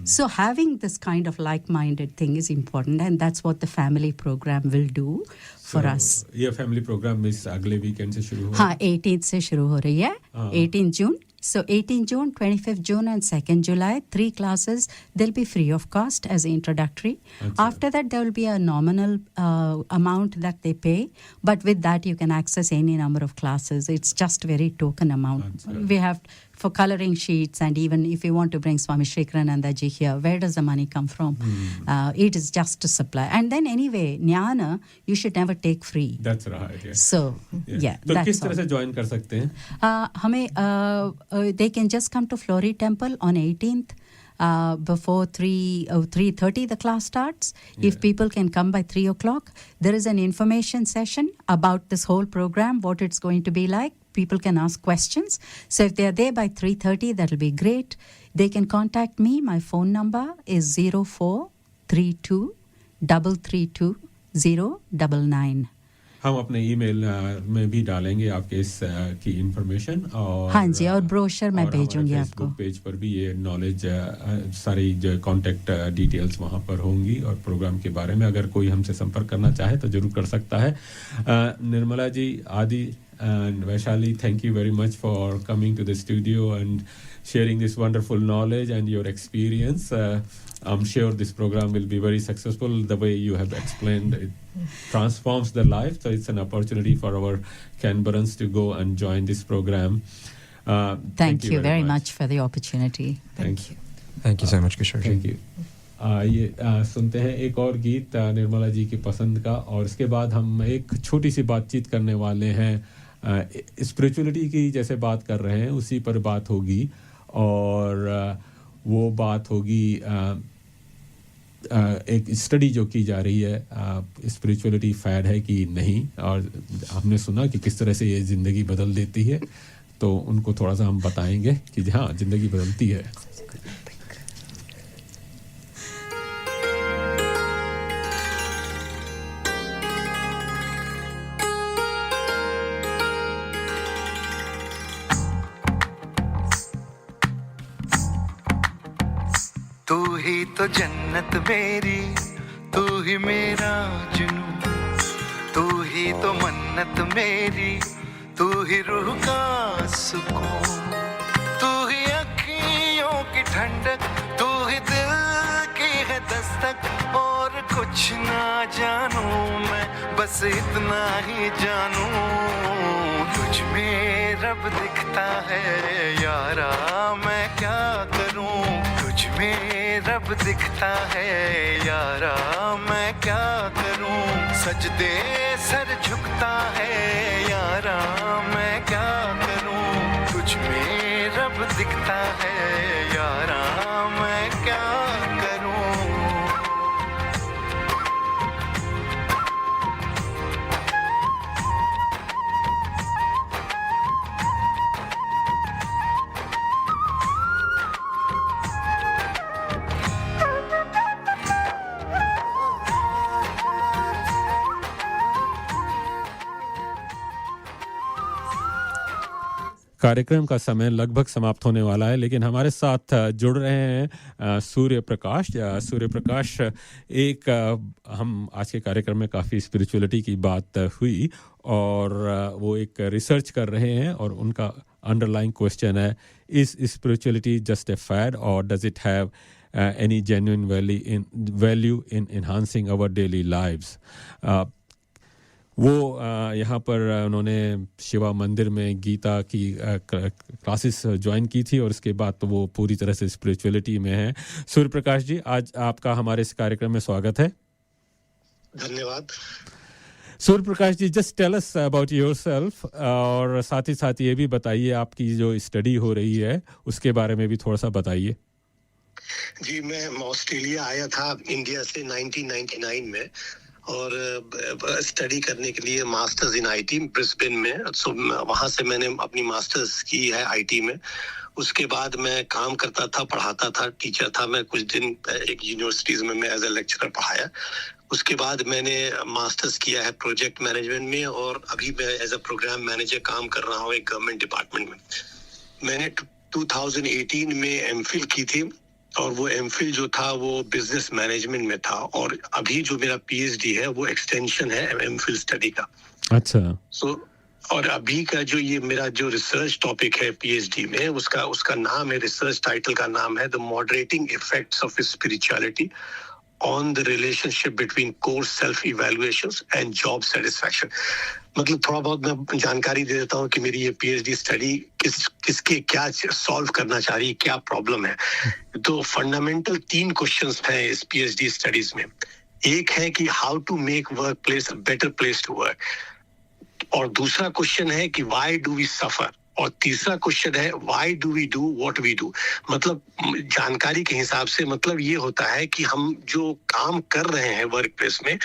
Speaker 7: So having this kind of like-minded thing is important, and that's what the family program will do for us.
Speaker 1: ये family program इस अगले weekend से शुरू हो.
Speaker 7: हाँ, 18th से शुरू हो रही है, 18 June. So 18 June, 25th June and 2nd July, 3 classes. They'll be free of cost as introductory. After that, there will be a nominal amount that they pay. But with that, you can access any number of classes. It's just very token amount. We have for coloring sheets, and even if you want to bring Swami Shikrananda ji here, where does the money come from? It is just to supply. And then anyway, Jnana, you should never take free.
Speaker 1: That's right. Yeah.
Speaker 7: So, yeah.
Speaker 1: तो किस तरह से join कर सकते हैं?
Speaker 7: They can just come to Flory Temple on 18th. Before 3:30 the class starts. If people can come by 3 o'clock, there is an information session about this whole program, what it's going to be like. People can ask questions. So if they are there by 3:30, that'll be great. They can contact me. My phone number is 0432 332 099.
Speaker 1: हम अपने email में भी डालेंगे आपके इस की information, और
Speaker 7: हाँ जी, और ब्रोशर मैं भेजूंगी आपको.
Speaker 1: फेसबुक पेज पर भी ये नॉलेज सारी जो कांटेक्ट डिटेल्स वहाँ पर होंगी, और प्रोग्राम के बारे में अगर कोई हमसे संपर्क करना चाहे तो जरूर कर सकता है. निर्मला जी, आदि and Vaishali, thank you very much for coming to the studio and sharing this wonderful knowledge and your experience. I'm sure this program will be very successful. The way you have explained it transforms the life, so it's an opportunity for our Canberrans to go and join this program.
Speaker 7: Thank you very much for the opportunity.
Speaker 1: Thank you.
Speaker 10: Thank you so much, Kishor.
Speaker 1: Thank you. ये सुनते हैं एक और गीत निर्मला जी की पसंद का, और इसके बाद हम एक छोटी सी बातचीत करने वाले हैं. स्पिरिचुअलिटी की जैसे बात कर रहे हैं उसी पर बात होगी, और वो बात होगी एक स्टडी जो की जा रही है, स्पिरिचुअलिटी फैड है कि नहीं, और हमने सुना कि किस तरह से ये ज़िंदगी बदल देती है, तो उनको थोड़ा सा हम बताएंगे कि हाँ, ज़िंदगी बदलती है.
Speaker 2: तू ही तो जन्नत मेरी, तू ही मेरा जुनू, तू ही तो मन्नत मेरी, तू ही रूह का सुकून, तू ही अखियों ठंडक, तू ही दिल की है दस्तक, और कुछ ना जानूं मैं, बस इतना ही जानूं, तुझ में रब दिखता है यारा, मैं क्या करूं, तुझ में रब दिखता है यारा, मैं क्या करूं, सजदे सर झुकता है यारा, मैं क्या करूं, तुझ में रब दिखता है यारा, मैं क्या करूं।
Speaker 1: कार्यक्रम का समय लगभग समाप्त होने वाला है, लेकिन हमारे साथ जुड़ रहे हैं सूर्य प्रकाश। सूर्य प्रकाश एक हम आज के कार्यक्रम में काफ़ी स्पिरिचुअलिटी की बात हुई और वो एक रिसर्च कर रहे हैं और उनका अंडरलाइंग क्वेश्चन है, is spirituality just a fad और does it have any genuine value in enhancing our daily lives? वो यहाँ पर उन्होंने शिवा मंदिर में गीता की क्लासेस ज्वाइन की थी और उसके बाद तो वो पूरी तरह से स्पिरिचुअलिटी में है। सूर्य प्रकाश जी, आज आपका हमारे इस कार्यक्रम में स्वागत है।
Speaker 12: धन्यवाद।
Speaker 1: Surya Prakash ji, just tell us about yourself और साथ ही साथ ये भी बताइए आपकी जो स्टडी हो रही है उसके बारे में भी थोड़ा सा बताइए।
Speaker 12: जी, मैं ऑस्ट्रेलिया आया था इंडिया से 1999 में और स्टडी करने के लिए मास्टर्स इन आईटी ब्रिस्बेन में। सो वहाँ से मैंने अपनी मास्टर्स की है आईटी में। उसके बाद मैं काम करता था, पढ़ाता था, टीचर था मैं। कुछ दिन एक यूनिवर्सिटीज़ में मैं एज ए लेक्चरर पढ़ाया। उसके बाद मैंने मास्टर्स किया है प्रोजेक्ट मैनेजमेंट में और अभी मैं एज ए प्रोग्राम मैनेजर काम कर रहा हूँ एक गवर्नमेंट डिपार्टमेंट में। मैंने 2018 में एमफिल की थी और वो एमफिल जो था वो बिजनेस मैनेजमेंट में था और अभी जो मेरा पीएचडी है वो एक्सटेंशन है एमफिल स्टडी का।
Speaker 1: अच्छा।
Speaker 12: और अभी का जो ये मेरा जो रिसर्च टॉपिक है पीएचडी में उसका नाम है, रिसर्च टाइटल का नाम है the moderating effects of spirituality on the relationship between core self evaluations and job satisfaction. मतलब थोड़ा बहुत मैं जानकारी दे देता हूँ कि मेरी ये पीएचडी स्टडी किसके क्या सॉल्व करना चाह रही है, क्या प्रॉब्लम है। तो फंडामेंटल 3 क्वेश्चंस हैं इस पीएचडी स्टडीज में। एक है कि how to make work place a better place to work, और दूसरा क्वेश्चन है कि व्हाई डू वी सफर, और तीसरा क्वेश्चन है why do we do what we do. मतलब जानकारी के हिसाब से मतलब ये होता है कि हम जो काम कर रहे हैं वर्क प्लेस में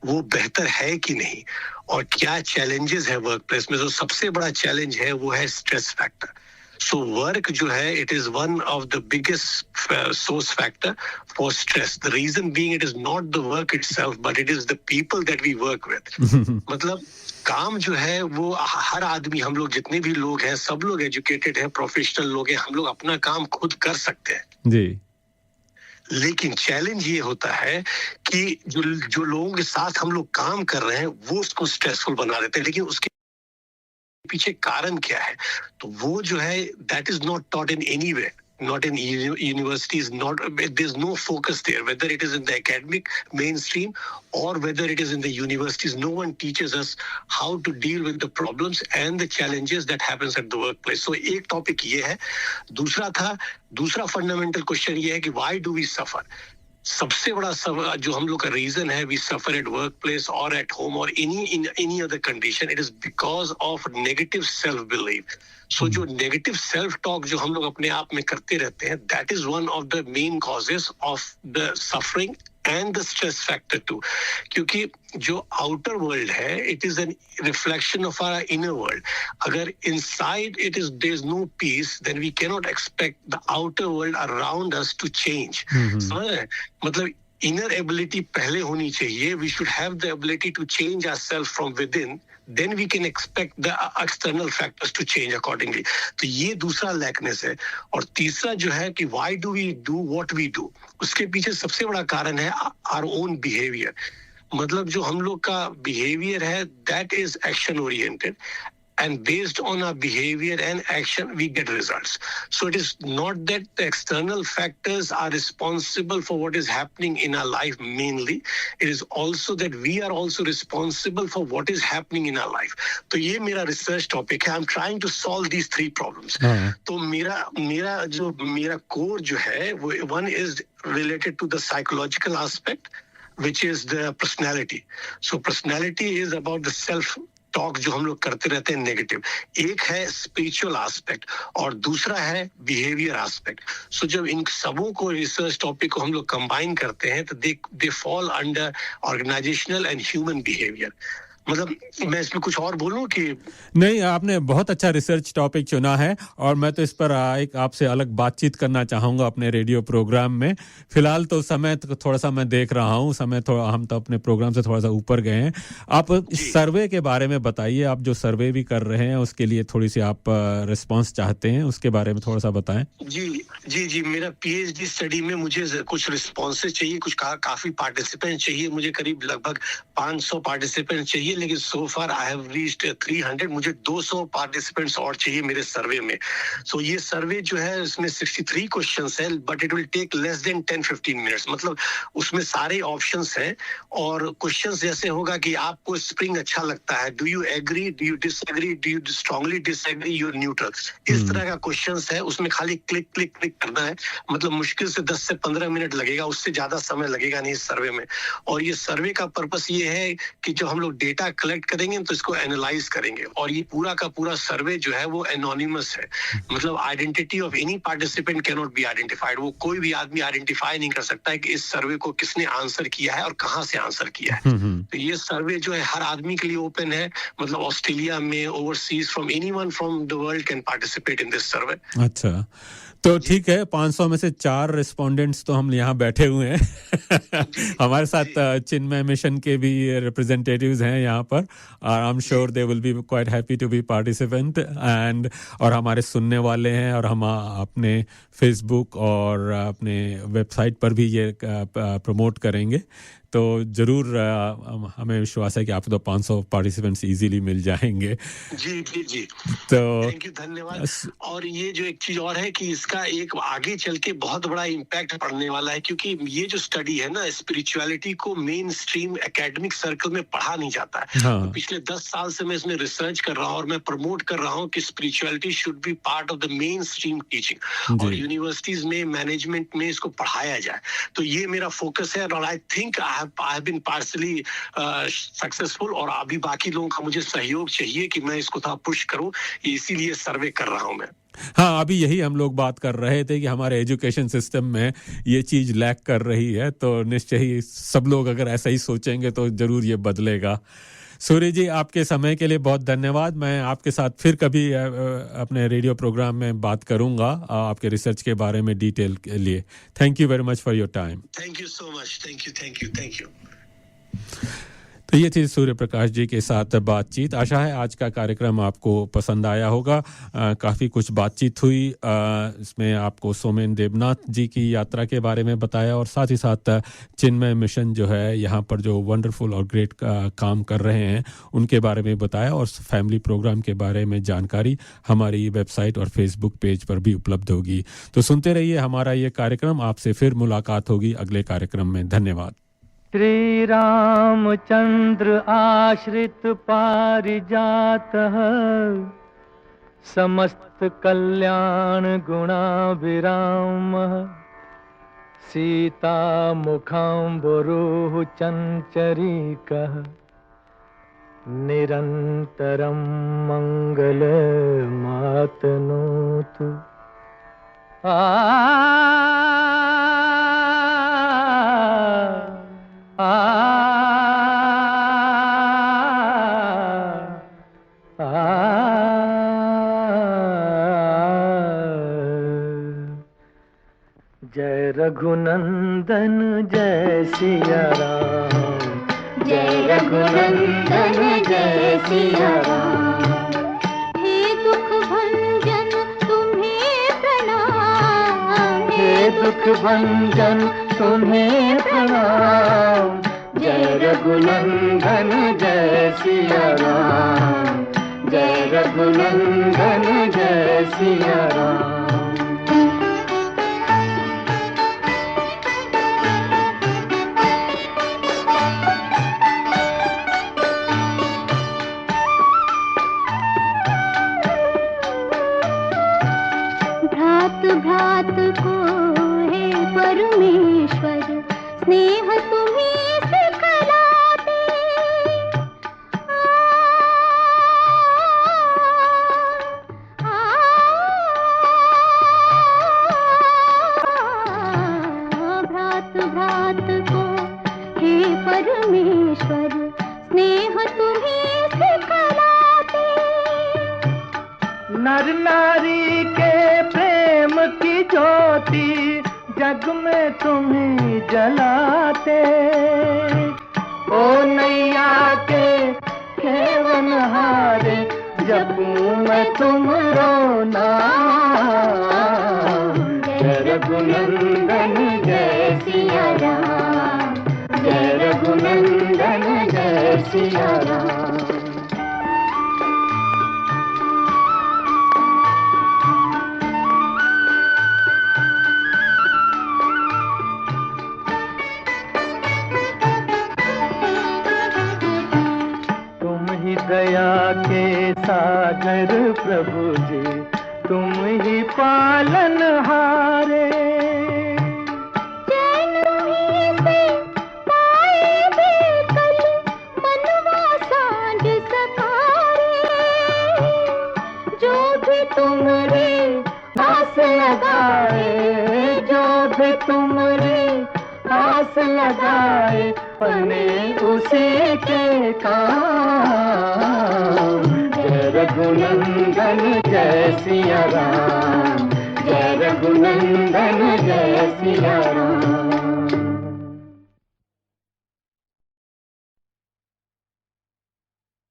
Speaker 12: वो बेहतर है कि नहीं, और क्या चैलेंजेस है वर्क प्लेस में। जो सबसे बड़ा चैलेंज है वो है स्ट्रेस फैक्टर। सो वर्क जो है it is one of the biggest source factor for stress. The reason being it is not the work itself but it is the people that we work with. मतलब काम जो है वो हर आदमी, हम लोग जितने भी लोग हैं सब लोग एजुकेटेड हैं, प्रोफेशनल लोग हैं, हम लोग अपना काम खुद कर सकते हैं
Speaker 1: जी।
Speaker 12: लेकिन चैलेंज ये होता है कि जो लोगों के साथ हम लोग काम कर रहे हैं वो उसको स्ट्रेसफुल बना देते हैं। लेकिन उसके पीछे कारण क्या है, तो वो जो है that is not taught in any way, not in universities, there's no focus there, whether it is in the academic mainstream or whether it is in the universities. No one teaches us how to deal with the problems and the challenges that happens at the workplace. So एक topic ये है। दूसरा fundamental question ये है कि why do we suffer? सबसे बड़ा जो हम लोग का रीजन है we suffer at work place और एट होम और any other condition, it is because of negative self belief. So जो नेगेटिव सेल्फ टॉक जो हम लोग अपने आप में करते रहते हैं that is one of the main causes of the suffering and the stress factor too, क्योंकि जो outer world है it is an reflection of our inner world. अगर inside there is no peace, then we cannot expect the outer world around us to change. समझ रहे हैं? मतलब inner ability पहले होनी चाहिए. We should have the ability to change ourselves from within. Then we can expect the external factors to change accordingly. तो ये दूसरा lackness है। और तीसरा जो है कि why do we do what we do, उसके पीछे सबसे बड़ा कारण है our own behavior. मतलब जो हम लोग का behavior है that is action oriented and based on our behavior and action we get results. So it is not that the external factors are responsible for what is happening in our life mainly, it is also that we are also responsible for what is happening in our life. तो ये मेरा research topic है. I'm trying to solve these three problems. तो मेरा core जो है वो one is related to the psychological aspect, which is the personality. So personality is about the self talk जो हम लोग करते रहते हैं नेगेटिव. एक है स्पिरिचुअल एस्पेक्ट और दूसरा है बिहेवियर एस्पेक्ट. सो जब इन सबों को रिसर्च टॉपिक को हम लोग कंबाइन करते हैं तो they fall under organisational and human behaviour. मतलब मैं इसमें कुछ और बोलूं कि
Speaker 1: नहीं, आपने बहुत अच्छा रिसर्च टॉपिक चुना है और मैं तो इस पर एक आपसे अलग बातचीत करना चाहूँगा अपने रेडियो प्रोग्राम में. फिलहाल तो समय थोड़ा सा मैं देख रहा हूँ, समय थोड़ा हम तो अपने प्रोग्राम से थोड़ा सा ऊपर गए हैं. आप इस सर्वे के बारे में बताइए. आप जो सर्वे भी कर रहे हैं उसके लिए थोड़ी सी आप रिस्पॉन्स चाहते हैं, उसके बारे में थोड़ा सा बताएं.
Speaker 12: जी मेरा पीएचडी स्टडी में मुझे कुछ रिस्पॉन्सेज चाहिए, कुछ काफी पार्टिसिपेंट चाहिए. मुझे करीब लगभग 500 पार्टिसिपेंट चाहिए, लेकिन सो फार आई हैव रीच्ड 300. मुझे 200 पार्टिसिपेंट्स और चाहिए मेरे सर्वे में. सो ये सर्वे जो है इसमें 63 क्वेश्चंस है, but it will take less than 10-15 minutes. मतलब उसमें सारे ऑप्शंस हैं और क्वेश्चंस जैसे होगा कि आपको स्प्रिंग अच्छा लगता है, do you agree, do you disagree, do you strongly disagree, you are neutral. इस तरह का क्वेश्चंस है. उसमें खाली क्लिक क्लिक क्लिक करना है. मतलब मुश्किल से 10 से 15 मिनट लगेगा, उससे ज्यादा समय लगेगा नहीं इस सर्वे में. और ये सर्वे का पर्पस ये है कि जो हम लोग डेटा कलेक्ट करेंगे तो इसको एनालाइज करेंगे. और ये पूरा का पूरा सर्वे जो है वो एनोनिमस है. मतलब identity of any participant can not be identified. वो कोई भी आदमी आइडेंटिफाई नहीं कर सकता है कि इस सर्वे को किसने आंसर किया है और कहां से आंसर किया है. तो ये सर्वे जो है हर आदमी के लिए ओपन है. मतलब ऑस्ट्रेलिया में, overseas, from anyone from the world can participate in this survey.
Speaker 1: अच्छा, तो ठीक है. 500 में से 4 रिस्पोंडेंट्स तो हम यहाँ बैठे हुए हैं. हमारे साथ चिन्मय मिशन के भी रिप्रेजेंटेटिव्स हैं यहाँ पर. I am sure they will be quite happy to be participant. And और हमारे सुनने वाले हैं और हम अपने फेसबुक और अपने वेबसाइट पर भी ये प्रमोट करेंगे. तो ज़रूर हमें विश्वास है कि आपको तो 500 पार्टिसिपेंट्स इजीली मिल जाएंगे.
Speaker 12: जी
Speaker 1: तो
Speaker 12: थैंक यू, धन्यवाद. और ये जो एक चीज और है कि इसका एक आगे चल के बहुत बड़ा इम्पैक्ट पड़ने वाला है, क्योंकि ये जो स्टडी है ना, स्पिरिचुअलिटी को मेन स्ट्रीम एकेडमिक सर्कल में पढ़ा नहीं जाता है. तो पिछले 10 साल से मैं इसमें रिसर्च कर रहा हूँ और मैं प्रमोट कर रहा हूँ कि spirituality should be part of the main stream teaching. और यूनिवर्सिटीज में, मैनेजमेंट में इसको पढ़ाया जाए. तो ये मेरा फोकस है और I think I have been partially successful. और अभी बाकी लोगों का मुझे सहयोग चाहिए कि मैं इसको थोड़ा पुश करूं. इसीलिए सर्वे कर रहा हूं मैं.
Speaker 1: हाँ, अभी यही हम लोग बात कर रहे थे कि हमारे एजुकेशन सिस्टम में ये चीज़ लैक कर रही है. तो निश्चय ही सब लोग अगर ऐसा ही सोचेंगे तो ज़रूर ये बदलेगा. सूर्य जी, आपके समय के लिए बहुत धन्यवाद. मैं आपके साथ फिर कभी अपने रेडियो प्रोग्राम में बात करूंगा आपके रिसर्च के बारे में डिटेल के लिए. Thank you very much for your time.
Speaker 12: Thank you so much. Thank you.
Speaker 1: तो ये थी सूर्य प्रकाश जी के साथ बातचीत. आशा है आज का कार्यक्रम आपको पसंद आया होगा. काफ़ी कुछ बातचीत हुई. इसमें आपको सोमेन देबनाथ जी की यात्रा के बारे में बताया और साथ ही साथ चिन्मय मिशन जो है यहाँ पर जो वंडरफुल और ग्रेट काम कर रहे हैं उनके बारे में बताया. और फैमिली प्रोग्राम के बारे में जानकारी हमारी वेबसाइट और फेसबुक पेज पर भी उपलब्ध होगी. तो सुनते रहिए हमारा ये कार्यक्रम. आपसे फिर मुलाकात होगी अगले कार्यक्रम में. धन्यवाद.
Speaker 13: श्री रामचंद्र आश्रित पारिजातः समस्त कल्याण गुणाभिरामः सीता मुखाम्बुरुः चञ्चरीकः निरन्तरं मङ्गलमातनोतु. जय रघुनंदन जय सिया राम. जय रघुनंदन जय सिया राम.
Speaker 14: हे दुख भंजन तुम्हें प्रणाम.
Speaker 13: हे दुख भंजन तुम्हें प्रणाम. जय रघुनंदन जय सिया राम. जय रघुनंदन जय सिया राम।
Speaker 14: भ्रात भ्रात को है परमेश्वर स्नेह तुम्हीं सिखलाते। भ्रात भ्रात को हे परमेश्वर स्नेह तुम्हीं सिखलाते।
Speaker 13: नर नारी के प्रेम की ज्योति जग में तुम्हीं जलाते। ओ नैया के खेवन हारे जपूं मैं तुमरो नाम। जय रघुनंदन जय सिया राम, जय रघुनंदन जय सिया राम। दया के सागर प्रभु जी तुम ही पालन हारे।
Speaker 14: चैन ही से पाए बेकल मनवा सांझ सकारे। जो भी तुमरी आस लगाए, जो भी तुमरी आस लगाए बने उसी के काम। जय रघुनंदन जय सिया राम, जय रघुनंदन जय सिया राम।